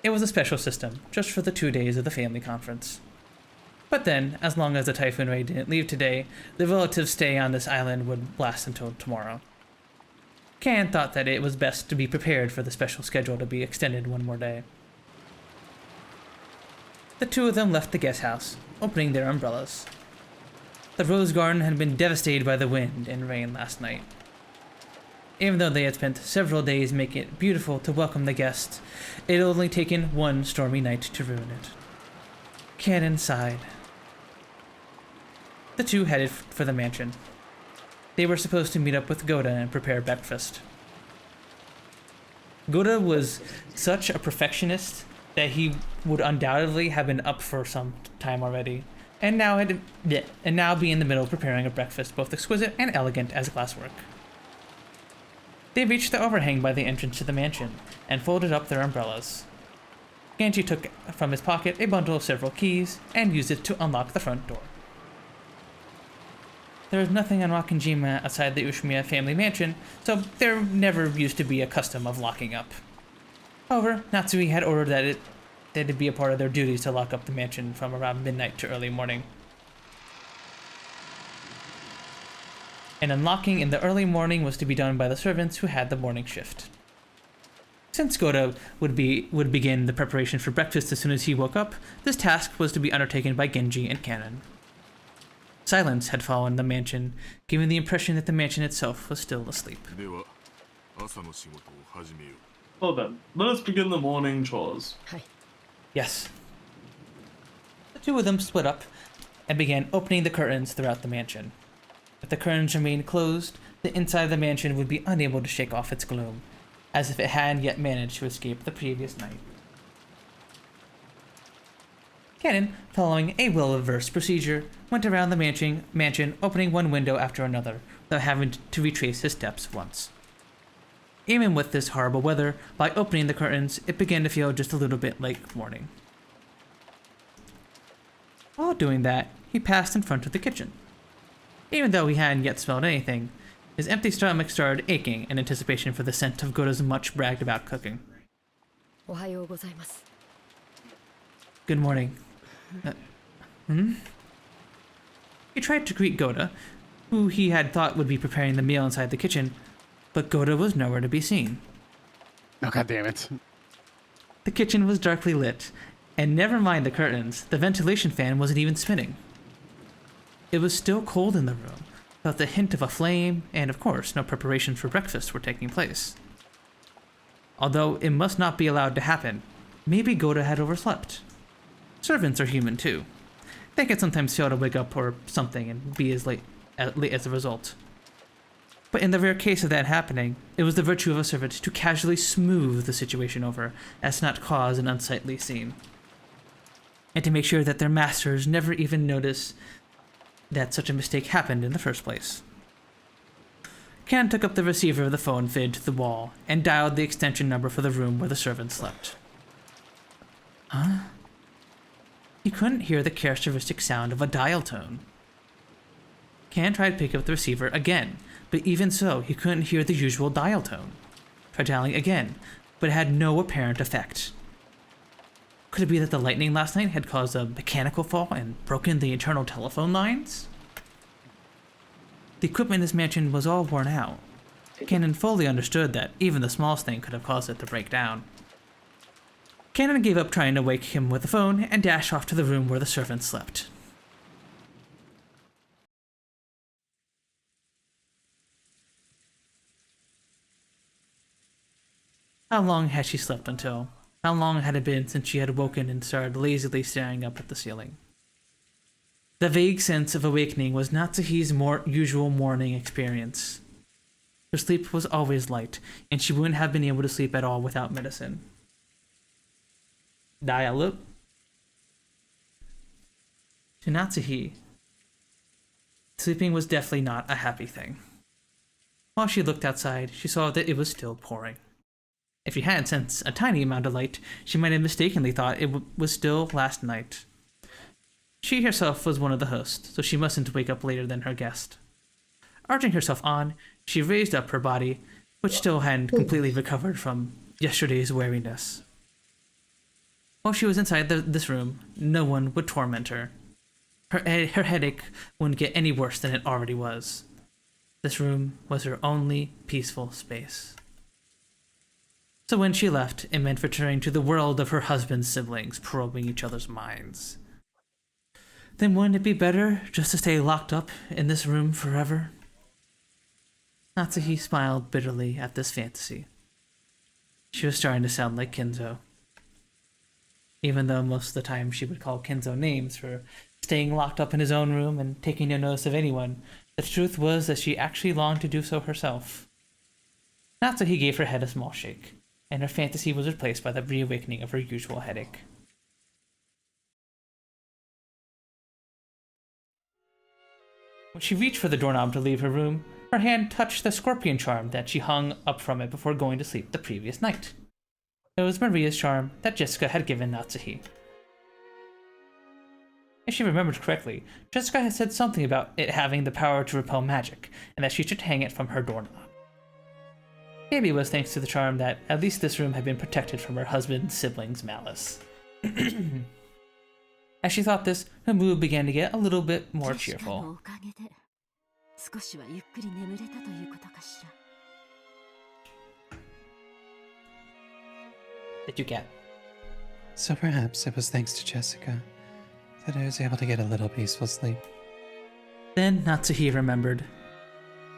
It was a special system, just for the 2 days of the family conference. But then, as long as the typhoon ray didn't leave today, the relative's stay on this island would last until tomorrow. Can thought that it was best to be prepared for the special schedule to be extended one more day. The two of them left the guest house, opening their umbrellas. The rose garden had been devastated by the wind and rain last night. Even though they had spent several days making it beautiful to welcome the guests, it had only taken one stormy night to ruin it. Cannon sighed. The two headed for the mansion. They were supposed to meet up with Goda and prepare breakfast. Goda was such a perfectionist that he would undoubtedly have been up for some time already, and now be in the middle of preparing a breakfast both exquisite and elegant as glasswork. They reached the overhang by the entrance to the mansion and folded up their umbrellas. Genji took from his pocket a bundle of several keys and used it to unlock the front door. There was nothing on Wakanjima outside the Ushimiya family mansion, so there never used to be a custom of locking up. However, Natsui had ordered that it be a part of their duties to lock up the mansion from around midnight to early morning. And unlocking in the early morning was to be done by the servants who had the morning shift. Since Goda would begin the preparation for breakfast as soon as he woke up, this task was to be undertaken by Genji and Cannon. Silence had fallen the mansion, giving the impression that the mansion itself was still asleep. Well then, let us begin the morning chores. Yes. The two of them split up and began opening the curtains throughout the mansion. If the curtains remained closed, the inside of the mansion would be unable to shake off its gloom, as if it hadn't yet managed to escape the previous night. Cannon, following a well-reversed procedure, went around the mansion, opening one window after another, without having to retrace his steps once. Even with this horrible weather, by opening the curtains, it began to feel just a little bit like morning. While doing that, he passed in front of the kitchen. Even though he hadn't yet smelled anything, his empty stomach started aching in anticipation for the scent of Goda's much bragged about cooking. おはようございます。 Good morning. He tried to greet Goda, who he had thought would be preparing the meal inside the kitchen, but Goda was nowhere to be seen. Oh, God damn it. The kitchen was darkly lit, and never mind the curtains, the ventilation fan wasn't even spinning. It was still cold in the room, without the hint of a flame, and of course, no preparations for breakfast were taking place. Although it must not be allowed to happen, maybe Goda had overslept. Servants are human too. They can sometimes fail to wake up or something and be as late as a result. But in the rare case of that happening, it was the virtue of a servant to casually smooth the situation over as to not cause an unsightly scene, and to make sure that their masters never even notice that such a mistake happened in the first place. Ken took up the receiver of the phone fitted to the wall and dialed the extension number for the room where the servant slept. Huh? He couldn't hear the characteristic sound of a dial tone. Ken tried to pick up the receiver again, but even so, he couldn't hear the usual dial tone. Tried dialing again, but it had no apparent effect. Could it be that the lightning last night had caused a mechanical fall and broken the internal telephone lines? The equipment in his mansion was all worn out. Cannon fully understood that even the smallest thing could have caused it to break down. Cannon gave up trying to wake him with the phone and dashed off to the room where the servant slept. How long had she slept until? How long had it been since she had woken and started lazily staring up at the ceiling? The vague sense of awakening was Natsuhi's usual morning experience. Her sleep was always light, and she wouldn't have been able to sleep at all without medicine. Dial-up. To Natsuhi, sleeping was definitely not a happy thing. While she looked outside, she saw that it was still pouring. If she hadn't sensed a tiny amount of light, she might have mistakenly thought it was still last night. She herself was one of the hosts, so she mustn't wake up later than her guest. Arching herself on, she raised up her body, which still hadn't completely recovered from yesterday's weariness. While she was inside this room, no one would torment her. Her headache wouldn't get any worse than it already was. This room was her only peaceful space. So when she left, it meant returning to the world of her husband's siblings, probing each other's minds. Then wouldn't it be better just to stay locked up in this room forever? Natsuhi smiled bitterly at this fantasy. She was starting to sound like Kenzo. Even though most of the time she would call Kenzo names for staying locked up in his own room and taking no notice of anyone, the truth was that she actually longed to do so herself. Natsuhi gave her head a small shake, and her fantasy was replaced by the reawakening of her usual headache. When she reached for the doorknob to leave her room, her hand touched the scorpion charm that she hung up from it before going to sleep the previous night. It was Maria's charm that Jessica had given Natsuhi. If she remembered correctly, Jessica had said something about it having the power to repel magic, and that she should hang it from her doorknob. Maybe it was thanks to the charm that at least this room had been protected from her husband's siblings' malice. As she thought this, her mood began to get a little bit more cheerful. Did you get? So perhaps it was thanks to Jessica that I was able to get a little peaceful sleep. Then Natsuhi remembered.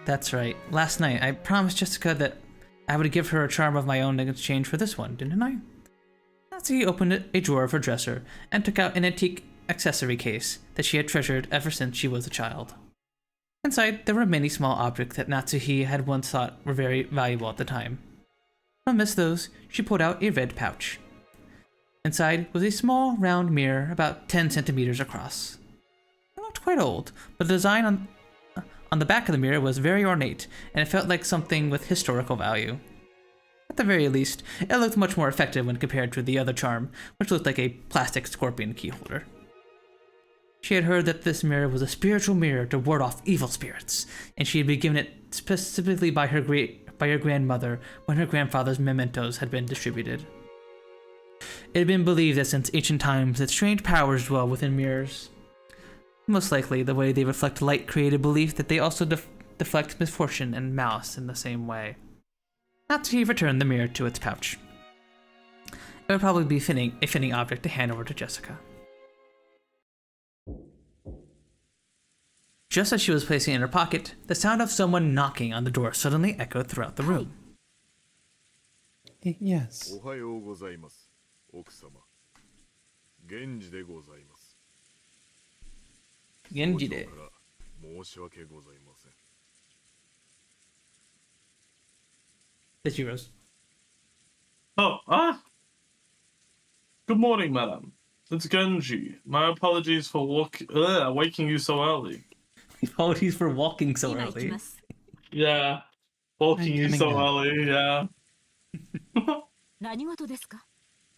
That's right, last night I promised Jessica that I would give her a charm of my own in exchange for this one, didn't I? Natsuhi opened a drawer of her dresser and took out an antique accessory case that she had treasured ever since she was a child. Inside, there were many small objects that Natsuhi had once thought were very valuable at the time. Amidst those, she pulled out a red pouch. Inside was a small, round mirror about 10 centimeters across. It looked quite old, but the design on the back of the mirror was very ornate, and it felt like something with historical value. At the very least, it looked much more effective when compared to the other charm, which looked like a plastic scorpion key holder. She had heard that this mirror was a spiritual mirror to ward off evil spirits, and she had been given it specifically by her grandmother when her grandfather's mementos had been distributed. It had been believed that since ancient times that strange powers dwell within mirrors. Most likely, the way they reflect light created belief that they also deflect misfortune and malice in the same way. Natsuki returned the mirror to its pouch. It would probably be a fitting object to hand over to Jessica. Just as she was placing it in her pocket, the sound of someone knocking on the door suddenly echoed throughout the room. Yes. Genji de. Ichiro's. Good morning, madam. It's Genji. My apologies for waking you so early. Apologies for walking so early. Yeah. Walking you so early, yeah.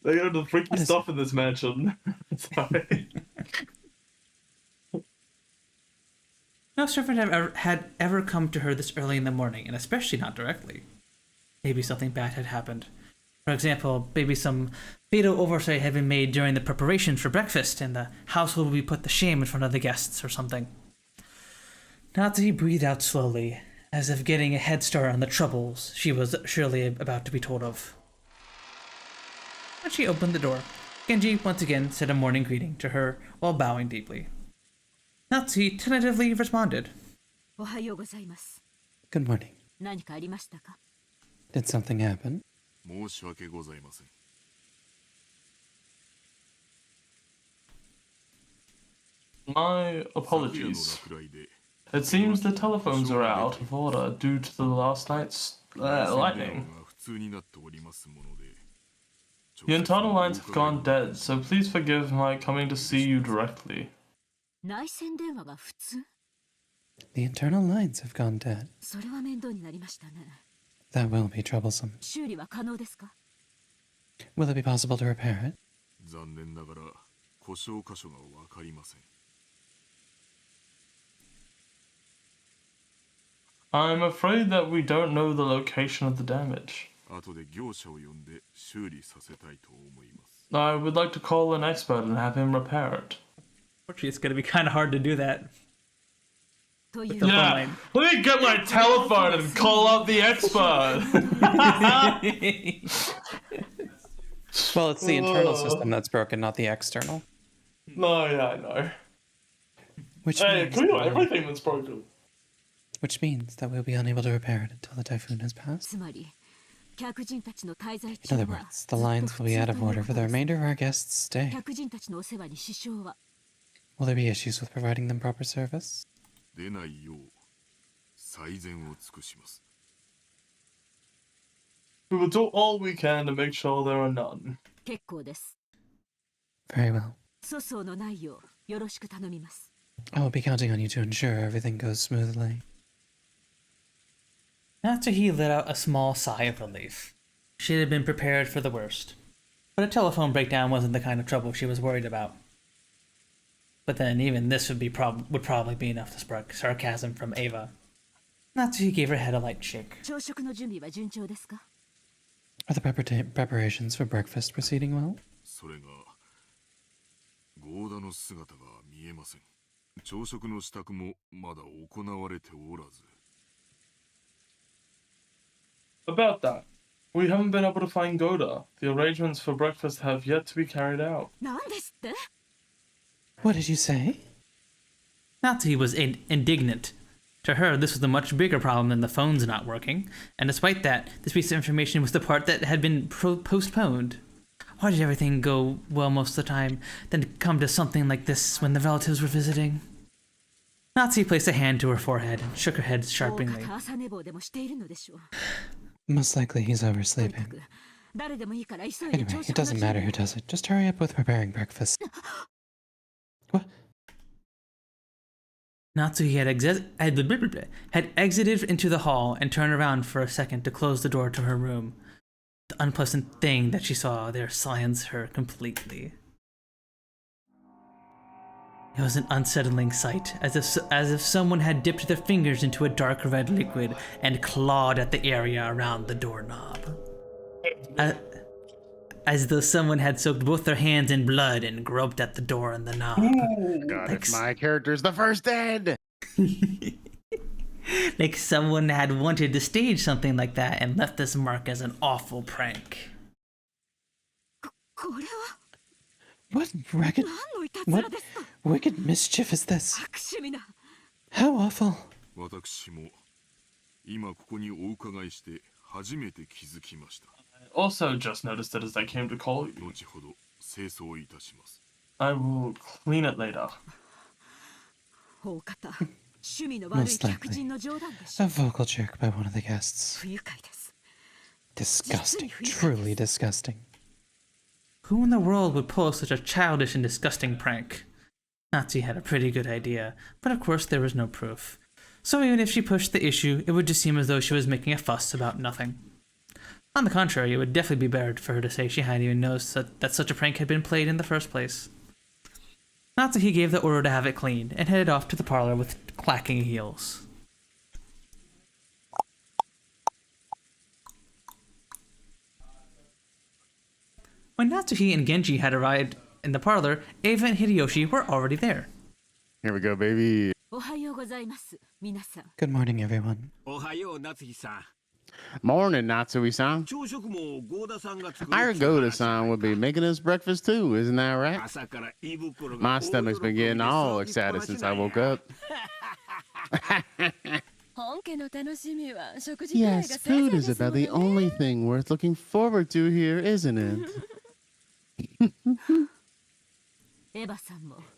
They got the freaky stuff in this mansion. Sorry. No servant had ever come to her this early in the morning, and especially not directly. Maybe something bad had happened. For example, maybe some fatal oversight had been made during the preparations for breakfast, and the household would be put to shame in front of the guests or something. Natsuki breathed out slowly, as if getting a head start on the troubles she was surely about to be told of. When she opened the door, Genji once again said a morning greeting to her while bowing deeply. Natsuki tentatively responded. Good morning. Did something happen? My apologies. It seems the telephones are out of order due to the last night's lightning. The internal lines have gone dead, so please forgive my coming to see you directly. The internal lines have gone dead. That will be troublesome. Will it be possible to repair it? I'm afraid that we don't know the location of the damage. I would like to call an expert and have him repair it. Unfortunately, it's going to be kind of hard to do that. Yeah, let me get my telephone and call up the expert. Well, it's the internal system that's broken, not the external. No, yeah, I know. Which hey, means clean everything that's broken. Which means that we'll be unable to repair it until the typhoon has passed. In other words, the lines will be out of order for the remainder of our guests' stay. Will there be issues with providing them proper service? We will do all we can to make sure there are none. Very well. I will be counting on you to ensure everything goes smoothly. Natsuki let out a small sigh of relief. She had been prepared for the worst. But a telephone breakdown wasn't the kind of trouble she was worried about. But then even this would probably be enough to spark sarcasm from Ava. Natsuki gave her head a light shake. Are the preparations for breakfast proceeding well? About that, we haven't been able to find Goda. The arrangements for breakfast have yet to be carried out. What did you say? Natsuki was indignant. To her, this was a much bigger problem than the phones not working, and despite that, this piece of information was the part that had been postponed. Why did everything go well most of the time, then come to something like this when the relatives were visiting? Natsuki placed a hand to her forehead and shook her head sharply. Most likely he's oversleeping. Anyway, it doesn't matter who does it. Just hurry up with preparing breakfast. What? Natsuki had exited into the hall and turned around for a second to close the door to her room. The unpleasant thing that she saw there silenced her completely. It was an unsettling sight, as if someone had dipped their fingers into a dark red liquid and clawed at the area around the doorknob. As though someone had soaked both their hands in blood and groped at the door and the knob. God, if my character's the first dead! Like someone had wanted to stage something like that and left this mark as an awful prank. What wicked mischief is this? How awful. I also just noticed it as I came to call you. I will clean it later. Most likely. A vocal jerk by one of the guests. Disgusting. Truly disgusting. Who in the world would pull such a childish and disgusting prank? Natsu had a pretty good idea, but of course there was no proof. So even if she pushed the issue, it would just seem as though she was making a fuss about nothing. On the contrary, it would definitely be better for her to say she hadn't even noticed that such a prank had been played in the first place. Natsuki gave the order to have it cleaned, and headed off to the parlor with clacking heels. When Natsuki and Genji had arrived in the parlor, Eva and Hideyoshi were already there. Here we go, baby. Good morning, everyone. Morning, Natsui-san. Our Goda-san would be making us breakfast too, isn't that right? My stomach's been getting all excited since I woke up. Yes, food is about the only thing worth looking forward to here, isn't it?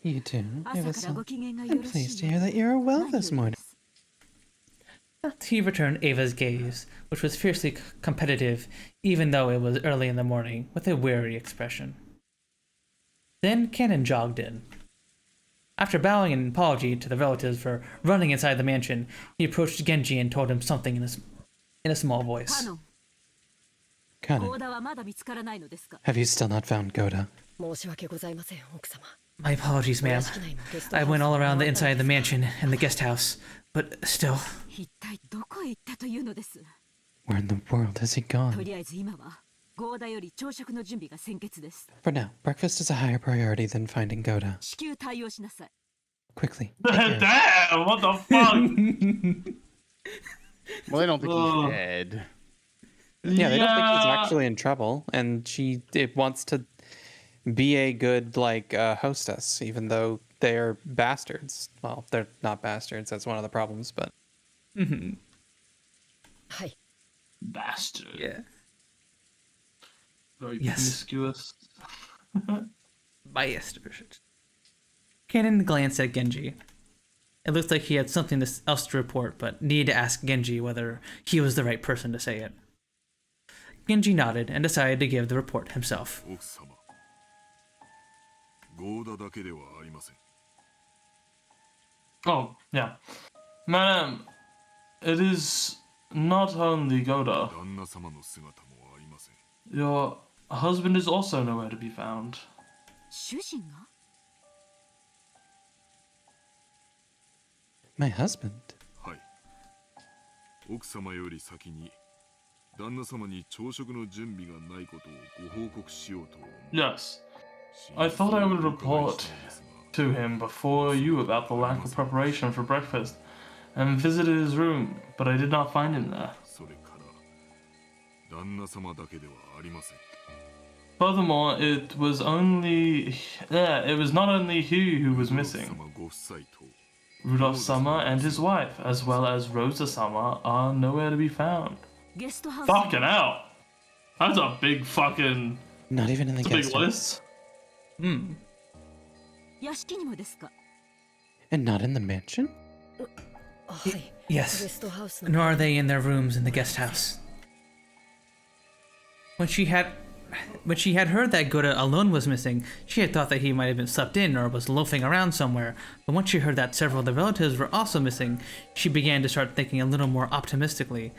You too, Eva-san. I'm pleased to hear that you are well this morning. He returned Ava's gaze, which was fiercely competitive, even though it was early in the morning, with a weary expression. Then Cannon jogged in. After bowing an apology to the relatives for running inside the mansion, he approached Genji and told him something in a small voice. Cannon, have you still not found Goda? My apologies, ma'am. I went all around the inside of the mansion and the guest house, but still... Where in the world has he gone? For now, breakfast is a higher priority than finding Goda. Quickly. Damn, what the fuck? Well, they don't think he's dead. Yeah, they don't think he's actually in trouble, and it wants to be a good, hostess, even though they're bastards. Well, they're not bastards, that's one of the problems, but... Mm-hmm. Bastard. Yeah. Very promiscuous. Bastard. Cannon glanced at Genji. It looked like he had something else to report, but needed to ask Genji whether he was the right person to say it. Genji nodded and decided to give the report himself. Oh, yeah. Madam, it is not only Goda. Your husband is also nowhere to be found. My husband? Yes. I thought I would report to him before you about the lack of preparation for breakfast and visited his room, but I did not find him there. Furthermore, it was not only he who was missing. Rudolph-sama and his wife, as well as Rosa-sama, are nowhere to be found. Fucking hell! That's a big fucking... Not even in the guest house. List. Hmm. And not in the mansion? Yes, nor are they in their rooms in the guest house. When she had heard that Goda alone was missing, she had thought that he might have been slept in or was loafing around somewhere, but once she heard that several of the relatives were also missing, she began to start thinking a little more optimistically.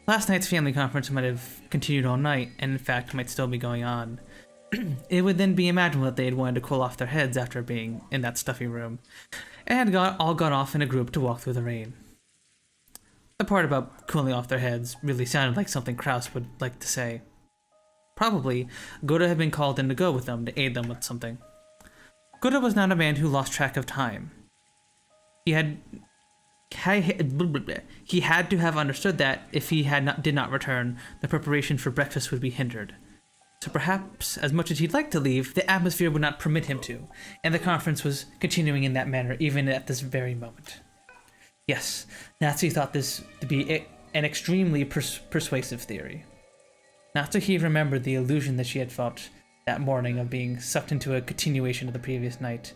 Last night's family conference might have continued all night, and in fact might still be going on. It would then be imaginable that they had wanted to cool off their heads after being in that stuffy room, and had all gone off in a group to walk through the rain. The part about cooling off their heads really sounded like something Kraus would like to say. Probably, Goda had been called in to go with them to aid them with something. Goda was not a man who lost track of time. He had to have understood that if he did not return, the preparation for breakfast would be hindered. So perhaps, as much as he'd like to leave, the atmosphere would not permit him to, and the conference was continuing in that manner even at this very moment. Yes, Natsuhi thought this to be an extremely persuasive theory. Natsuhi remembered the illusion that she had felt that morning of being sucked into a continuation of the previous night.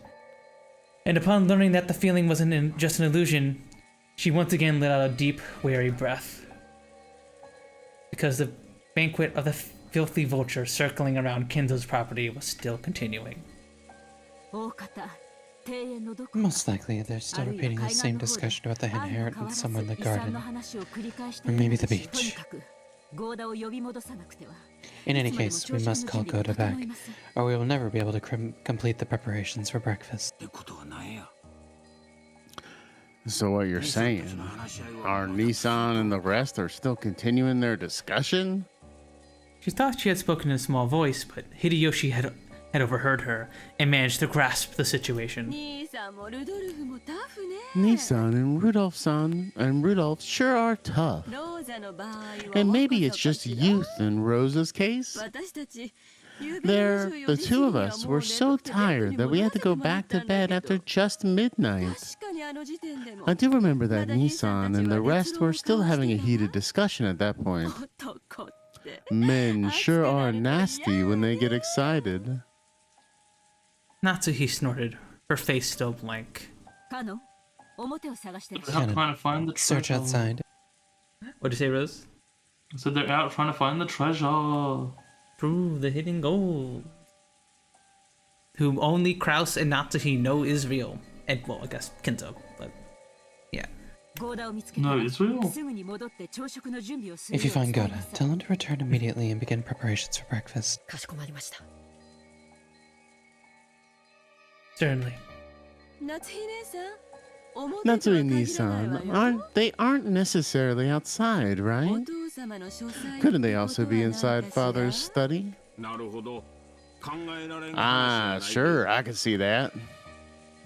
And upon learning that the feeling wasn't just an illusion, she once again let out a deep, weary breath. Because the banquet of the filthy vulture circling around Kinzo's property was still continuing. Most likely, they're still repeating the same discussion about the inheritance somewhere in the garden. Or maybe the beach. In any case, we must call Goda back, or we will never be able to complete the preparations for breakfast. So what you're saying, are Nissan and the rest are still continuing their discussion? She thought she had spoken in a small voice, but Hideyoshi had overheard her and managed to grasp the situation. Nissan and Rudolph sure are tough. And maybe it's just youth in Rosa's case? The two of us were so tired that we had to go back to bed after just midnight. I do remember that Nissan and the rest were still having a heated discussion at that point. Men sure are nasty when they get excited. Natsuhi snorted, her face still blank. Trying to find the treasure. Search outside. What'd you say, Rose? I said they're out trying to find the treasure. Prove the hidden gold. Whom only Kraus and Natsuhi know is real. And, well, I guess Kinzo, but yeah. No, it's real. If you find Goda, tell him to return immediately and begin preparations for breakfast. Certainly. Natsui and Nissan, aren't necessarily outside, right? Couldn't they also be inside Father's study? Ah, sure, I can see that.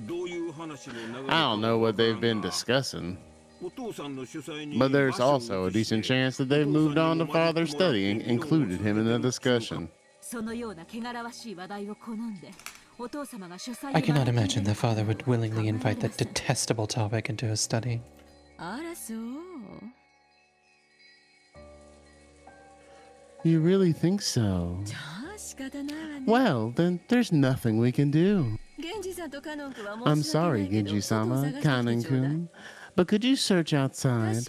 I don't know what they've been discussing, but there's also a decent chance that they've moved on to Father's study and included him in the discussion. I cannot imagine that Father would willingly invite that detestable topic into his study. You really think so? Well, then there's nothing we can do. I'm sorry, Genji-sama, Kanen-kun, but could you search outside?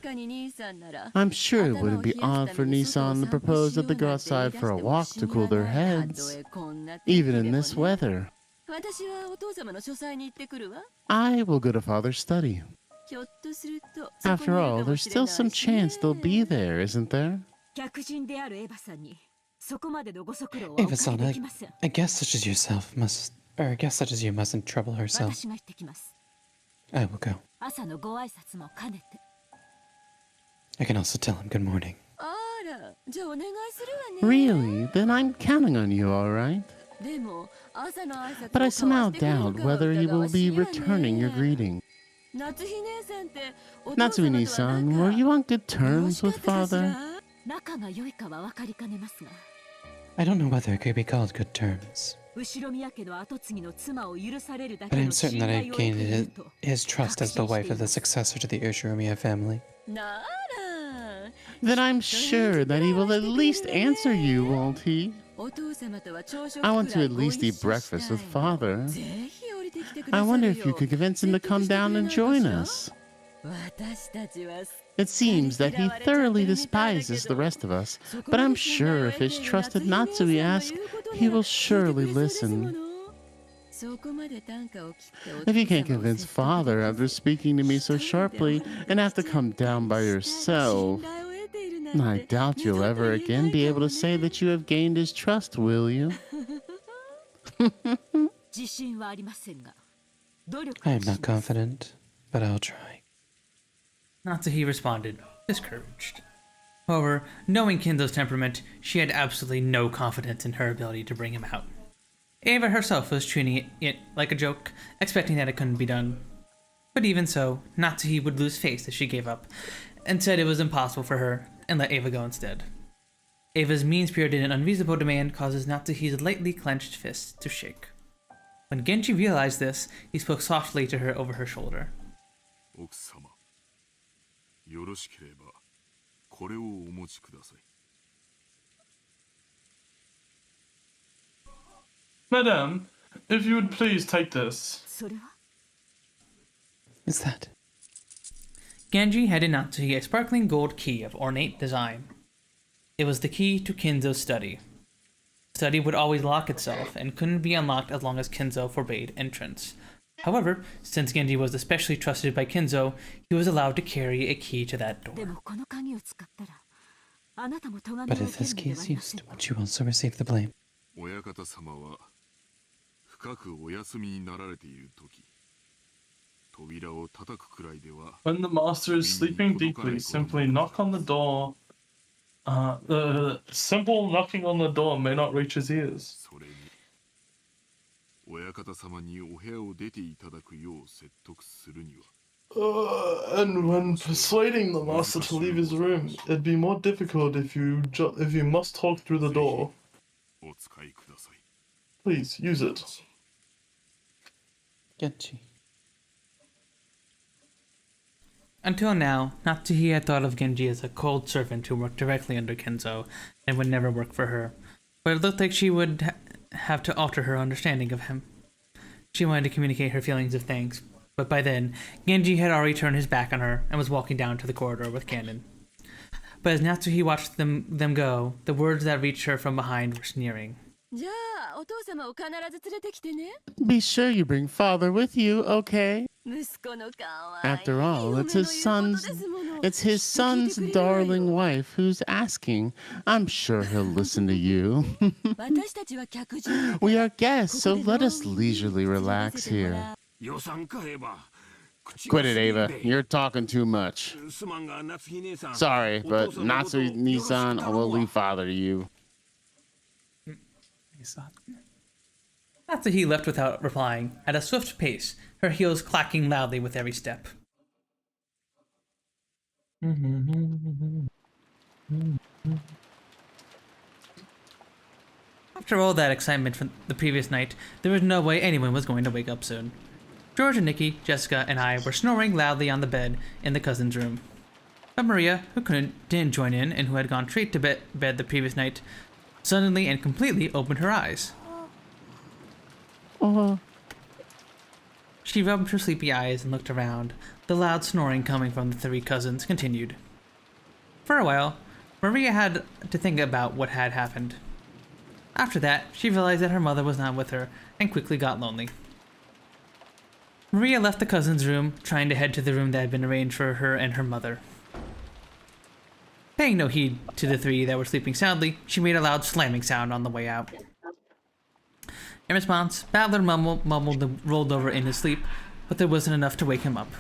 I'm sure it wouldn't be odd for Nissan to propose that they go outside for a walk to cool their heads, even in this weather. I will go to Father's study. After all, there's still some chance they'll be there, isn't there? Eva-san, a guest such as yourself must... Or a guest such as you mustn't trouble herself. I will go. I can also tell him good morning. Really? Then I'm counting on you, all right? But I somehow doubt whether he will be returning your greeting. Natsui-san, were you on good terms with Father? I don't know whether it could be called good terms. But I'm certain that I've gained his trust as the wife of the successor to the Ushiromiya family. Then I'm sure that he will at least answer you, won't he? I want to at least eat breakfast with Father. I wonder if you could convince him to come down and join us. It seems that he thoroughly despises the rest of us, but I'm sure if his trusted Natsui asks, he will surely listen. If you can't convince Father after speaking to me so sharply and have to come down by yourself, I doubt you'll ever again be able to say that you have gained his trust, will you? I am not confident, but I'll try. Natsuhi responded, discouraged. However, knowing Kinzo's temperament, she had absolutely no confidence in her ability to bring him out. Ava herself was treating it like a joke, expecting that it couldn't be done. But even so, Natsuhi would lose face as she gave up, and said it was impossible for her, and let Ava go instead. Ava's mean-spirited and unreasonable demand causes Natsuhi's lightly clenched fists to shake. When Genji realized this, he spoke softly to her over her shoulder. Madame, if you would please take this. Is that? Genji handed Natsuhi a sparkling gold key of ornate design. It was the key to Kinzo's study. The study would always lock itself and couldn't be unlocked as long as Kinzo forbade entrance. However, since Genji was especially trusted by Kinzo, he was allowed to carry a key to that door. But if this key is used, won't you also receive the blame? When the master is sleeping deeply, simply knock on the door. The simple knocking on the door may not reach his ears. And when persuading the master to leave his room, it'd be more difficult if you must talk through the door. Please, use it. Genji. Until now, Natsuhi had thought of Genji as a cold servant who worked directly under Kinzo and would never work for her, but it looked like she would have to alter her understanding of him. She wanted to communicate her feelings of thanks, but by then, Genji had already turned his back on her and was walking down to the corridor with Cannon. But as Natsuhi watched them go, the words that reached her from behind were sneering. Be sure you bring father with you, okay? After all, it's his son's darling wife who's asking. I'm sure he'll listen to you. We are guests, so let us leisurely relax here. Quit it, Ava. You're talking too much. Sorry, but Natsuhi-san, I will leave father to you. Natsuhi left without replying, at a swift pace, her heels clacking loudly with every step. After all that excitement from the previous night, there was no way anyone was going to wake up soon. George and Nikki, Jessica, and I were snoring loudly on the bed in the cousin's room. But Maria, who didn't join in and who had gone straight to bed the previous night, suddenly and completely opened her eyes. She rubbed her sleepy eyes and looked around. The loud snoring coming from the three cousins continued. For a while, Maria had to think about what had happened. After that, she realized that her mother was not with her and quickly got lonely. Maria left the cousin's room, trying to head to the room that had been arranged for her and her mother. Paying no heed to the three that were sleeping soundly, she made a loud slamming sound on the way out. In response, Battler mumbled and rolled over in his sleep, but there wasn't enough to wake him up.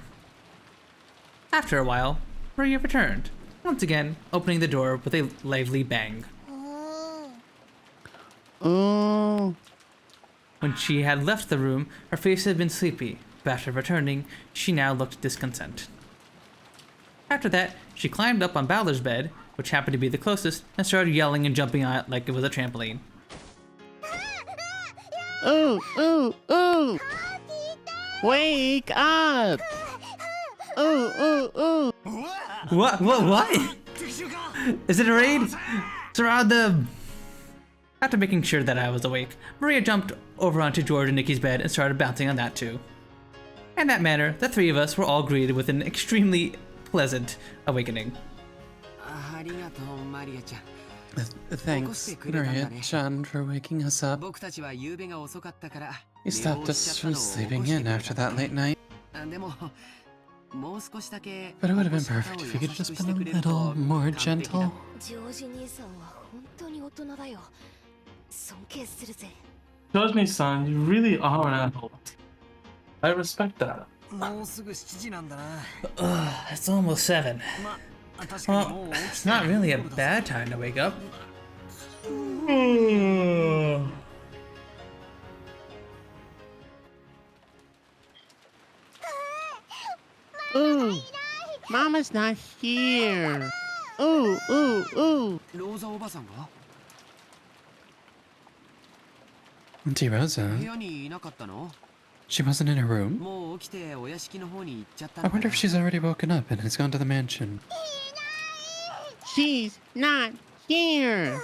After a while, Maria returned, once again opening the door with a lively bang. Oh. When she had left the room, her face had been sleepy, but after returning, she now looked discontent. After that, she climbed up on Battler's bed, which happened to be the closest, and started yelling and jumping on it like it was a trampoline. Ooh, ooh, ooh! Wake up! Ooh, ooh, ooh! What? Is it a raid? Surround them! After making sure that I was awake, Maria jumped over onto George and Nikki's bed and started bouncing on that too. In that manner, the three of us were all greeted with an extremely pleasant awakening. Thanks, Maria-chan, for waking us up. You stopped us from sleeping in after that late night. But it would have been perfect if you could have just been a little more gentle. ジョージ兄さんは本当に大人だよ。尊敬するぜ。 George-san, you really are an adult. I respect that. It's almost 7. Well, it's not really a bad time to wake up. Ooh, Mama's not here. Ooh, ooh, ooh. Auntie Rosa? She wasn't in her room? I wonder if she's already woken up and has gone to the mansion. She's not here.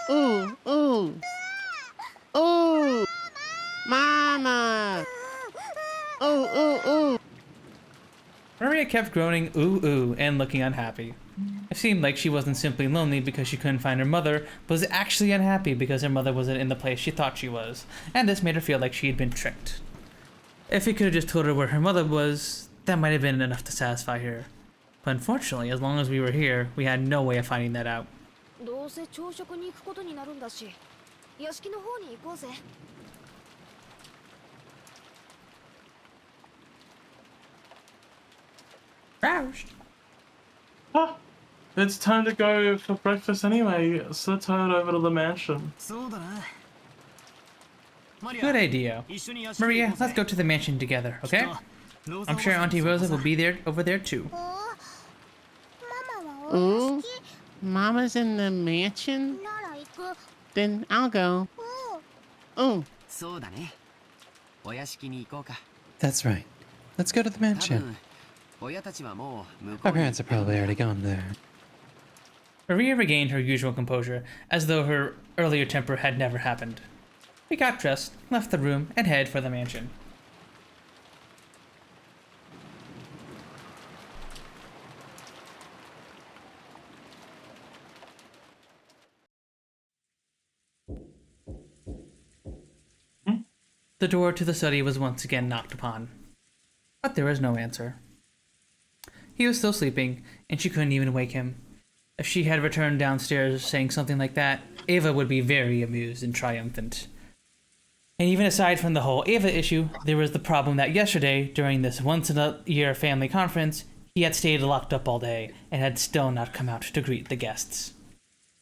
Ooh, ooh. Ooh. Mama. Ooh, ooh, ooh. Maria kept groaning ooh ooh and looking unhappy. It seemed like she wasn't simply lonely because she couldn't find her mother, but was actually unhappy because her mother wasn't in the place she thought she was, and this made her feel like she had been tricked. If he could have just told her where her mother was, that might have been enough to satisfy her. But unfortunately, as long as we were here, we had no way of finding that out. どうせ朝食に行くことになるんだし、屋敷の方に行こうぜ。 Roused. Ah, it's time to go for breakfast anyway, so let's head over to the mansion. Good idea. Maria, let's go to the mansion together, okay? I'm sure Auntie Rosa will be there over there too. Ooh, Mama's in the mansion? Then I'll go. Ooh. That's right. Let's go to the mansion. Our parents are probably already gone there. Maria regained her usual composure, as though her earlier temper had never happened. We got dressed, left the room, and headed for the mansion. The door to the study was once again knocked upon, but there was no answer. He was still sleeping, and she couldn't even wake him. If she had returned downstairs saying something like that, Ava would be very amused and triumphant. And even aside from the whole Ava issue, there was the problem that yesterday, during this once-in-a-year family conference, he had stayed locked up all day and had still not come out to greet the guests.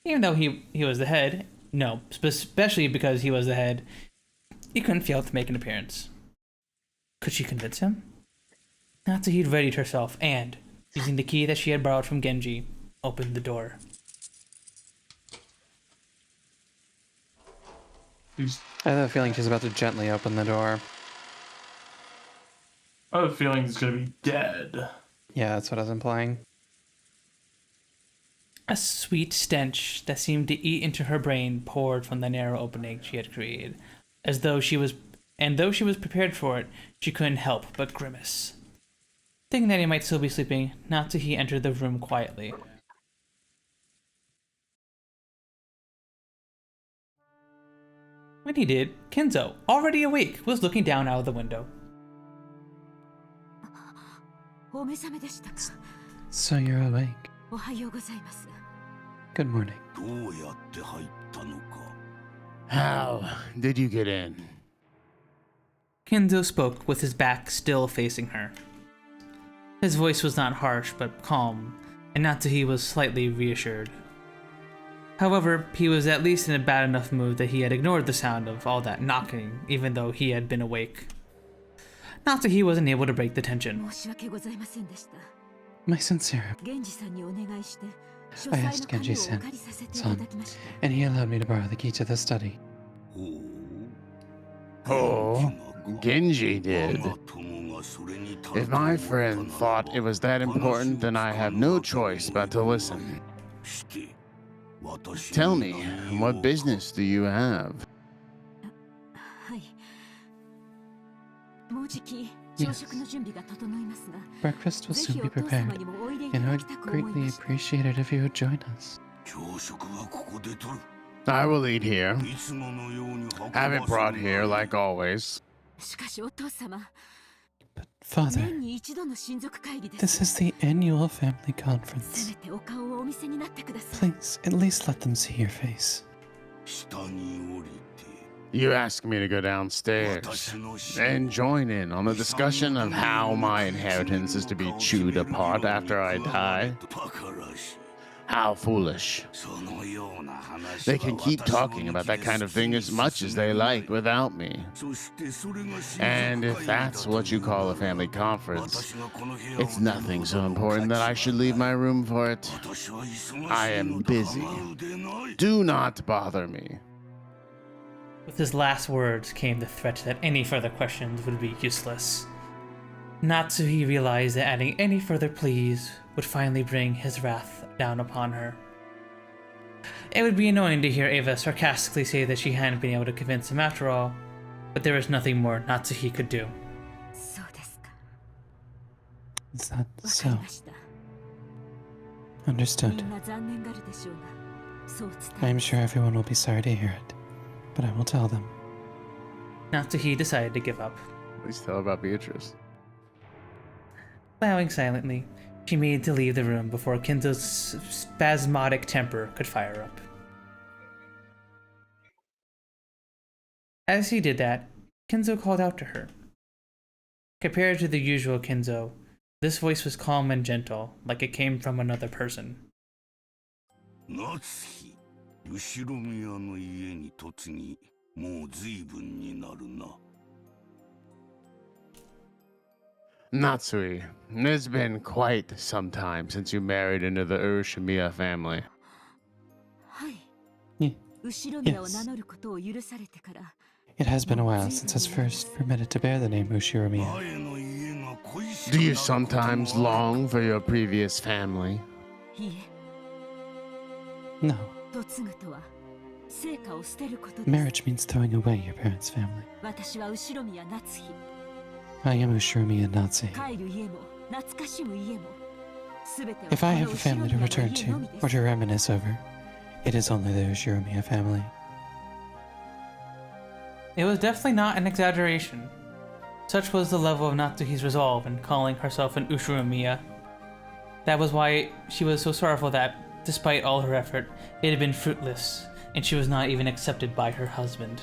Even though he was the head, no, especially because he was the head, he couldn't fail to make an appearance. Could she convince him? Natsuhide readied herself and, using the key that she had borrowed from Genji, opened the door. I have a feeling she's about to gently open the door. I have a feeling he's gonna be dead. Yeah, that's what I was implying. A sweet stench that seemed to eat into her brain poured from the narrow opening she had created, though she was prepared for it, she couldn't help but grimace. Thinking that he might still be sleeping, Natsuhi entered the room quietly. When he did, Kenzo, already awake, was looking down out of the window. So you're awake. Good morning. How did you get in? Kenzo spoke with his back still facing her. His voice was not harsh, but calm, and Natsuhi was slightly reassured. However, he was at least in a bad enough mood that he had ignored the sound of all that knocking, even though he had been awake. Natsuhi wasn't able to break the tension. My sincere. I asked Genji-san, and he allowed me to borrow the key to the study. Oh, Genji did. If my friend thought it was that important, then I have no choice but to listen. Tell me, what business do you have? Yes. Breakfast will soon be prepared, and I would greatly appreciate it if you would join us. I will eat here. Have it brought here like always. But Father, 年に一度の親族会議です this is the annual family せ conference. めてお顔をお見せになってください Please, at least let them see your face. You ask me to go downstairs and join in on the discussion of how my inheritance is to be chewed apart after I die? How foolish. They can keep talking about that kind of thing as much as they like without me. And if that's what you call a family conference, it's nothing so important that I should leave my room for it. I am busy. Do not bother me. With his last words came the threat that any further questions would be useless. Natsuhi realized that adding any further pleas would finally bring his wrath down upon her. It would be annoying to hear Ava sarcastically say that she hadn't been able to convince him after all, but there was nothing more Natsuhi could do. そうですか Is that わかり so? ました Understood. みんな残念がるでしょうがそう伝え I'm ます sure everyone will be sorry to hear it, but I will tell them. Natsuhi decided to give up. Please tell about Beatrice. Bowing silently, she made to leave the room before Kinzo's spasmodic temper could fire up. As he did that, Kinzo called out to her. Compared to the usual Kinzo, this voice was calm and gentle, like it came from another person. 夏日、後ろ宮の家に嫁ぎ、もう随分になるな。Natsui, it's been quite some time since you married into the Urashimiya family. はい Ye- 後ろ宮を Yes. 名乗ることを許されてから It has been a while since I was first permitted to bear the name Ushiromiya. 前の家が恋しく Do な you ることも sometimes ある long for your previous family? いい No, え嫁ぐとは成果を捨てることです marriage means throwing away your parents' family. 私は後ろ宮夏日 I am Ushiromiya Natsuhi. 帰る家も懐かしむ家も全ては If I こ have の a family 後 to ろ return 宮の家のみ to で or す to reminisce over, it is only the Ushiromiya family. It was definitely not an exaggeration. Such was the level of Natsuhi's resolve in calling herself an Ushiromiya. That was why she was so sorrowful that, despite all her effort, it had been fruitless, and she was not even accepted by her husband.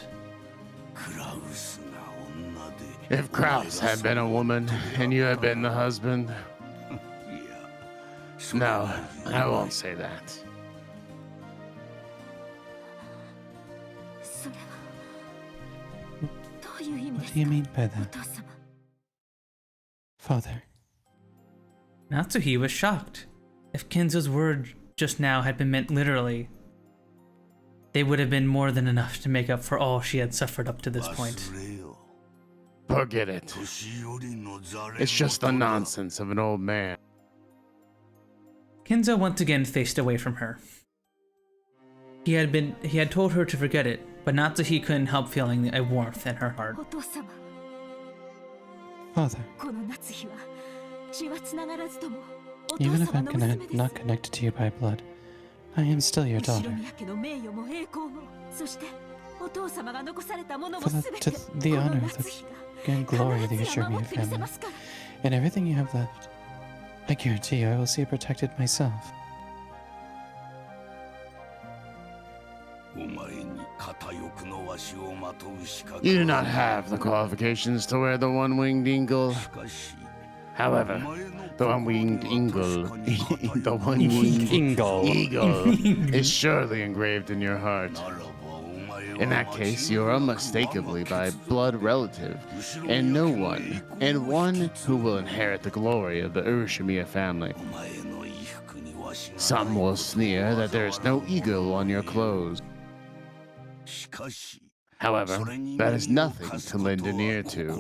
クラウスが女で If Kraus had been a woman and you had been the husband, いやそれ no, は I won't say that. それはどういう意味で What す do you か mean by お that? 父様 Father, Natsuhi was shocked. If Kinzo's word just now had been meant literally, they would have been more than enough to make up for all she had suffered up to this point. 忘れよ Forget it. 年寄りのざれ It's just the 言だ nonsense of an old man. Kinzo once again faced away from her. He had told her to forget it, but Natsuhi couldn't help feeling a warmth in her heart. お父様 Father, この夏日は血はつながらずともお父 even if 様 I'm の娘です not connected to you by blood, I am still your 後ろ daughter. 宮家の名誉も栄光もそしてお父様が残されたものも For す the, べ to て the この honor 夏 the, 日が and glory of the 必ずや守 Ushiromiya ってみせ family, ますから and everything you have left, I guarantee you I will see it protected myself. お前に片翼のわしをまとう資格 You do は not have the qualifications to wear the one-winged eagle. しかし However, お前の the one-winged 心には eagle, 確かに片翼 the one-winged Ingle. eagle is surely engraved in your heart. ならばお前は In that case, you are unmistakably by blood relative, and no one, and one who will inherit the glory of the Urashimiya family. お前の衣服にわしが Some will sneer that there is no eagle on your clothes. しかし However, that is nothing to lend an ear to.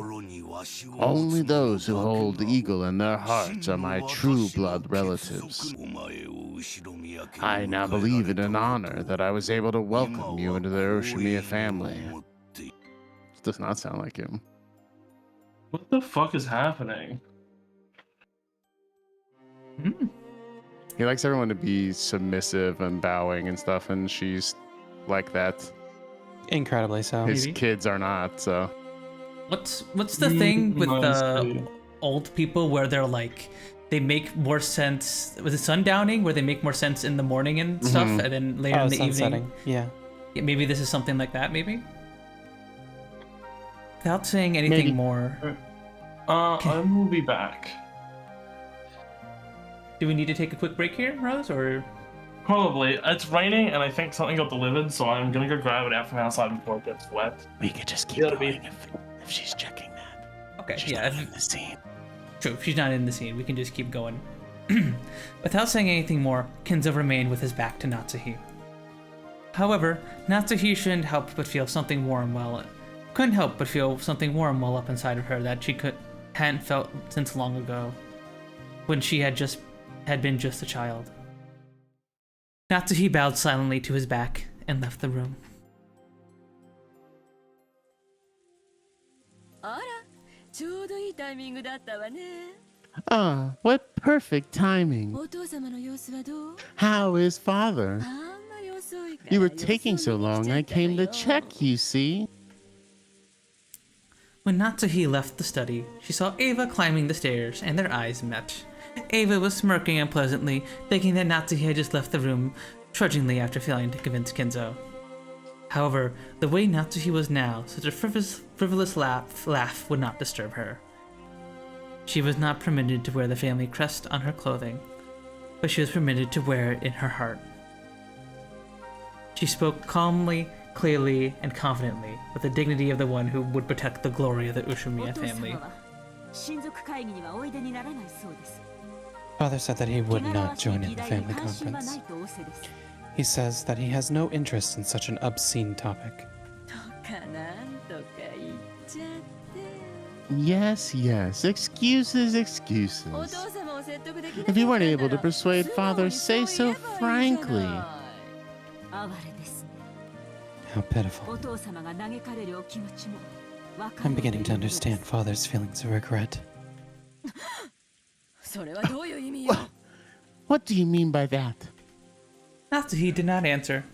Only those who hold the eagle in their hearts are my true blood relatives. I now believe it an honor that I was able to welcome you into the Urashimiya family. This does not sound like him. What the fuck is happening? He likes everyone to be submissive and bowing and stuff, and she's like that. Incredibly so. His kids are not, so. What's the thing with the old people where they're like they make more sense. Was it sundowning where they make more sense in the morning and stuff, and then later in the evening? Yeah. Maybe this is something like that. Maybe. Without saying anything more. I will be back. Do we need to take a quick break here, Rose, or? Probably. It's raining, and I think something got delivered, so I'm gonna go grab it out from outside before it gets wet. We could just keep going if she's checking that. Okay, She's yeah. not in the scene. True, if she's not in the scene, we can just keep going. Without saying anything more, Kenzo remained with his back to Natsuhi. However, Natsuhi couldn't help but feel something warm while up inside of her that she hadn't felt since long ago, when she had been just a child. Natsuhi bowed silently to his back and left the room. Ah, what perfect timing. How is father? You were taking so long, I came to check, you see. When Natsuhi left the study, she saw Ava climbing the stairs, and their eyes met. Ava was smirking unpleasantly, thinking that Natsuhi had just left the room, trudgingly after failing to convince Kenzo. However, the way Natsuhi was now, such a frivolous laugh would not disturb her. She was not permitted to wear the family crest on her clothing, but she was permitted to wear it in her heart. She spoke calmly, clearly, and confidently, with the dignity of the one who would protect the glory of the Ushimiya family. Father said that he would not join in the family conference. He says that he has no interest in such an obscene topic. Yes, excuses. If you weren't able to persuade father, say so frankly. How pitiful. I'm beginning to understand father's feelings of regret. What do you mean by that? Natsuhi did not answer.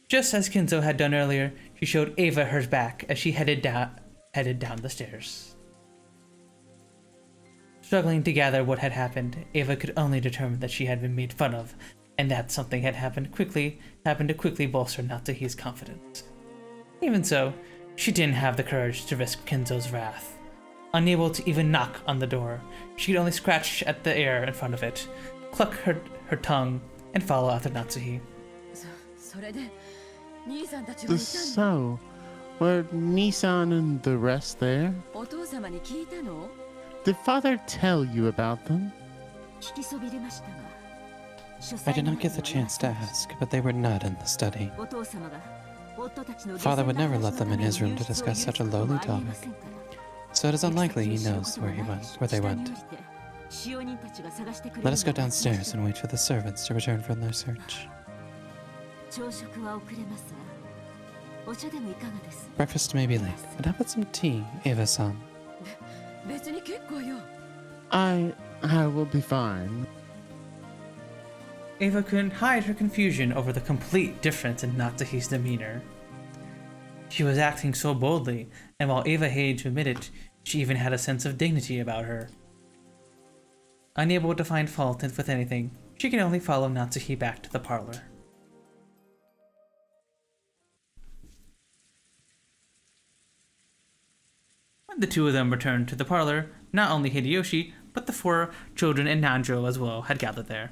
Just as Kenzo had done earlier, she showed Ava her back as she headed down the stairs. Struggling to gather what had happened, Ava could only determine that she had been made fun of, and that something had happened to quickly bolster Natsuhi's confidence. Even so, she didn't have the courage to risk Kenzo's wrath. Unable to even knock on the door, she could only scratch at the air in front of it, cluck her tongue, and follow after Natsuhi. So, were Nissan and the rest there? Did father tell you about them? I did not get the chance to ask, but they were not in the study. Father would never let them in his room to discuss such a lowly topic, so it is unlikely he knows where they went. Let us go downstairs and wait for the servants to return from their search. Breakfast may be late, but how about some tea, Eva-san? I will be fine. Ava couldn't hide her confusion over the complete difference in Natsuhi's demeanor. She was acting so boldly, and while Ava hated to admit it, she even had a sense of dignity about her. Unable to find fault with anything, she could only follow Natsuhi back to the parlor. When the two of them returned to the parlor, not only Hideyoshi, but the 4 children and Nanjo as well had gathered there.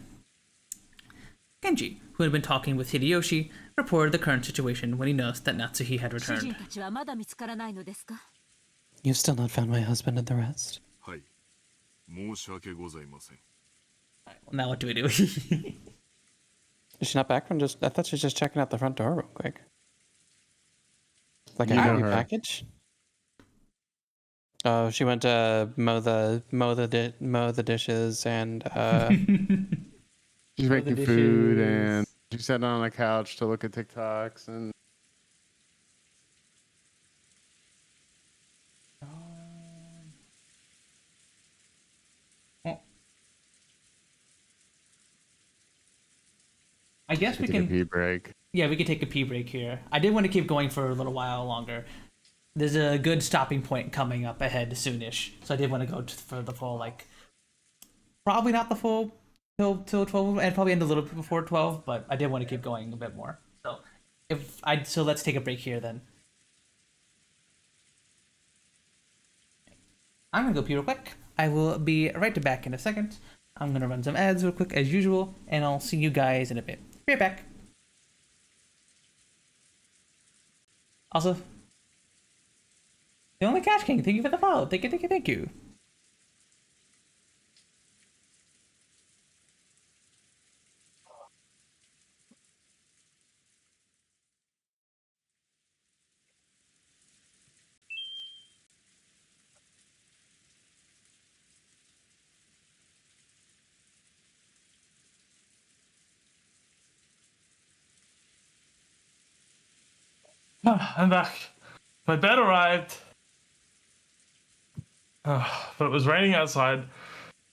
Genji, who had been talking with Hideyoshi, reported the current situation when he noticed that Natsuhi had returned. You've still not found my husband and the rest? Now what do we do? Is she not back from I thought she was just checking out the front door real quick. Like a heavy package? Oh, she went to mow the dishes and she's making food and she sat down on the couch to look at TikToks and I guess we can take a pee break. Yeah, we could take a pee break here. I did want to keep going for a little while longer. there's a good stopping point coming up ahead soonish. So I did want to go for the full, like, probably not the full till 12, and probably end a little bit before 12, but I did want to keep going a bit more. So let's take a break here then. I'm gonna go pee real quick. I will be right back in a second. I'm gonna run some ads real quick as usual, and I'll see you guys in a bit. Be right back. Also, the only Cash King, thank you for the follow. Thank you, thank you, thank you. I'm back. My bed arrived. But it was raining outside.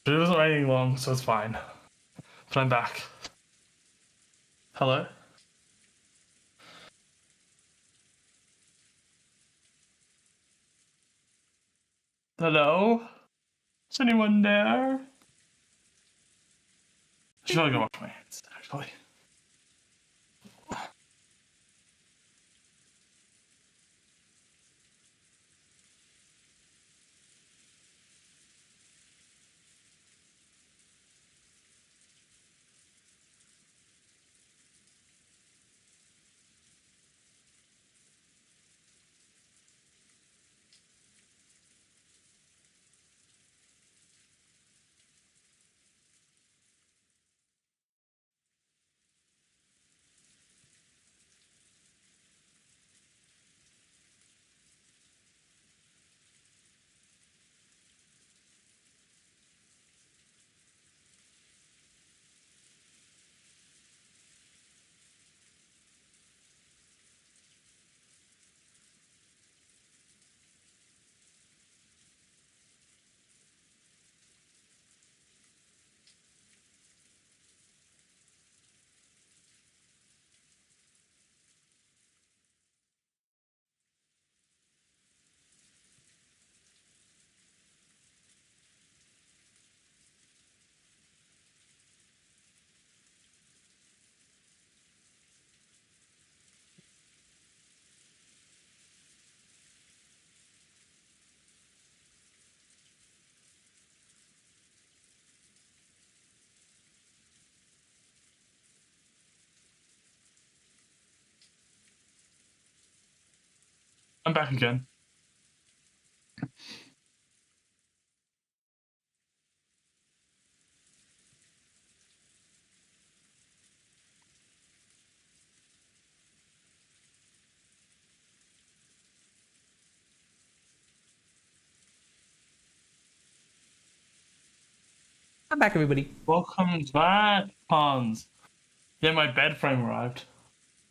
But it wasn't raining long, so it's fine. But I'm back. Hello? Hello? Is anyone there? I should probably go wash my hands, actually. I'm back again. I'm back, everybody. Welcome back, Hans. Yeah, my bed frame arrived.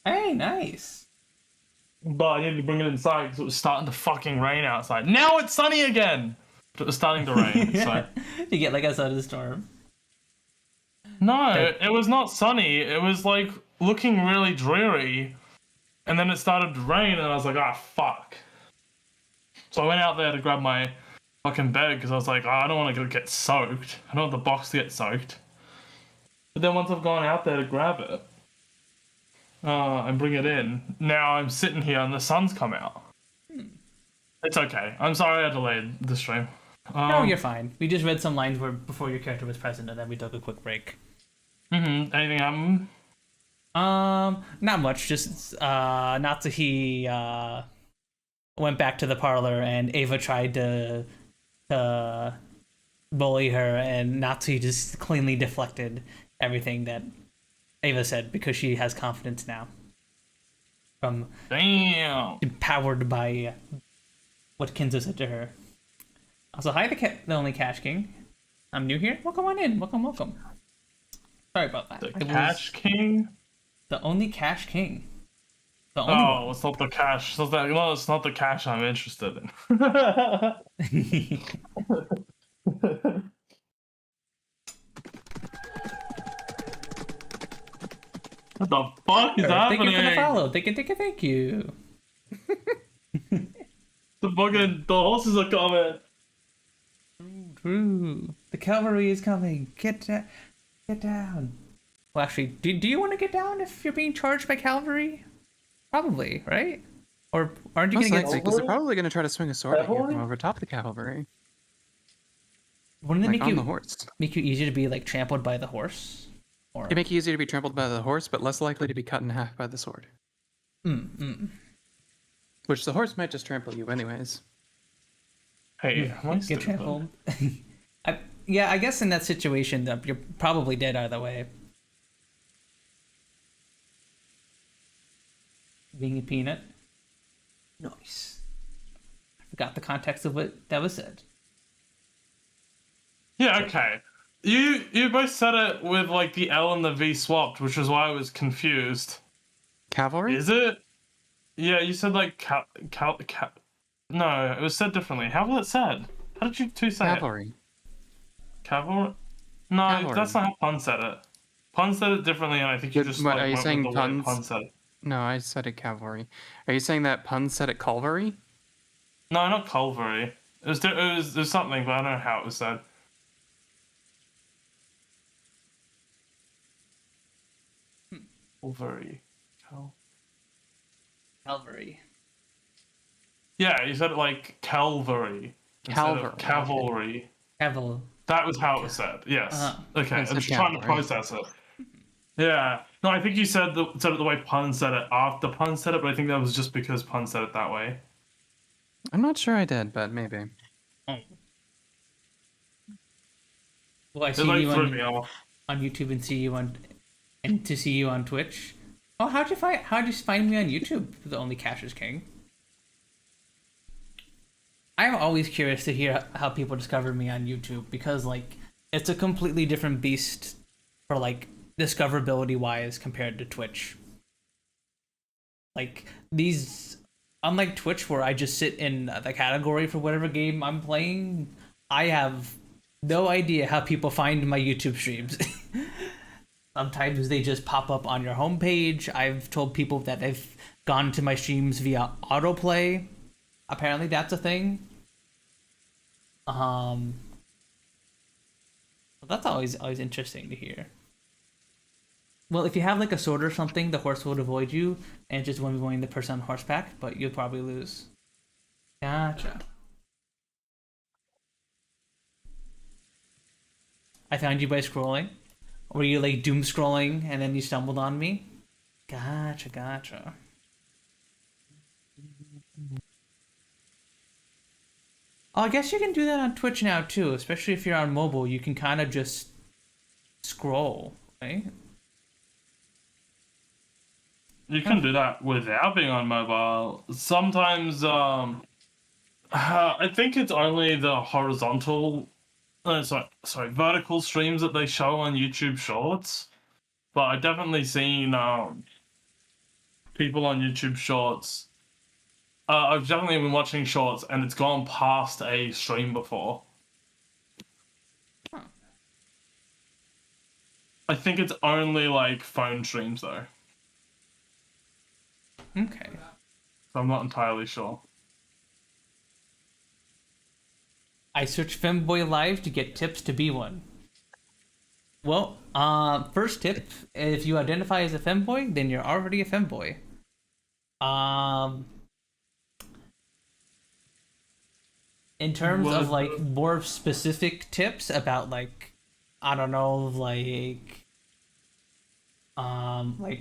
Hey, nice. But I needed to bring it inside because it was starting to fucking rain outside. Now it's sunny again! But it was starting to rain, so... You get like a thunderstorm. No, it was not sunny. It was like looking really dreary. And then it started to rain and I was like, ah, fuck. So I went out there to grab my fucking bed because I was like, oh, I don't want to get soaked. I don't want the box to get soaked. But then once I've gone out there to grab it and bring it in, now I'm sitting here and the sun's come out. It's okay. I'm sorry I delayed the stream. No, you're fine. We just read some lines before your character was present, and then we took a quick break. Anything happen? Not much. Just Natsuhi went back to the parlor, and Ava tried to bully her, and Natsuhi just cleanly deflected everything that Ava said because she has confidence now. Damn. Empowered by what Kenzo said to her. Also, hi, the only Cash King. I'm new here. Welcome on in. Welcome, welcome. Sorry about that. The Cash King? The only Cash King. The only one. It's not the cash. No, it's not the cash I'm interested in. What the fuck is happening? Thank you for the follow. Thank you. The horses are coming. True. The cavalry is coming. Get down. Well, actually, do you want to get down if you're being charged by cavalry? Probably, right? Or aren't you Most going to likely, get... because they're probably going to try to swing a sword at you Cavalry? from over top of the cavalry. Wouldn't it Like make on you the horse. make you easier to be like trampled by the horse? Or It'd make it easier to be trampled by the horse, but less likely to be cut in half by the sword. Which the horse might just trample you anyways. Hey, am I get stupid? trampled. Yeah, I guess in that situation, you're probably dead either way. Being a peanut. Nice. I forgot the context of what that was said. Yeah, okay. You both said it with like the L and the V swapped, which is why I was confused. Cavalry? Is it? Yeah, you said like No, it was said differently. How was it said? How did you two say Cavalry. it? Cavalry? No, Cavalry. that's not how Pun said it. Pun said it differently, and I think you just What, like, are you went saying with the way Pun's? Pun said it. No, I said it cavalry. Are you saying that Pun said it calvary? No, not Culvery. It was something, but I don't know how it was said. Culvery. Calvary. Yeah, you said it like Calvary instead of cavalry. Caval. That was how it was said. Yes. Okay, I I'm said just trying to cavalry. process it. Yeah. No, I think you said it the way Pun said it after Pun said it, but I think that was just because Pun said it that way. I'm not sure I did, but maybe. Well, I It see like you threw me off. on YouTube and see you to see you on Twitch. Oh, how'd you find me on YouTube? The only Cash is King. I'm always curious to hear how people discover me on YouTube because like it's a completely different beast for like discoverability wise compared to Twitch. Like these, unlike Twitch where I just sit in the category for whatever game I'm playing, I have no idea how people find my YouTube streams. Sometimes they just pop up on your homepage. I've told people that they've gone to my streams via autoplay. Apparently that's a thing. That's always interesting to hear. Well, if you have like a sword or something, the horse will avoid you and just 1v1 the person on horseback, but you'll probably lose. Gotcha. I found you by scrolling. Were you like doom scrolling and then you stumbled on me? Gotcha. Oh, I guess you can do that on Twitch now too, especially if you're on mobile. You can kind of just scroll, right? You can do that without being on mobile. Sometimes, I think it's only the horizontal, vertical streams that they show on YouTube Shorts. But I've definitely seen people on YouTube Shorts. I've definitely been watching Shorts, and it's gone past a stream before. Huh. I think it's only like phone streams though. Okay. So I'm not entirely sure. I search Femboy Live to get tips to be one. Well, first tip, if you identify as a femboy, then you're already a femboy. In terms of like more specific tips about like, I don't know, like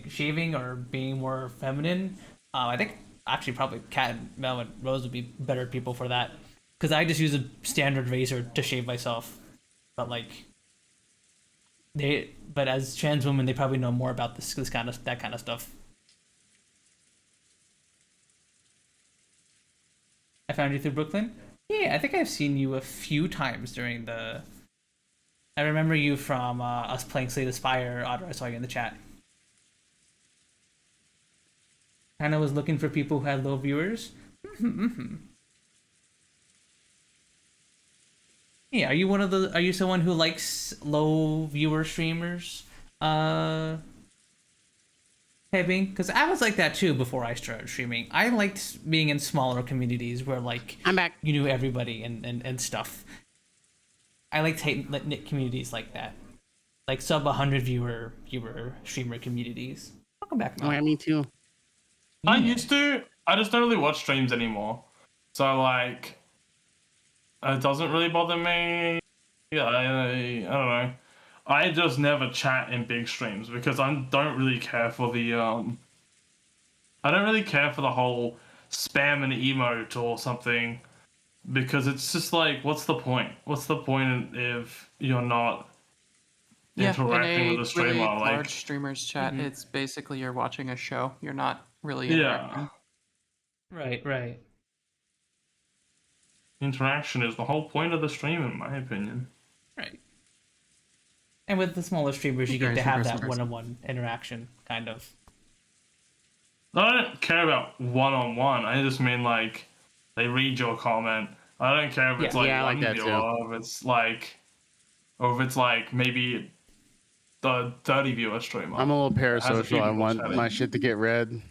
shaving or being more feminine, I think actually probably Kat and Mel and Rose would be better people for that. Because I just use a standard razor to shave myself. But like but as trans women they probably know more about that kind of stuff. I found you through Brooklyn? Yeah, I think I've seen you a few times during the... I remember you from us playing Slay the Spire. Otter, I saw you in the chat. Kinda was looking for people who had low viewers. Yeah, are you someone who likes low viewer streamers? Hey typing, because I was like that too before I started streaming. I liked being in smaller communities where like I'm back. you knew everybody and stuff. I like knit communities like that, like sub 100 viewer streamer communities. Welcome back, Oh, Mel. yeah, me too. I used to. I just don't really watch streams anymore. So like, it doesn't really bother me. Yeah, I don't know. I just never chat in big streams because I don't really care for the I don't really care for the whole spam and emote or something, because it's just like, what's the point? What's the point if you're not interacting with the streamer? Really like large streamers chat, it's basically you're watching a show. You're not really yeah, interacting. Right. interaction is the whole point of the stream, in my opinion. Right. And with the smaller streamers, you get Very to have super that one-on-one interaction, kind of. I don't care about one-on-one. I just mean like they read your comment. I don't care if it's like Yeah, I like one that viewer, too. or if it's like maybe the 30 viewer streamer. I'm a little Has a few parasocial. I people want chatting. my shit to get read.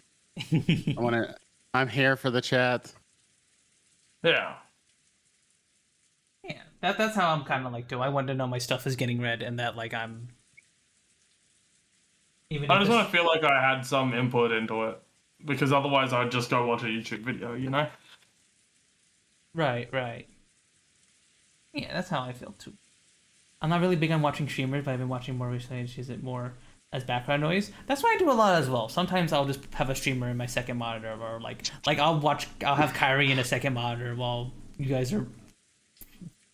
I'm here for the chat. Yeah. Yeah, that's how I'm kind of like too. I want to know my stuff is getting read and that like I'm. Even I if just it's- want to feel like I had some input into it, because otherwise I'd just go watch a YouTube video, you know? Right. Yeah, that's how I feel too. I'm not really big on watching streamers, but I've been watching more recently. I just use it more as background noise. That's what I do a lot as well. Sometimes I'll just have a streamer in my second monitor, or like I'll have Kyrie in a second monitor while you guys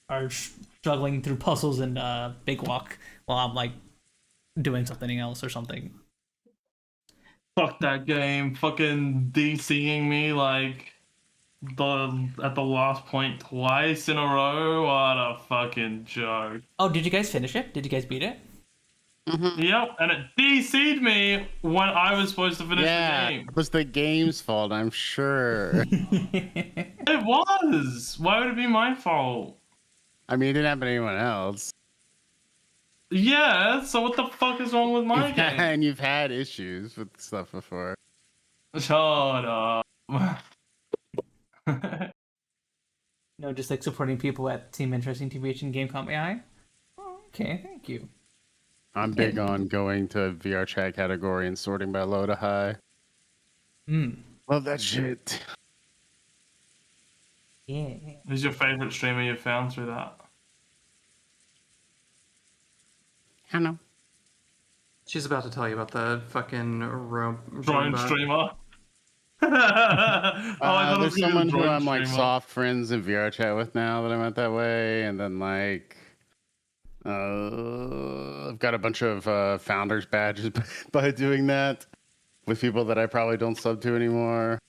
are struggling through puzzles and Big Walk while I'm like doing something else or something. Fuck that game. Fucking DCing me like at the last point twice in a row. What a fucking joke. Oh, did you guys finish it? Did you guys beat it? Yep, and it DC'd me when I was supposed to finish the game. It was the game's fault, I'm sure. It was. Why would it be my fault? I mean, it didn't happen to anyone else. Yeah, so what the fuck is wrong with my game? And you've had issues with stuff before. Shut up. No, just like supporting people at Team Interesting TBH and Gamecom AI. Oh, okay, thank you. I'm big on going to VR chat category and sorting by low to high. Love that shit. Yeah. Who's your favorite streamer you've found through that? I don't know. She's about to tell you about the fucking Drone streamer. I thought it was There's gonna be someone a who drone I'm like streamer. soft friends in VR chat with now that I went that way, and then like I've got a bunch of founders badges by doing that with people that I probably don't sub to anymore.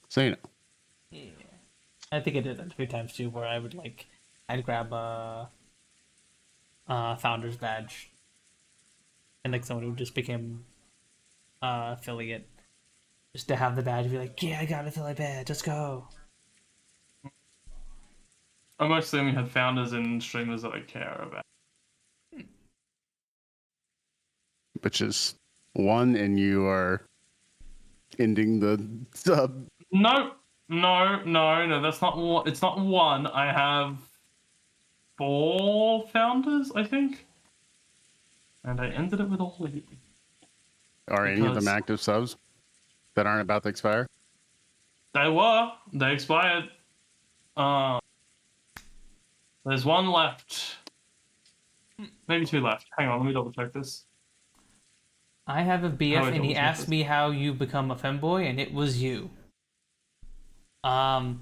So you know. Yeah. I think I did that a few times too, where I'd grab a founder's badge, and like someone who just became affiliate, just to have the badge and be like, yeah, I got an affiliate badge, let's go. I mostly only had founders and streamers that I care about. Which is one, and you are ending the sub. No, that's not one. It's not one. I have 4 founders, I think. And I ended it with all of you. Are any of them active subs that aren't about to expire? They expired. There's 1 left. Maybe 2 left. Hang on, let me double check this. I have a BF, I and he double check asked this? me how you become a femboy, and it was you. Are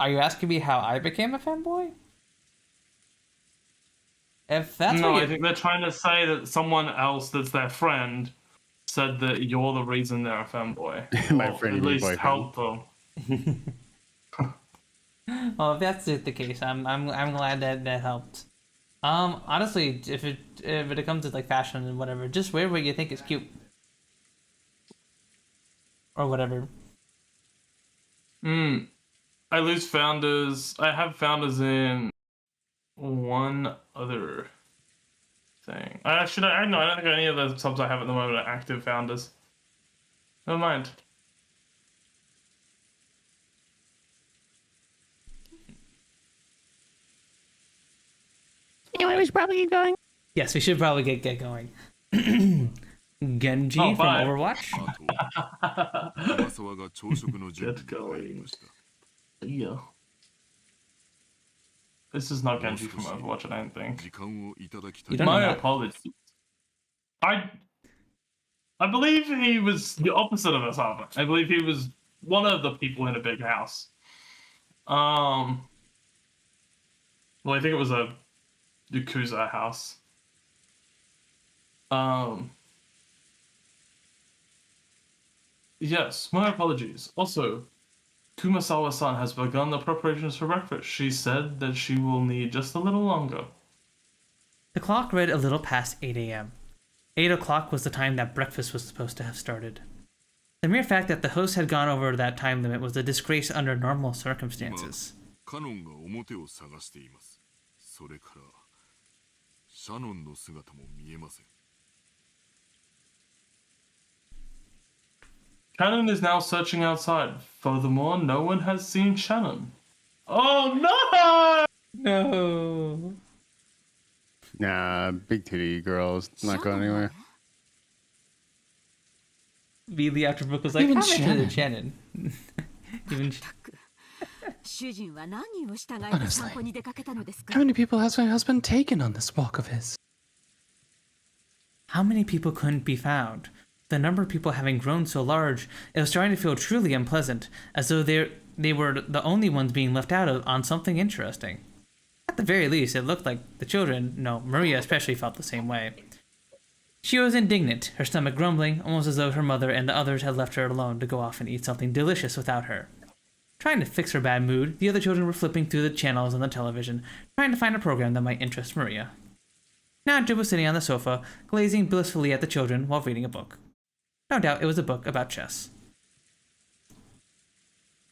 you asking me how I became a femboy? If that's No, what I think they're trying to say that someone else that's their friend said that you're the reason they're a femboy. My Or friend at and least boyfriend. help them. Well, if that's the case, I'm glad that helped. Honestly, if it comes to like fashion and whatever, just wear what you think is cute, or whatever. I lose founders. I have founders in one other thing. I don't think any of the subs I have at the moment are active founders. Never mind. Anyway, we should probably get going. Yes, we should probably get going. Genji from Overwatch. Get going. Yeah. This is not Genji from Overwatch, I don't think. My apologies. I believe he was the opposite of Asava. I believe he was one of the people in a big house. Well, I think it was a Yakuza house. Yes, my apologies. Also, Kumasawa-san has begun the preparations for breakfast. She said that she will need just a little longer. The clock read a little past 8 a.m. 8 o'clock was the time that breakfast was supposed to have started. The mere fact that the host had gone over that time limit was a disgrace under normal circumstances. Shannon is now searching outside. Furthermore, no one has seen Shannon. Oh no! No. Nah, big titty girls not going anywhere. Immediately after Brooke was like, Even how much is Shannon? Even Honestly, how many people has my husband taken on this walk of his? How many people couldn't be found? The number of people having grown so large, it was starting to feel truly unpleasant, as though they were the only ones being left out on something interesting. At the very least, it looked like the children, no, Maria especially felt the same way. She was indignant, her stomach grumbling, almost as though her mother and the others had left her alone to go off and eat something delicious without her. Trying to fix her bad mood, the other children were flipping through the channels on the television, trying to find a program that might interest Maria. Nanja was sitting on the sofa, glazing blissfully at the children while reading a book. No doubt it was a book about chess.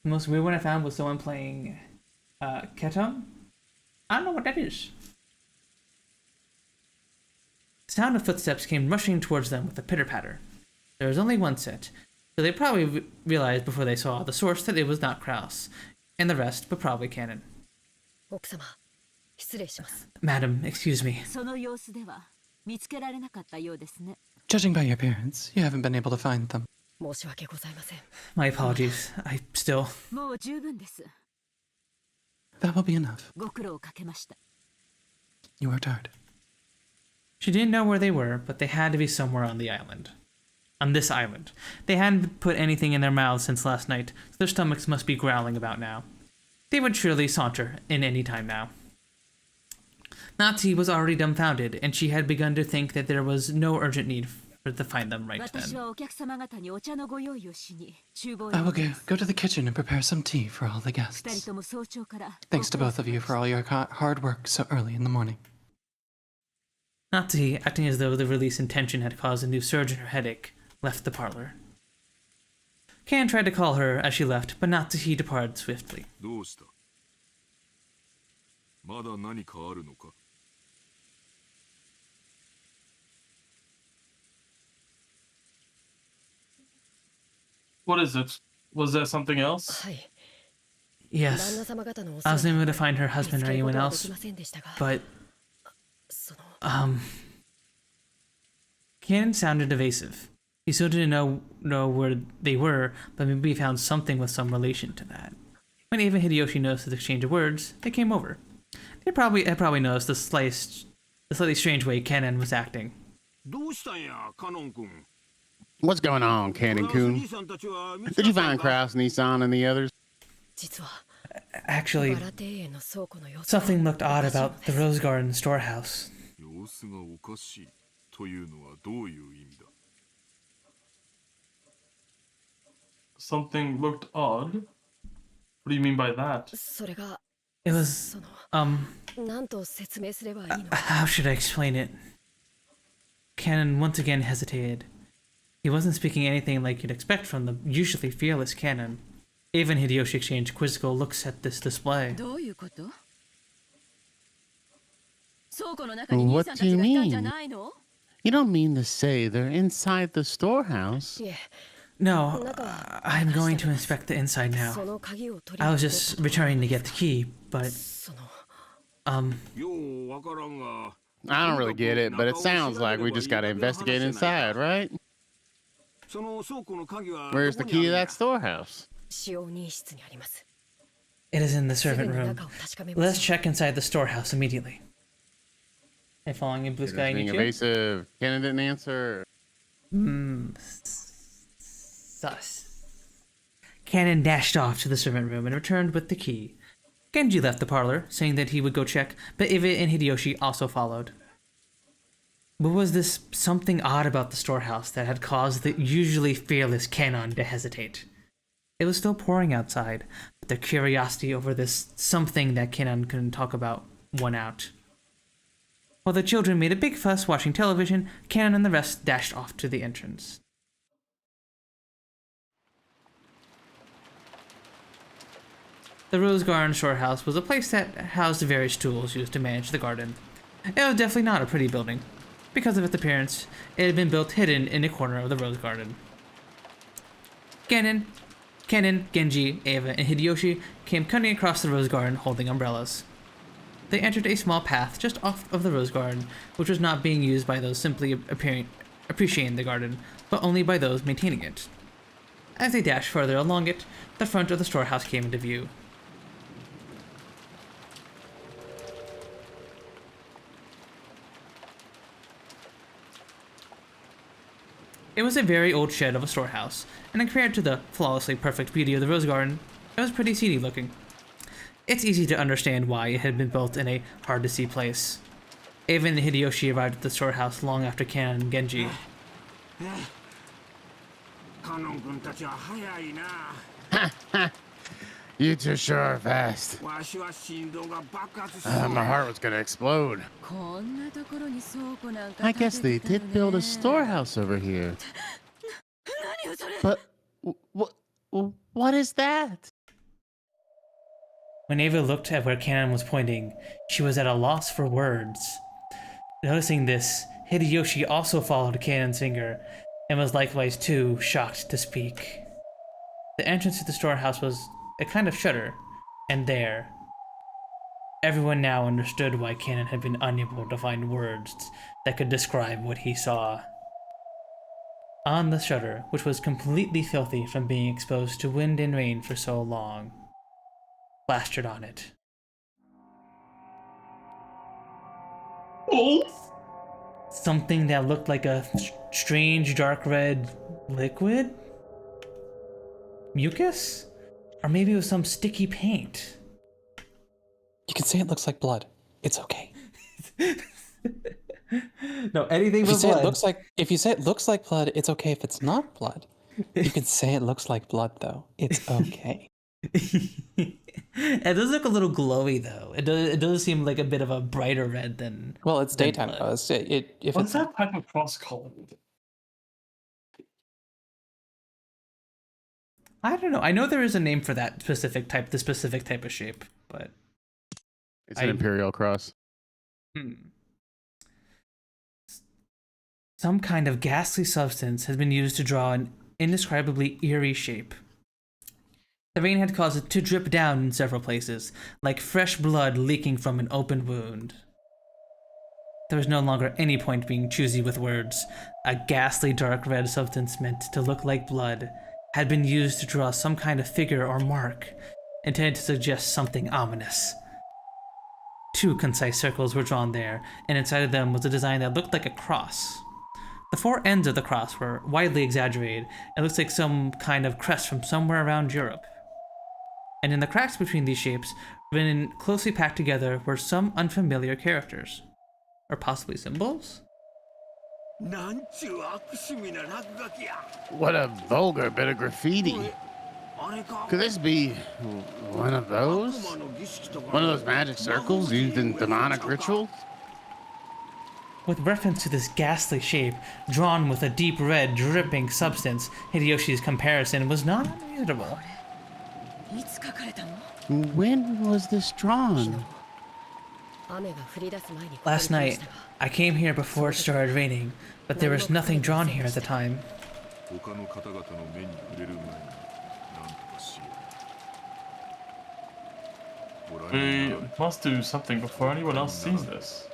The most weird one I found was someone playing Keton. I don't know what that is. The sound of footsteps came rushing towards them with a pitter-patter. There was only one set, so they probably realized before they saw the source that it was not Kraus, and the rest were probably canon. Madam, excuse me. Judging by your appearance, you haven't been able to find them. My apologies. I still... That will be enough. You worked hard. She didn't know where they were, but they had to be somewhere on the island. On this island. They hadn't put anything in their mouths since last night, so their stomachs must be growling about now. They would surely saunter in any time now. Natsu was already dumbfounded, and she had begun to think that there was no urgent need to find them right then. I will go to the kitchen and prepare some tea for all the guests. Thanks to both of you for all your hard work so early in the morning. Natsu, acting as though the release in tension had caused a new surge in her headache, left the parlor. Kan tried to call her as she left, but Natsuhi departed swiftly. What is it? Was there something else? Yes. I was unable to find her husband or anyone else, but... Ken sounded evasive. He still didn't know where they were, but maybe he found something with some relation to that. When Ava and Hideyoshi noticed the exchange of words, they came over. They had probably noticed the slightly strange way Kennen was acting. What's going on, Cannon-kun? Did you find Kraus, Nissan, and the others? Actually, something looked odd about the Rose Garden storehouse. Something looked odd? What do you mean by that? It was, how should I explain it? Cannon once again hesitated. He wasn't speaking anything like you'd expect from the usually fearless Cannon. Even Hideyoshi exchanged quizzical looks at this display. What do you mean? You don't mean to say they're inside the storehouse? No, I'm going to inspect the inside now. I was just returning to get the key, but... I don't really get it, but it sounds like we just gotta investigate inside, right? Where's the key to that storehouse? It is in the servant room. Let's check inside the storehouse immediately. Hey, following you, Blue Sky, being evasive. Cannon didn't answer. Sus. Cannon dashed off to the servant room and returned with the key. Genji left the parlor, saying that he would go check, but Eva and Hideyoshi also followed. What was this something odd about the storehouse that had caused the usually fearless Cannon to hesitate? It was still pouring outside, but their curiosity over this something that Cannon couldn't talk about won out. While the children made a big fuss watching television, Cannon and the rest dashed off to the entrance. The Rose Garden storehouse was a place that housed various tools used to manage the garden. It was definitely not a pretty building. Because of its appearance, it had been built hidden in a corner of the Rose Garden. Cannon, Genji, Eva, and Hideyoshi came cutting across the Rose Garden holding umbrellas. They entered a small path just off of the Rose Garden, which was not being used by those simply appreciating the garden, but only by those maintaining it. As they dashed further along it, the front of the storehouse came into view. It was a very old shed of a storehouse, and compared to the flawlessly perfect beauty of the Rose Garden, it was pretty seedy looking. It's easy to understand why it had been built in a hard-to-see place. Eva and Hideyoshi arrived at the storehouse long after Cannon and Genji. You two sure are fast. My heart was gonna explode. I guess they did build a storehouse over here. But what is that? When Eva looked at where Cannon was pointing, she was at a loss for words. Noticing this, Hideyoshi also followed Cannon's finger, and was likewise too shocked to speak. The entrance to the storehouse was a kind of shutter, and there. Everyone now understood why Cannon had been unable to find words that could describe what he saw. On the shutter, which was completely filthy from being exposed to wind and rain for so long, plastered on it. Something that looked like a strange dark red liquid? Mucus? Or maybe it was some sticky paint. You can say it looks like blood. It's okay. No, anything but blood. If you say it looks like blood, it's okay if it's not blood. You can say it looks like blood, though. It's okay. It does look a little glowy, though. It does seem like a bit of a brighter red than. Well, it's daytime though. What's that type of cross called? I don't know. I know there is a name for that specific type of shape, but it's an imperial cross. Some kind of ghastly substance has been used to draw an indescribably eerie shape. The rain had caused it to drip down in several places, like fresh blood leaking from an open wound. There was no longer any point being choosy with words. A ghastly dark red substance meant to look like blood had been used to draw some kind of figure or mark, intended to suggest something ominous. 2 concise circles were drawn there, and inside of them was a design that looked like a cross. The 4 ends of the cross were widely exaggerated, and looked like some kind of crest from somewhere around Europe. And in the cracks between these shapes, written closely packed together, were some unfamiliar characters. Or possibly symbols? What a vulgar bit of graffiti. Could this be one of those? One of those magic circles used in demonic rituals? With reference to this ghastly shape, drawn with a deep red, dripping substance, Hideyoshi's comparison was not unreasonable. When was this drawn? Last night, I came here before it started raining, but there was nothing drawn here at the time. We must do something before anyone else sees this.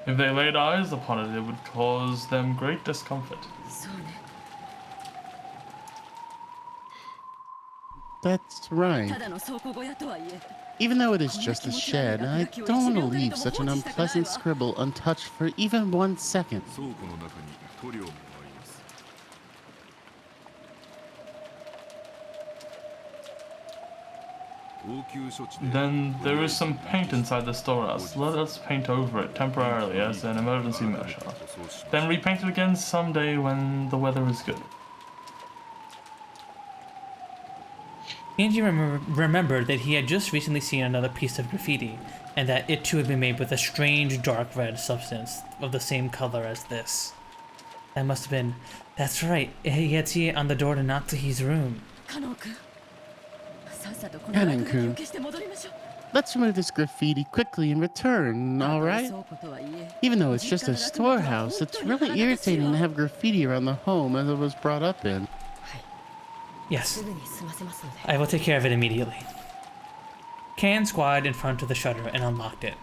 If they laid eyes upon it, it would cause them great discomfort. That's right. Even though it is just a shed, I don't want to leave such an unpleasant scribble untouched for even 1 second. Then there is some paint inside the storehouse. Let us paint over it temporarily as an emergency measure. Then repaint it again someday when the weather is good. Genji remembered that he had just recently seen another piece of graffiti, and that it too had been made with a strange dark red substance of the same color as this. That must have been... That's right, he had seen it on the door to Natsuhi's room. Kanon-kun, let's remove this graffiti quickly and return, alright? Even though it's just a storehouse, it's really irritating to have graffiti around the home as it was brought up in. Yes, I will take care of it immediately. Kan squatted in front of the shutter and unlocked it.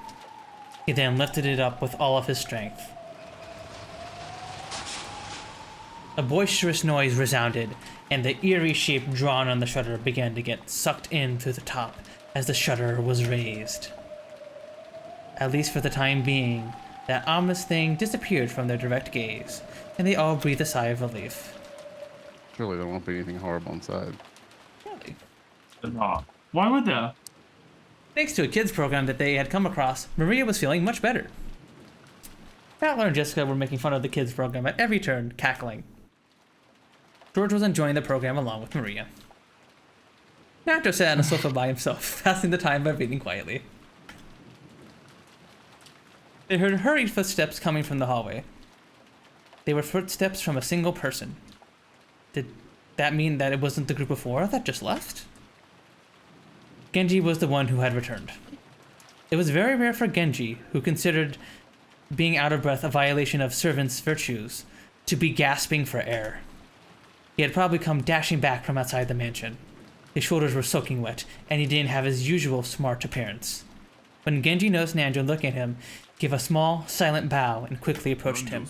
He then lifted it up with all of his strength. A boisterous noise resounded, and the eerie shape drawn on the shutter began to get sucked in through the top as the shutter was raised. At least for the time being, that ominous thing disappeared from their direct gaze, and they all breathed a sigh of relief. Surely there won't be anything horrible inside. Really? Why would there? Thanks to a kids program that they had come across, Maria was feeling much better. Battler and Jessica were making fun of the kids program at every turn, cackling. George was enjoying the program along with Maria. Nacho sat on a sofa by himself, passing the time by reading quietly. They heard hurried footsteps coming from the hallway. They were footsteps from a single person. Did that mean that it wasn't the group of 4 that just left? Genji was the one who had returned. It was very rare for Genji, who considered being out of breath a violation of servants' virtues, to be gasping for air. He had probably come dashing back from outside the mansion. His shoulders were soaking wet, and he didn't have his usual smart appearance. When Genji noticed Nanjo looking at him, he gave a small, silent bow and quickly approached him.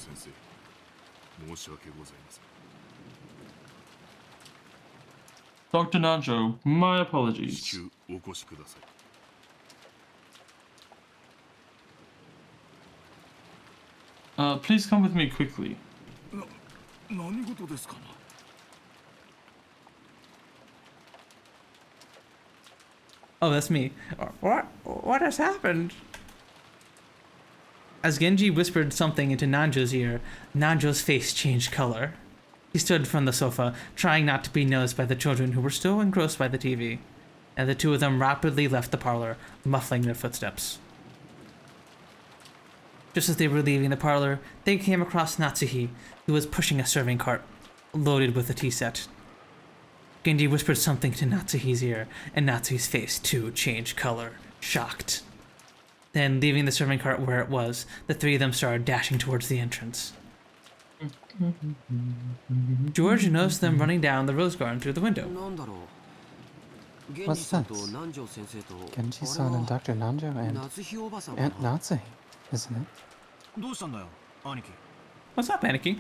Dr. Nanjo, my apologies. Please come with me quickly. Oh, that's me. What has happened? As Genji whispered something into Nanjo's ear, Nanjo's face changed color. He stood from the sofa, trying not to be noticed by the children who were still engrossed by the TV, and the two of them rapidly left the parlor, muffling their footsteps. Just as they were leaving the parlor, they came across Natsuhi, who was pushing a serving cart loaded with a tea set. Genji whispered something to Natsuhi's ear, and Natsuhi's face too changed color, shocked. Then, leaving the serving cart where it was, the 3 of them started dashing towards the entrance. George noticed them running down the rose garden through the window. What's this? Genji-san and Dr. Nanjo and Aunt Natsuhi, isn't it? What's up, Aniki?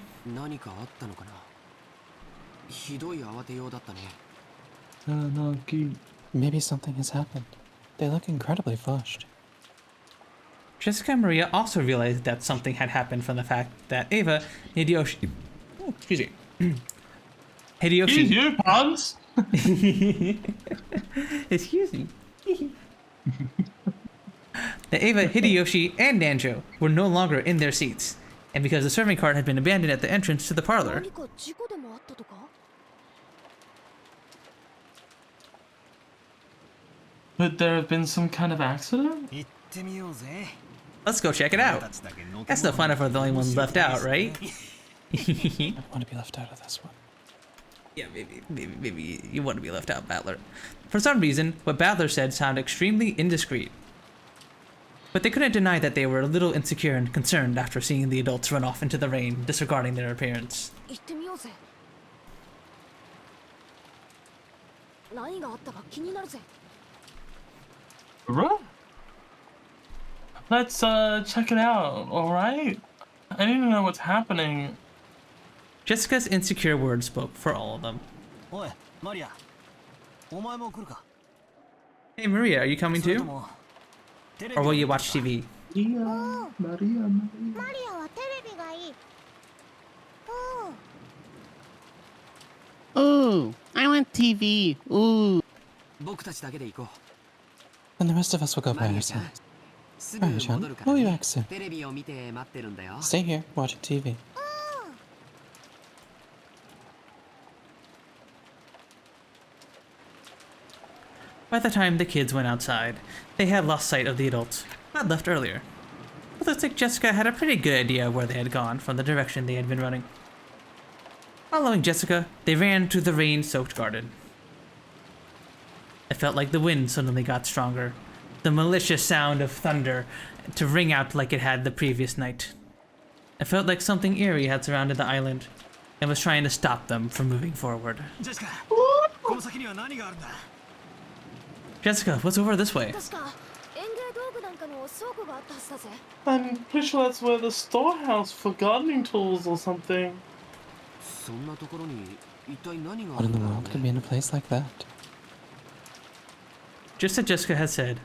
Maybe something has happened. They look incredibly flushed. Jessica and Maria also realized that something had happened from the fact that Ava, Hideyoshi... Oh, excuse me. Hideyoshi... Excuse you, puns! Excuse me. That Ava, Hideyoshi, and Nanjo were no longer in their seats, and because the serving cart had been abandoned at the entrance to the parlor. Could there have been some kind of accident? Let's go check it out. That's no fun if we're the only ones left out, right? I want to be left out of this one. Yeah, maybe you want to be left out, Battler. For some reason, what Battler said sounded extremely indiscreet. But they couldn't deny that they were a little insecure and concerned after seeing the adults run off into the rain, disregarding their appearance. 行ってみようぜ。何があったか気になるぜ。 Right. Let's check it out, alright? I need to know what's happening. Jessica's insecure words spoke for all of them. おい、マリア。お前も来るか。 Hey Maria, are you coming それ too? とも Or will you watch TV? Maria. マリアはテレビがいい。Ooh, I want TV. Ooh. 僕たちだけで行こう。 And the rest of us will go by マリアちゃん、 ourselves. すぐ戻るから We'll be ね back soon. テレビを見て待ってるんだよ。 Stay here, watching TV. By the time the kids went outside, they had lost sight of the adults who had left earlier. It looks like Jessica had a pretty good idea of where they had gone from the direction they had been running. Following Jessica, they ran to the rain-soaked garden. It felt like the wind suddenly got stronger, the malicious sound of thunder to ring out like it had the previous night. It felt like something eerie had surrounded the island and was trying to stop them from moving forward. ジェシカ、この先には何があるんだ。 Jessica, what's over this way? 確か園芸道具なんかの倉庫があったはずだぜ。 I'm pretty sure that's where the storehouse for gardening tools or something. そんなところに一体何があ What る in ん the だろう world could ね。 be in a place like that? Just as Jessica had said,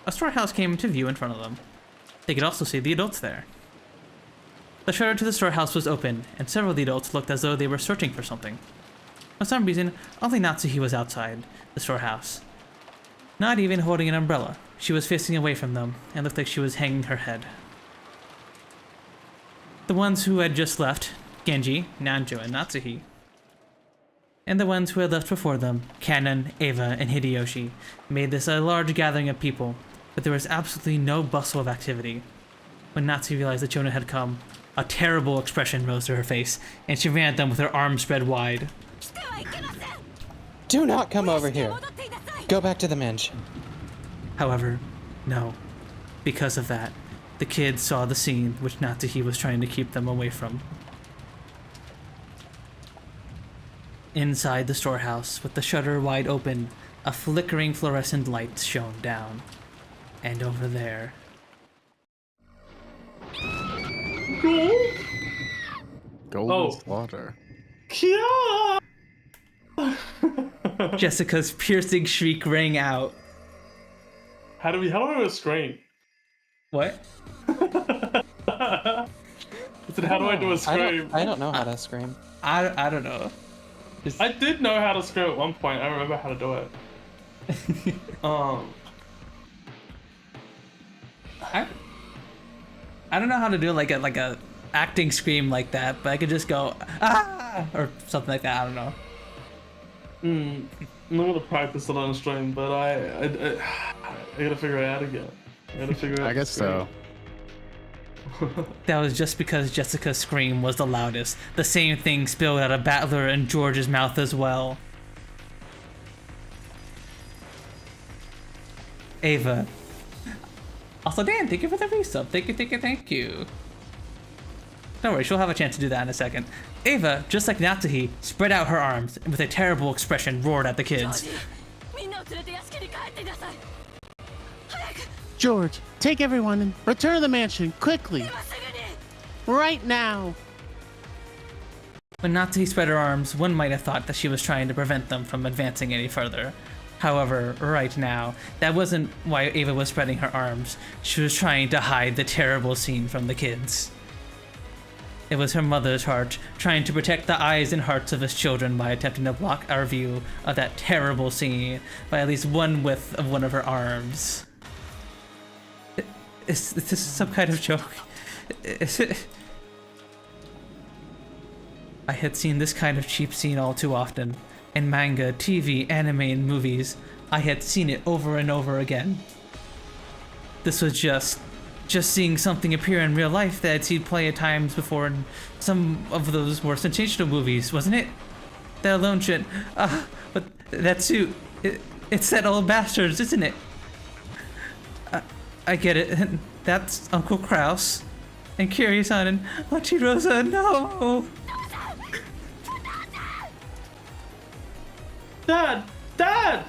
a storehouse came into view in front of them. They could also see the adults there. The shutter to the storehouse was open, and several of the adults looked as though they were searching for something. For some reason, only Natsuhi was outside the storehouse. Not even holding an umbrella, she was facing away from them and looked like she was hanging her head. The ones who had just left, Genji, Nanjo, and Natsuhi, and the ones who had left before them, Kanon, Eva, and Hideyoshi, made this a large gathering of people, but there was absolutely no bustle of activity. When Natsuhi realized that Chona had come, a terrible expression rose to her face, and she ran at them with her arms spread wide. Do not come over here. Go back to the mansion. However, no. Because of that, the kids saw the scene which Natsuhi was trying to keep them away from. Inside the storehouse, with the shutter wide open, a flickering fluorescent light shone down. And over there... Golden slaughter. Kia! Jessica's piercing shriek rang out. How do I do a scream? What? I said, how do I do a scream? I don't know how to scream. I don't know. I did know how to scream at one point. I remember how to do it. I don't know how to do like a acting scream like that, but I could just go ah or something like that. I don't know. I'm gonna practice it on stream, but I gotta figure it out again. I guess so. That was just because Jessica's scream was the loudest. The same thing spilled out of Battler and George's mouth as well. Ava. Also, Dan, thank you for the resub. Thank you. Don't worry, she'll have a chance to do that in a second. Ava, just like Natsuhi, spread out her arms and with a terrible expression roared at the kids. George, take everyone and return to the mansion quickly. Right now. When Natsuhi spread her arms, one might have thought that she was trying to prevent them from advancing any further. However, right now, that wasn't why Ava was spreading her arms. She was trying to hide the terrible scene from the kids. It was her mother's heart, trying to protect the eyes and hearts of his children by attempting to block our view of that terrible scene by at least one width of one of her arms. Is this some kind of joke? Is it? I had seen this kind of cheap scene all too often. In manga, TV, anime, and movies, I had seen it over and over again. This was just seeing something appear in real life that I'd seen plenty of times before in some of those more sensational movies, wasn't it? That alone should... but that suit, it's that old bastard's, isn't it? I get it. That's Uncle Kraus. And Kiryu-san and Auntie Rosa, no! Dad! Dad!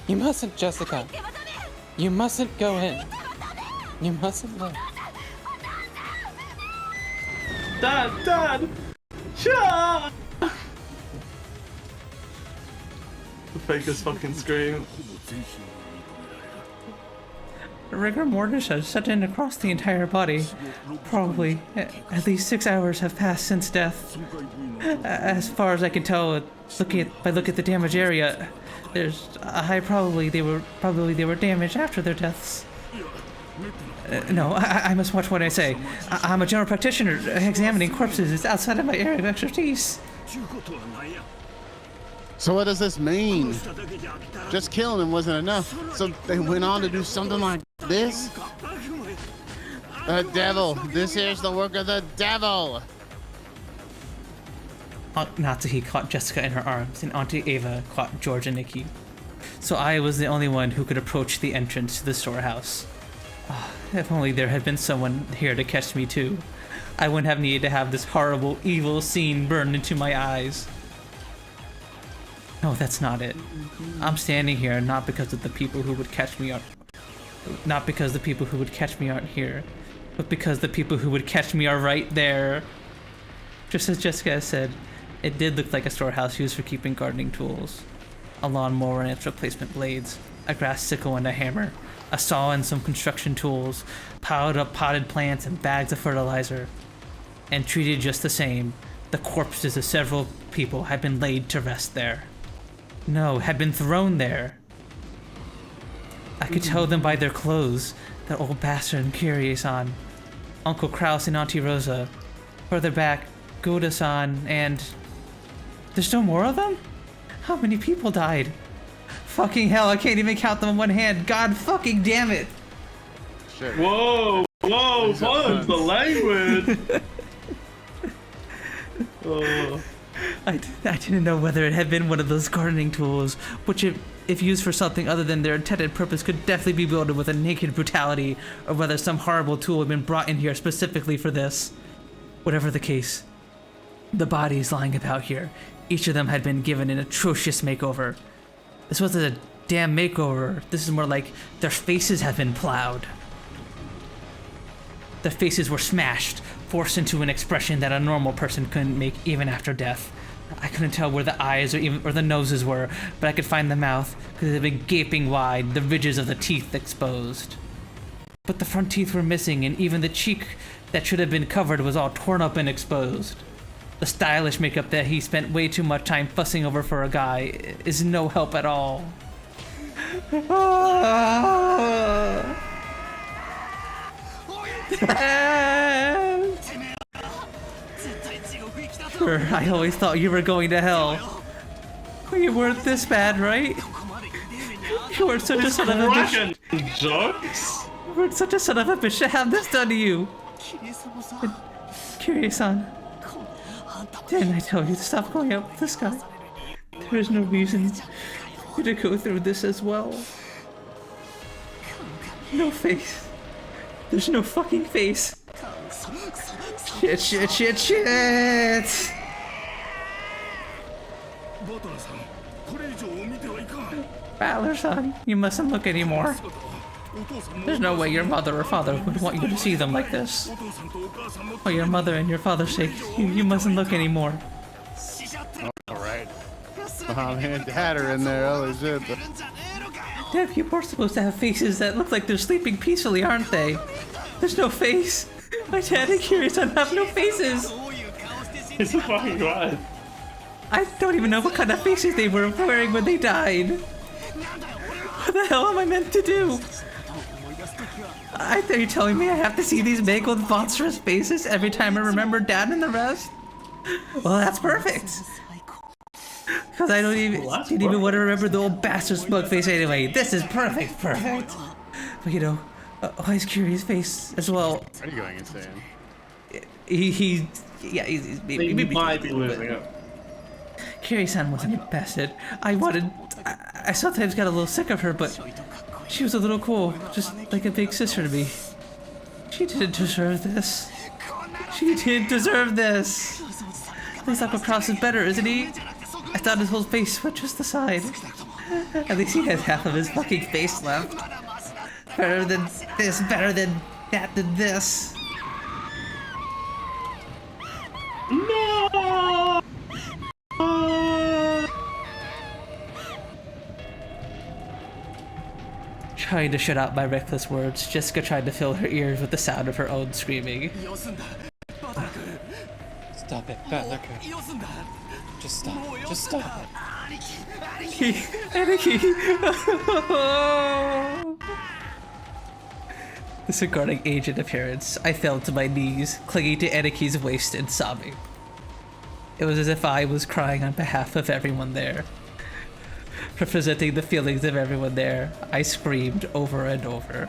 You mustn't, Jessica. You mustn't go in. You mustn't live. Dad! Dad! Shut! The fakest fucking scream. Rigor mortis has set in across the entire body. Probably at least 6 hours have passed since death. As far as I can tell, by look at the damage area, there's a high probability they were damaged after their deaths. No, I must watch what I say. I'm a general practitioner. Examining corpses is outside of my area of expertise. So what does this mean? Just killing him wasn't enough, so they went on to do something like this? The devil! This here's the work of the devil! Aunt Natsuhi caught Jessica in her arms, and Auntie Ava caught George and Nikki. So I was the only one who could approach the entrance to the storehouse. If only there had been someone here to catch me too. I wouldn't have needed to have this horrible, evil scene burned into my eyes. No, that's not it. I'm standing here not because of the people who would catch me aren't here, but because the people who would catch me are right there. Just as Jessica has said, it did look like a storehouse used for keeping gardening tools. A lawnmower and its replacement blades, a grass sickle and a hammer, a saw and some construction tools, piled up potted plants and bags of fertilizer. And treated just the same, the corpses of several people had been laid to rest there. No, had been thrown there. I could tell them by their clothes, that old bastard and Kiryu-san, Uncle Kraus and Auntie Rosa, further back, Goda-san, and... There's no more of them? How many people died? Fucking hell, I can't even count them on one hand. God fucking damn it! Shit. Whoa! Whoa! What's the language? Oh. I didn't know whether it had been one of those gardening tools, which if used for something other than their intended purpose could definitely be wielded with a naked brutality, or whether some horrible tool had been brought in here specifically for this. Whatever the case, the bodies lying about here, each of them had been given an atrocious makeover. This wasn't a damn makeover, this is more like their faces have been plowed. Their faces were smashed, forced into an expression that a normal person couldn't make even after death. I couldn't tell where the eyes or the noses were, but I could find the mouth, because it had been gaping wide, the ridges of the teeth exposed. But the front teeth were missing, and even the cheek that should have been covered was all torn up and exposed. The stylish makeup that he spent way too much time fussing over for a guy is no help at all. I always thought you were going to hell. You weren't this bad, right? You weren't such a son of a bitch. Jokes? You weren't such a son of a bitch to have this done to you. Kiryu-san, didn't I tell you to stop going out with this guy? There is no reason for you to go through this as well. No face. There's no fucking face. Shit. Battler-san, you mustn't look anymore. There's no way your mother or father would want you to see them like this. For your mother and your father's sake, you mustn't look anymore. Alright. Mom and Dad are in there, holy shit. Dad, people are supposed to have faces that look like they're sleeping peacefully, aren't they? There's no face. My dad and Kiryu-san have no faces. It's a fucking god. I don't even know what kind of faces they were wearing when they died. What the hell am I meant to do? Are you telling me I have to see these mangled monstrous faces every time I remember Dad and the rest? Well, that's perfect. Because I didn't even want to remember the old bastard smug face anyway. This is perfect. But you know, why is Kiryu's face as well? Are you going insane? He's He might be losing it. Kiryu-san wasn't a bastard. I sometimes got a little sick of her, but She was a little cool, just like a big sister to me. She didn't deserve this. She didn't deserve this. This Aqua Cross is better, isn't he? I thought his whole face went just the side. At least he has half of his fucking face left. Better than this, better than that, than this. No! Trying to shut out my reckless words, Jessica tried to fill her ears with the sound of her own screaming. Stop it, Butlerker. Just stop. Just stop it. Aniki! Disregarding age and appearance, I fell to my knees, clinging to Aniki's waist and sobbing. It was as if I was crying on behalf of everyone there. Representing the feelings of everyone there, I screamed over and over.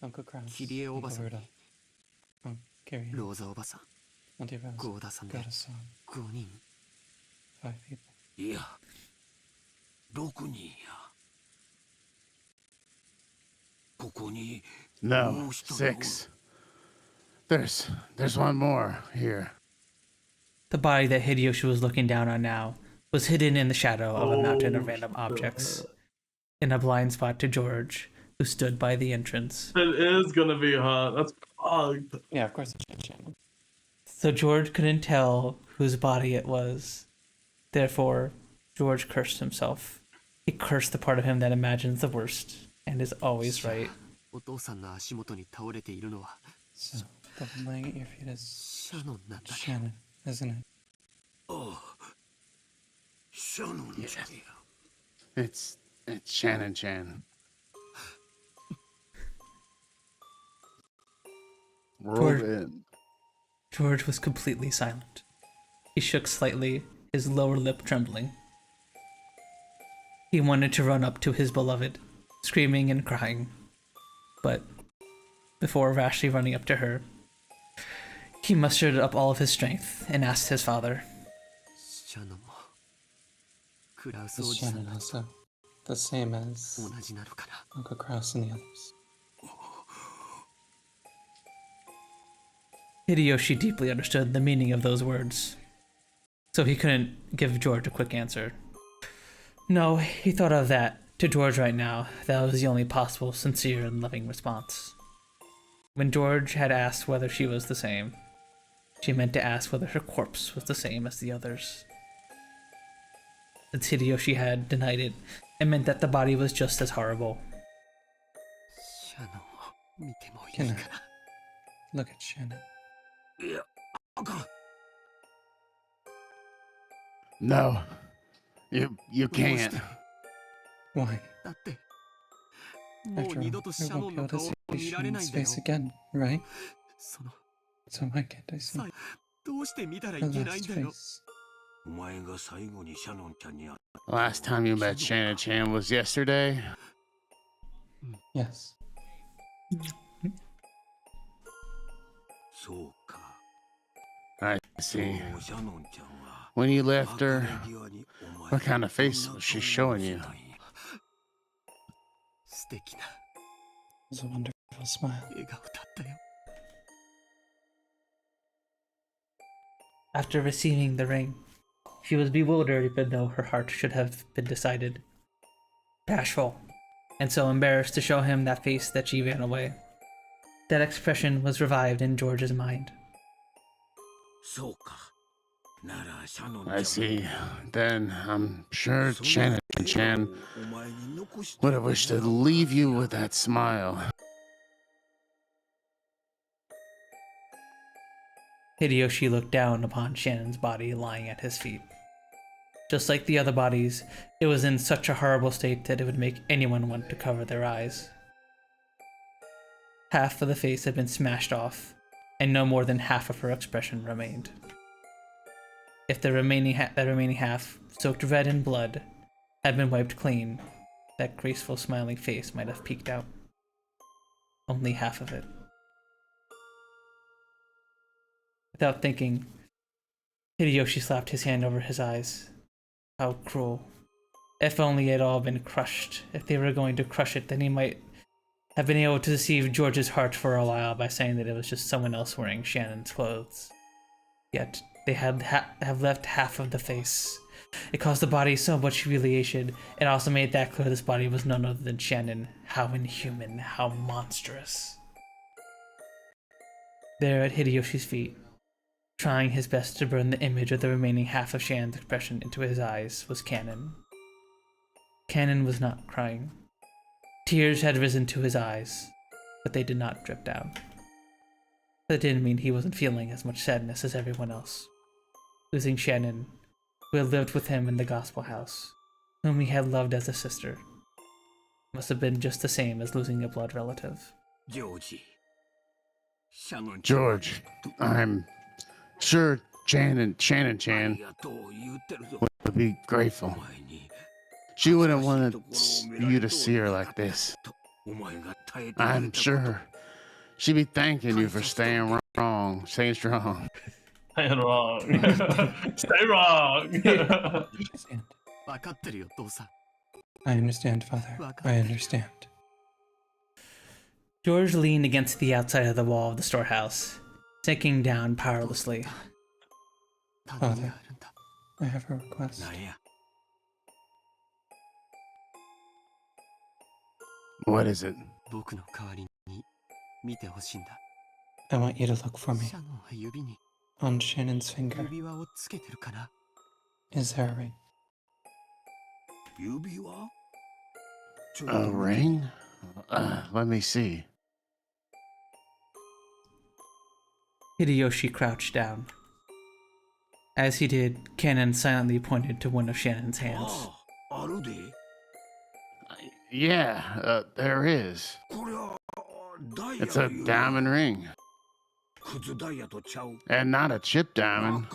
Uncle Kraus, Uncle Rudolph, Carrie, Auntie Rose, Goda-san, 5 people. いや、6人や。ここに No, 6. There's one more here. The body that Hideyoshi was looking down on now was hidden in the shadow of a mountain of random objects, in a blind spot to George, who stood by the entrance. It is gonna be her. That's fucked. Yeah, of course it's Shannon. So George couldn't tell whose body it was. Therefore, George cursed himself. He cursed the part of him that imagines the worst and is always right. So, the one laying at your feet is Shannon, isn't it? Oh, Shannon. It's Shannon-chan. Roll in. George was completely silent. He shook slightly, his lower lip trembling. He wanted to run up to his beloved, screaming and crying. But before rashly running up to her, he mustered up all of his strength and asked his father. Is Shannon also the same as Uncle Kraus and the others? Hideyoshi deeply understood the meaning of those words, so he couldn't give George a quick answer. No, he thought of that. To George right now, that was the only possible sincere and loving response. When George had asked whether she was the same, she meant to ask whether her corpse was the same as the others. Since Hideyoshi had denied it, it meant that the body was just as horrible. Can I look at Shannon? No, you can't. Why? After all, I won't be able to see Shannon's face again, right? So why can't I see her last face? Last time you met Shannon-chan was yesterday? Yes. I see. When you left her, what kind of face was she showing you? It was a wonderful smile. After receiving the ring, she was bewildered even though her heart should have been decided. Bashful, and so embarrassed to show him that face that she ran away. That expression was revived in George's mind. I see. Then I'm sure Shannon-chan would have wished to leave you with that smile. Hideyoshi looked down upon Shannon's body lying at his feet. Just like the other bodies, it was in such a horrible state that it would make anyone want to cover their eyes. Half of the face had been smashed off, and no more than half of her expression remained. If the remaining half, soaked red in blood, had been wiped clean, that graceful smiling face might have peeked out. Only half of it. Without thinking, Hideyoshi slapped his hand over his eyes. How cruel. If only it had all been crushed. If they were going to crush it, then he might have been able to deceive George's heart for a while by saying that it was just someone else wearing Shannon's clothes. Yet, they had have left half of the face. It caused the body so much humiliation. It also made that clear this body was none other than Shannon. How inhuman, how monstrous. There at Hideyoshi's feet, trying his best to burn the image of the remaining half of Shannon's expression into his eyes, was Cannon. Cannon was not crying. Tears had risen to his eyes, but they did not drip down. That didn't mean he wasn't feeling as much sadness as everyone else. Losing Shannon, who had lived with him in the gospel house, whom he had loved as a sister, must have been just the same as losing a blood relative. George, I'm sure Shannon-chan would be grateful. She wouldn't want you to see her like this. I'm sure she'd be thanking you for staying strong. Staying wrong. Stay wrong. I understand, Father. I understand. George leaned against the outside of the wall of the storehouse, sinking down powerlessly. Father, I have a request. What is it? I want you to look for me. On Shannon's finger. Is there a ring? A ring? Let me see. Hideyoshi crouched down. As he did, Cannon silently pointed to one of Shannon's hands. Yeah, there is. It's a diamond ring. And not a chip diamond.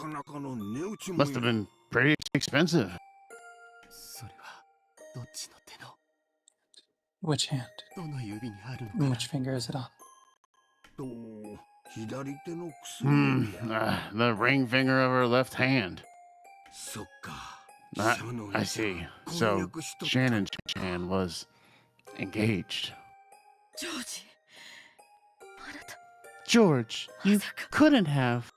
Must have been pretty expensive. Which hand? Which finger is it on? The ring finger of her left hand. I see. So, Shannon-chan was engaged. George, you couldn't have.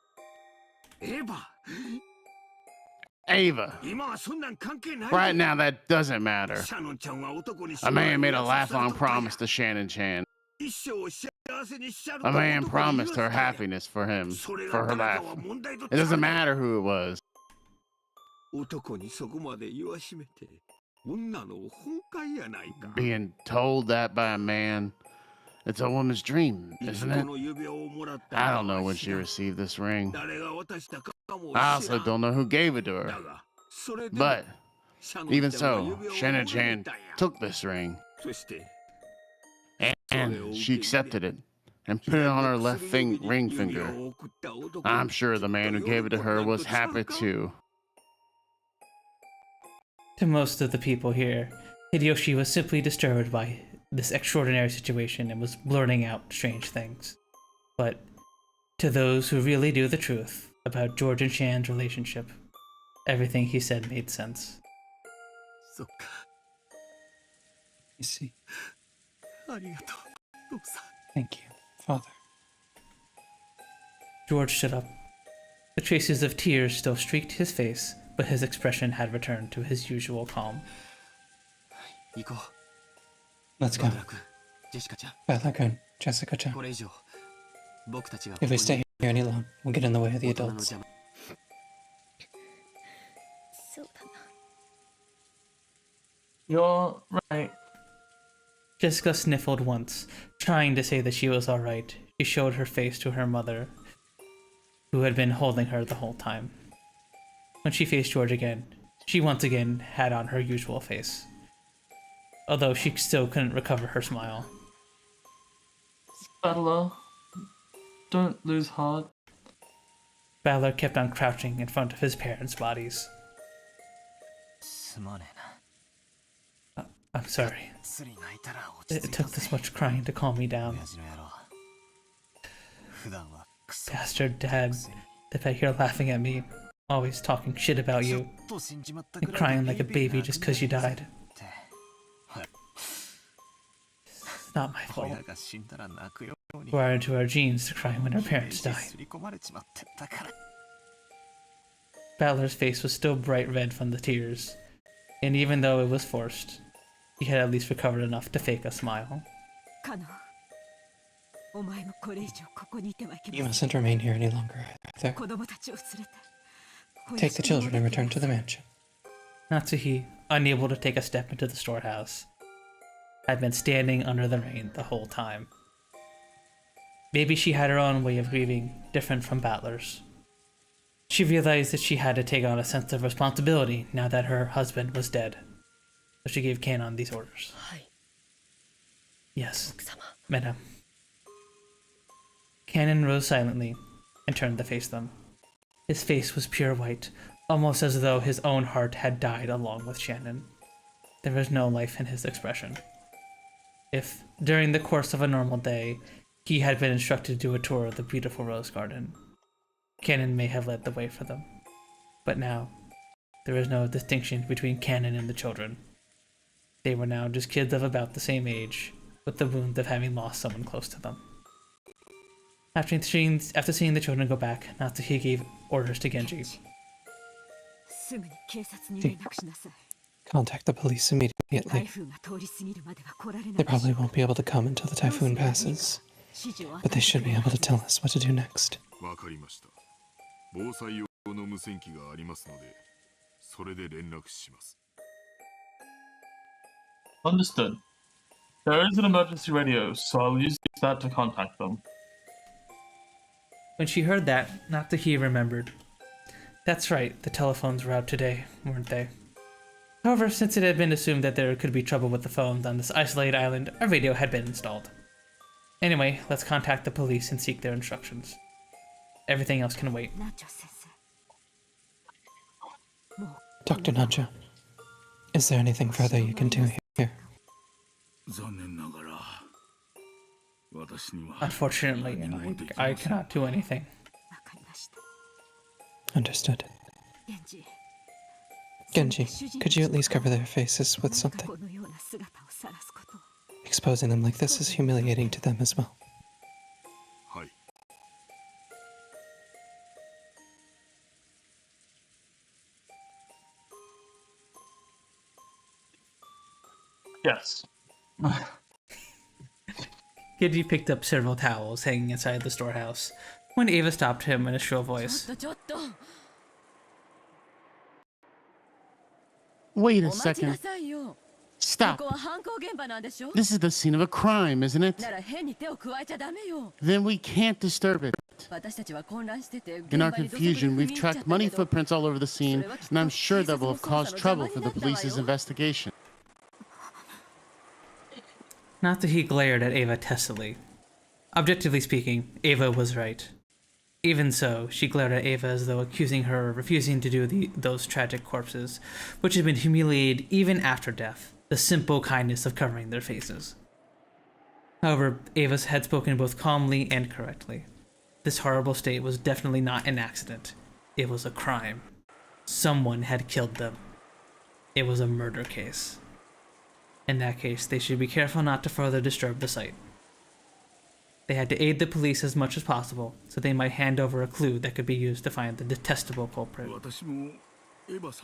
Ava. Right now, that doesn't matter. A man made a lifelong promise to Shannon-chan. A man promised her happiness for him, for her life. It doesn't matter who it was. Being told that by a man, it's a woman's dream, isn't it? I don't know when she received this ring. I also don't know who gave it to her. But, even so, Shannon-chan took this ring. And she accepted it and put it on her left ring finger. I'm sure the man who gave it to her was happy too. To most of the people here, Hideyoshi was simply disturbed by this extraordinary situation and was blurting out strange things. But to those who really knew the truth about George and Shannon's relationship, everything he said made sense. You see. Thank you, Father. George stood up. The traces of tears still streaked his face, but his expression had returned to his usual calm. Let's go. Bella-kun, Jessica-chan. If we stay here any long, we'll get in the way of the adults. You're right. Jessica sniffled once, trying to say that she was alright. She showed her face to her mother, who had been holding her the whole time. When she faced George again, she once again had on her usual face, although she still couldn't recover her smile. Battler, don't lose heart. Battler kept on crouching in front of his parents' bodies. I'm sorry. It took this much crying to calm me down. Bastard Dad, if I hear laughing at me, always talking shit about you, and crying like a baby just 'cause you died. It's not my fault. We are into our genes to cry when our parents die. Battler's face was still bright red from the tears, and even though it was forced, he had at least recovered enough to fake a smile. You mustn't remain here any longer either. Take the children and return to the mansion. Natsuhi, unable to take a step into the storehouse, had been standing under the rain the whole time. Maybe she had her own way of grieving, different from Battler's. She realized that she had to take on a sense of responsibility now that her husband was dead. So she gave Kanon these orders. Yes, madame. Kanon rose silently and turned to face them. His face was pure white, almost as though his own heart had died along with Shannon. There was no life in his expression. If, during the course of a normal day, he had been instructed to do a tour of the beautiful rose garden, Kanon may have led the way for them. But now, there was no distinction between Kanon and the children. They were now just kids of about the same age, with the wound of having lost someone close to them. After seeing the children go back, Natsuhi gave orders to Genji. Contact the police immediately. They probably won't be able to come until the typhoon passes, but they should be able to tell us what to do next. Understood. There is an emergency radio, so I'll use that to contact them. When she heard that, Natsuhi remembered. That's right, the telephones were out today, weren't they? However, since it had been assumed that there could be trouble with the phones on this isolated island, a radio had been installed. Anyway, let's contact the police and seek their instructions. Everything else can wait. Dr. Nacho, is there anything further you can do here? Unfortunately, I cannot do anything. Understood. Genji, could you at least cover their faces with something? Exposing them like this is humiliating to them as well. Yes. Genji picked up several towels hanging inside the storehouse when Ava stopped him in a shrill voice. Wait a second. Stop. This is the scene of a crime, isn't it? Then we can't disturb it. In our confusion, we've tracked money footprints all over the scene, and I'm sure that will have caused trouble for the police's investigation. Natsuhi glared at Ava testily. Objectively speaking, Ava was right. Even so, she glared at Ava as though accusing her of refusing to do those tragic corpses, which had been humiliated even after death, the simple kindness of covering their faces. However, Ava had spoken both calmly and correctly. This horrible state was definitely not an accident. It was a crime. Someone had killed them. It was a murder case. In that case, they should be careful not to further disturb the site. They had to aid the police as much as possible, so they might hand over a clue that could be used to find the detestable culprit.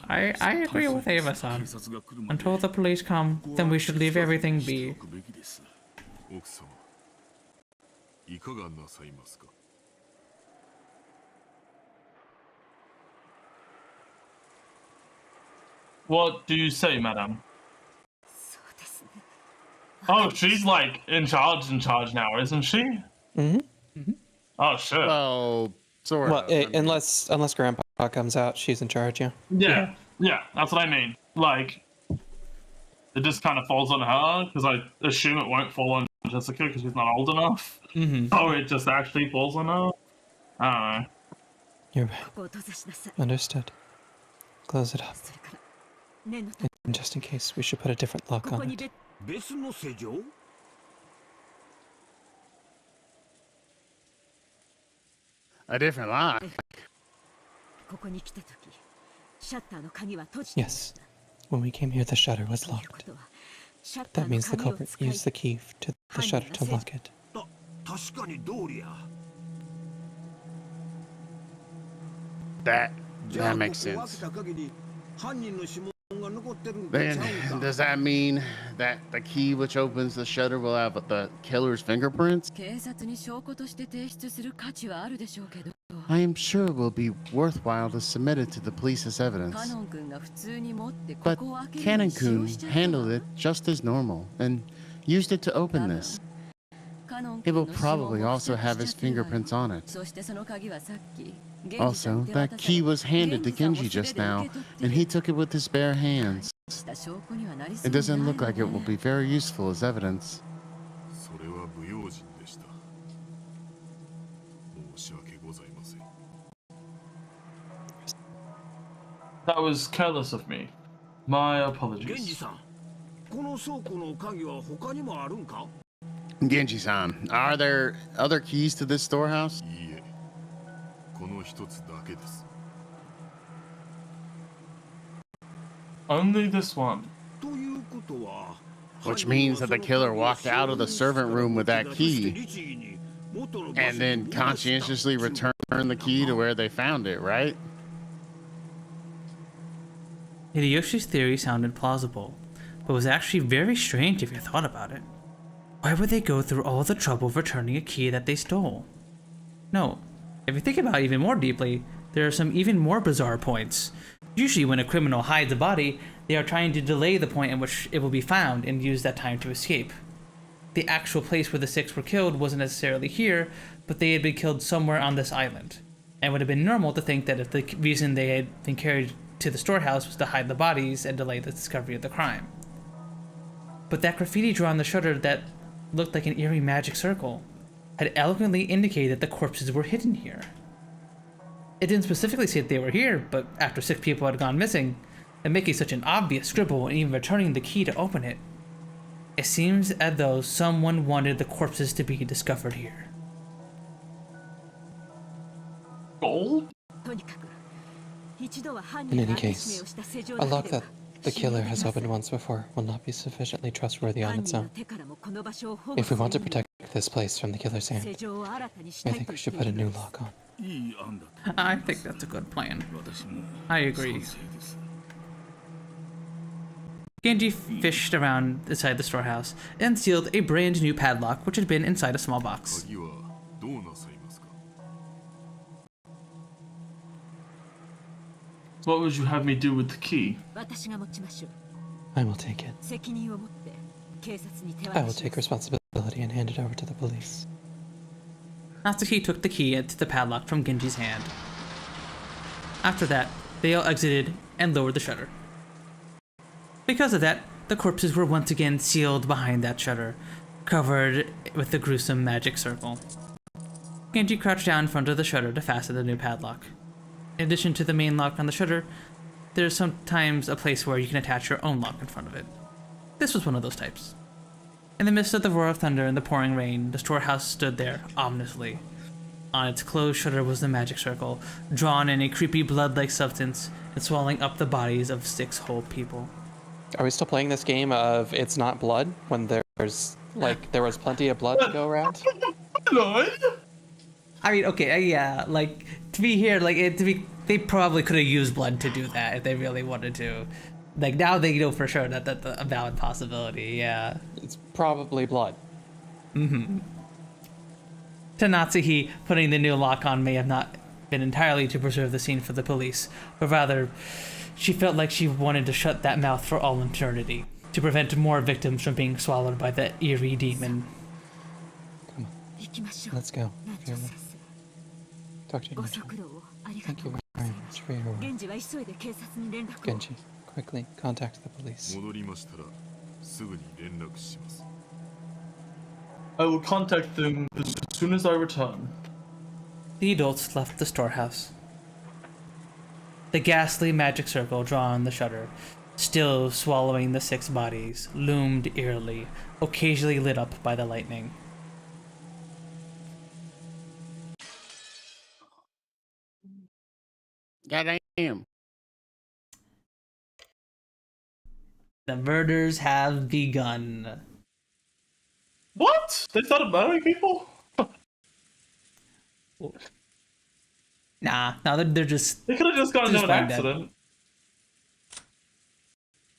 I agree with Ava-san. Until the police come, then we should leave everything be. What do you say, madam? Oh, she's like in charge now, isn't she? Mm-hmm. Oh shit. Well, sort of. Well, unless Grandpa comes out, she's in charge, yeah. Yeah, that's what I mean. Like, it just kind of falls on her, because I assume it won't fall on Jessica because she's not old enough. Mm-hmm. Oh, it just actually falls on her? I don't know. You're right. Understood. Close it up. just in case, we should put a different lock on it. 別の施錠 A different lock. Yes. When we came here, the shutter was locked. That means the culprit used the key to the shutter to lock it. 確かに通りや That makes sense. Then, does that mean that the key which opens the shutter will have the killer's fingerprints? I am sure it will be worthwhile to submit it to the police as evidence. But Canon-kun handled it just as normal and used it to open this. It will probably also have his fingerprints on it. Also, that key was handed to Genji just now, and he took it with his bare hands. It doesn't look like it will be very useful as evidence. それは不用心でした申し訳ございません That was careless of me. My apologies. 源氏さんこの倉庫の鍵は他にもあるんか Genji-san, are there other keys to this storehouse? いいえこの一つだけです Only this one. ということは Which means that the killer walked out of the servant room with that key and then conscientiously returned the key to where they found it, right? Hideyoshi's theory sounded plausible, but was actually very strange if you thought about it. Why would they go through all the trouble of returning a key that they stole? No, if you think about it even more deeply, there are some even more bizarre points. Usually when a criminal hides a body, they are trying to delay the point in which it will be found and use that time to escape. The actual place where the six were killed wasn't necessarily here, but they had been killed somewhere on this island. And it would have been normal to think that if the reason they had been carried to the storehouse was to hide the bodies and delay the discovery of the crime. But that graffiti drawn on the shutter that looked like an eerie magic circle had eloquently indicated that the corpses were hidden here. It didn't specifically say that they were here, but after 6 people had gone missing, and making such an obvious scribble and even returning the key to open it, it seems as though someone wanted the corpses to be discovered here. Gold? In any case, a lock that the killer has opened once before will not be sufficiently trustworthy on its own. If we want to protect this place from the killer's hand, I think we should put a new lock on. I think that's a good plan. I agree. Genji fished around inside the storehouse and sealed a brand new padlock which had been inside a small box. What would you have me do with the key? I will take it. I will take responsibility and hand it over to the police. Natsuki took the key to the padlock from Genji's hand. After that, they all exited and lowered the shutter. Because of that, the corpses were once again sealed behind that shutter, covered with the gruesome magic circle. Genji crouched down in front of the shutter to fasten the new padlock. In addition to the main lock on the shutter, there's sometimes a place where you can attach your own lock in front of it. This was one of those types. In the midst of the roar of thunder and the pouring rain, the storehouse stood there ominously. On its closed shutter was the magic circle, drawn in a creepy blood-like substance and swallowing up the bodies of 6 whole people. Are we still playing this game of it's not blood when there's like there was plenty of blood to go around? I mean, okay, yeah, like to be here, like they probably could have used blood to do that if they really wanted to. Like now they know for sure that that's a valid possibility. Yeah, it's probably blood. Mm-hmm. To Natsuhi, putting the new lock on may have not been entirely to preserve the scene for the police, but rather, she felt like she wanted to shut that mouth for all eternity, to prevent more victims from being swallowed by the eerie demon. Come on, let's go. Talk to you later. Thank you very much for your work. Genji, quickly contact the police. I will contact them as soon as I return. The adults left the storehouse. The ghastly magic circle drawn on the shutter still swallowing the 6 bodies, loomed eerily, occasionally lit up by the lightning. Goddamn. The murders have begun. What? They started murdering people? Nah, they're just... They could have just gone into an playing dead. accident.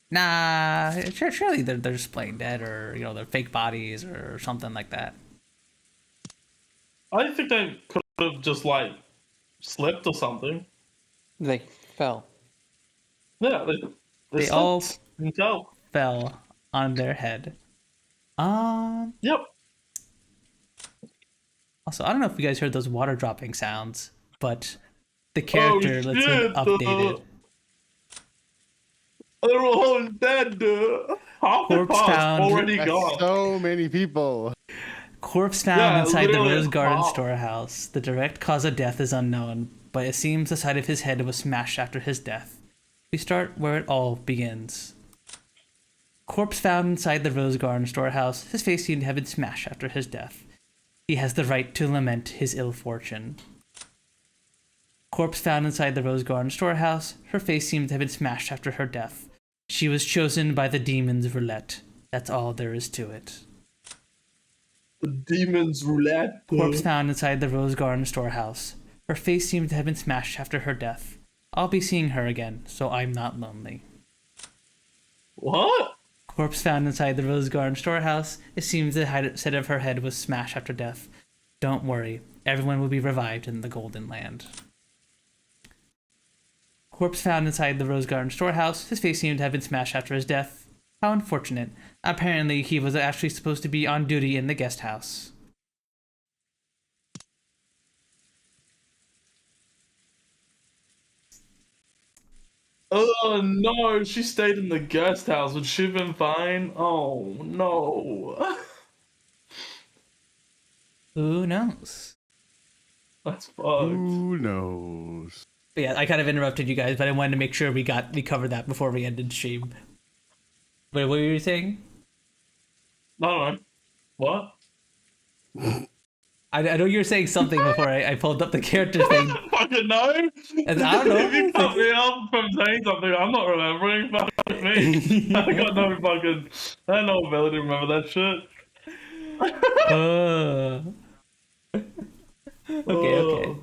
Nah, surely they're just playing dead, or, you know, they're fake bodies or something like that. I think they could have just, like, slipped or something. They fell. Yeah, They all fell on their head. Yep. Also, I don't know if you guys heard those water dropping sounds, but the character that's been updated. They're all dead. Half the Corpse cast found. already That's gone. so many people. Corpse found Yeah, inside the literally Rose Garden half. storehouse. The direct cause of death is unknown, but it seems the side of his head was smashed after his death. We start where it all begins. Corpse found inside the Rose Garden storehouse. His face seemed to have been smashed after his death. He has the right to lament his ill fortune. Corpse found inside the Rose Garden storehouse. Her face seemed to have been smashed after her death. She was chosen by the demon's roulette. That's all there is to it. The demon's roulette. Corpse found inside the Rose Garden storehouse. Her face seemed to have been smashed after her death. I'll be seeing her again, so I'm not lonely. What? Corpse found inside the Rose Garden storehouse. It seems the side of her head was smashed after death. Don't worry, everyone will be revived in the Golden Land. Corpse found inside the Rose Garden storehouse. His face seemed to have been smashed after his death. How unfortunate. Apparently, he was actually supposed to be on duty in the guest house. Oh no, she stayed in the guest house. Would she have been fine? Oh no. Who knows? That's fucked. Who knows? But yeah, I kind of interrupted you guys, but I wanted to make sure we covered that before we ended stream. Wait, what were you saying? No. What? I know you were saying something before I pulled up the character thing. Fucking no. And I don't know. If you cut me off from saying something, I'm not remembering. Fuck me. I got no fucking. I have no ability to remember that shit. Okay.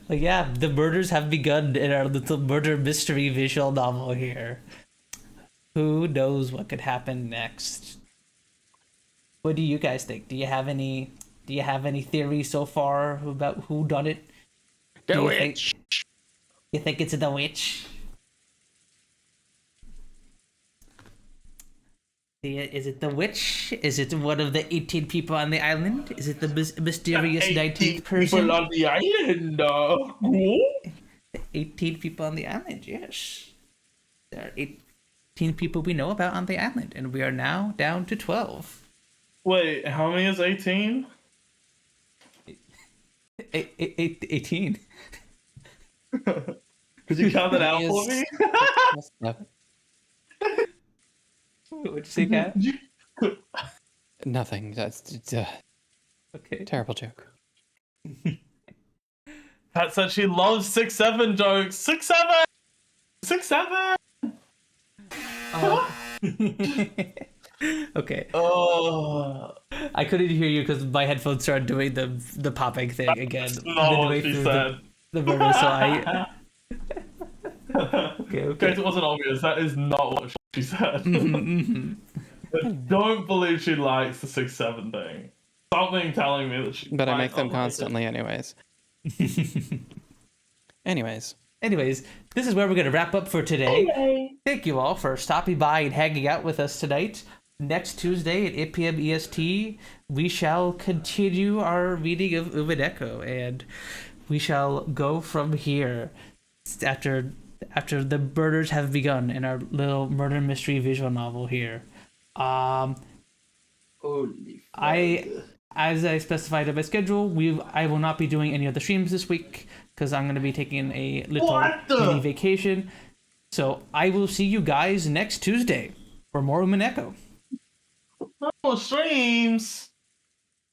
But yeah, the murders have begun in our little murder mystery visual novel here. Who knows what could happen next? What do you guys think? Do you have any theories so far about who done it? The witch. You think it's the witch? Is it the witch? Is it one of the 18 people on the island? Is it the mysterious 19th person? People on the island. 18 people on the island, yes. There are 18 people we know about on the island, and we are now down to 12. Wait, how many is 18? 18. Could you count that out for me? What'd you say, Kat? Nothing. That's okay. Terrible joke. Pat said she loves 6'7" jokes. 6'7". 6'7". Okay. Oh. I couldn't hear you because my headphones started doing the popping thing again. That's not what she said. The murder, so I. Okay. In case it wasn't obvious, that is not what she said. I don't believe she likes the 6'7" thing. Something telling me that she. But I make them constantly, anyways. Anyways, this is where we're going to wrap up for today. Okay. Thank you all for stopping by and hanging out with us tonight. Next Tuesday at 8 p.m. EST, we shall continue our reading of Umineko, and we shall go from here after the murders have begun in our little murder mystery visual novel here. As I specified in my schedule, I will not be doing any other streams this week because I'm going to be taking a little mini vacation. So I will see you guys next Tuesday for more Umineko. No streams.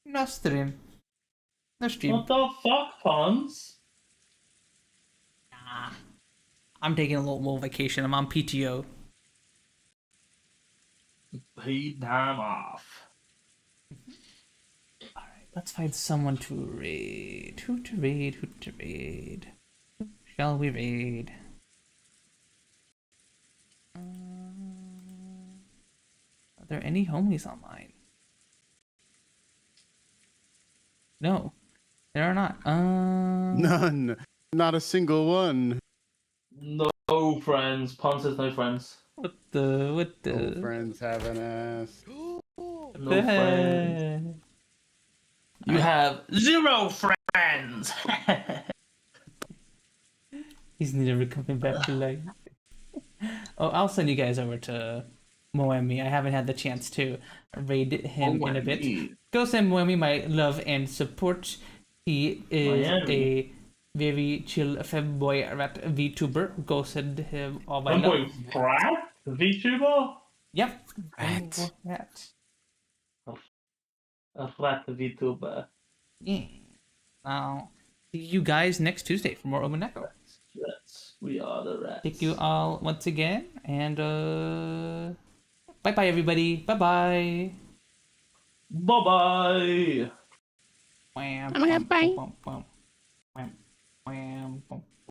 No stream. No stream. What the fuck, Pons? Nah. I'm taking a little vacation. I'm on PTO. Paid time off. Alright, let's find someone to raid. Who to raid? Who to raid? Who shall we raid? Are there any homies online? No, there are not. None. Not a single one. No friends. Pons has no friends. What the? No friends have an ass. No friends. You have 0 friends. He's never coming back to life. Oh, I'll send you guys over to Moemi. I haven't had the chance to raid him in a bit. Go send Moemi my love and support. He is a very chill femboy rat VTuber. Go send him all my love. Femboy rat? VTuber? Yep. Rat. Rat. A flat VTuber. Yeah. I'll see you guys next Tuesday for more Umineko. Yes, we are the rats. Thank you all once again, and bye bye everybody. Bye bye. Bye bye. Wham, I'm gonna bum, bye. bum, bum, bum. Wham, wham, bum.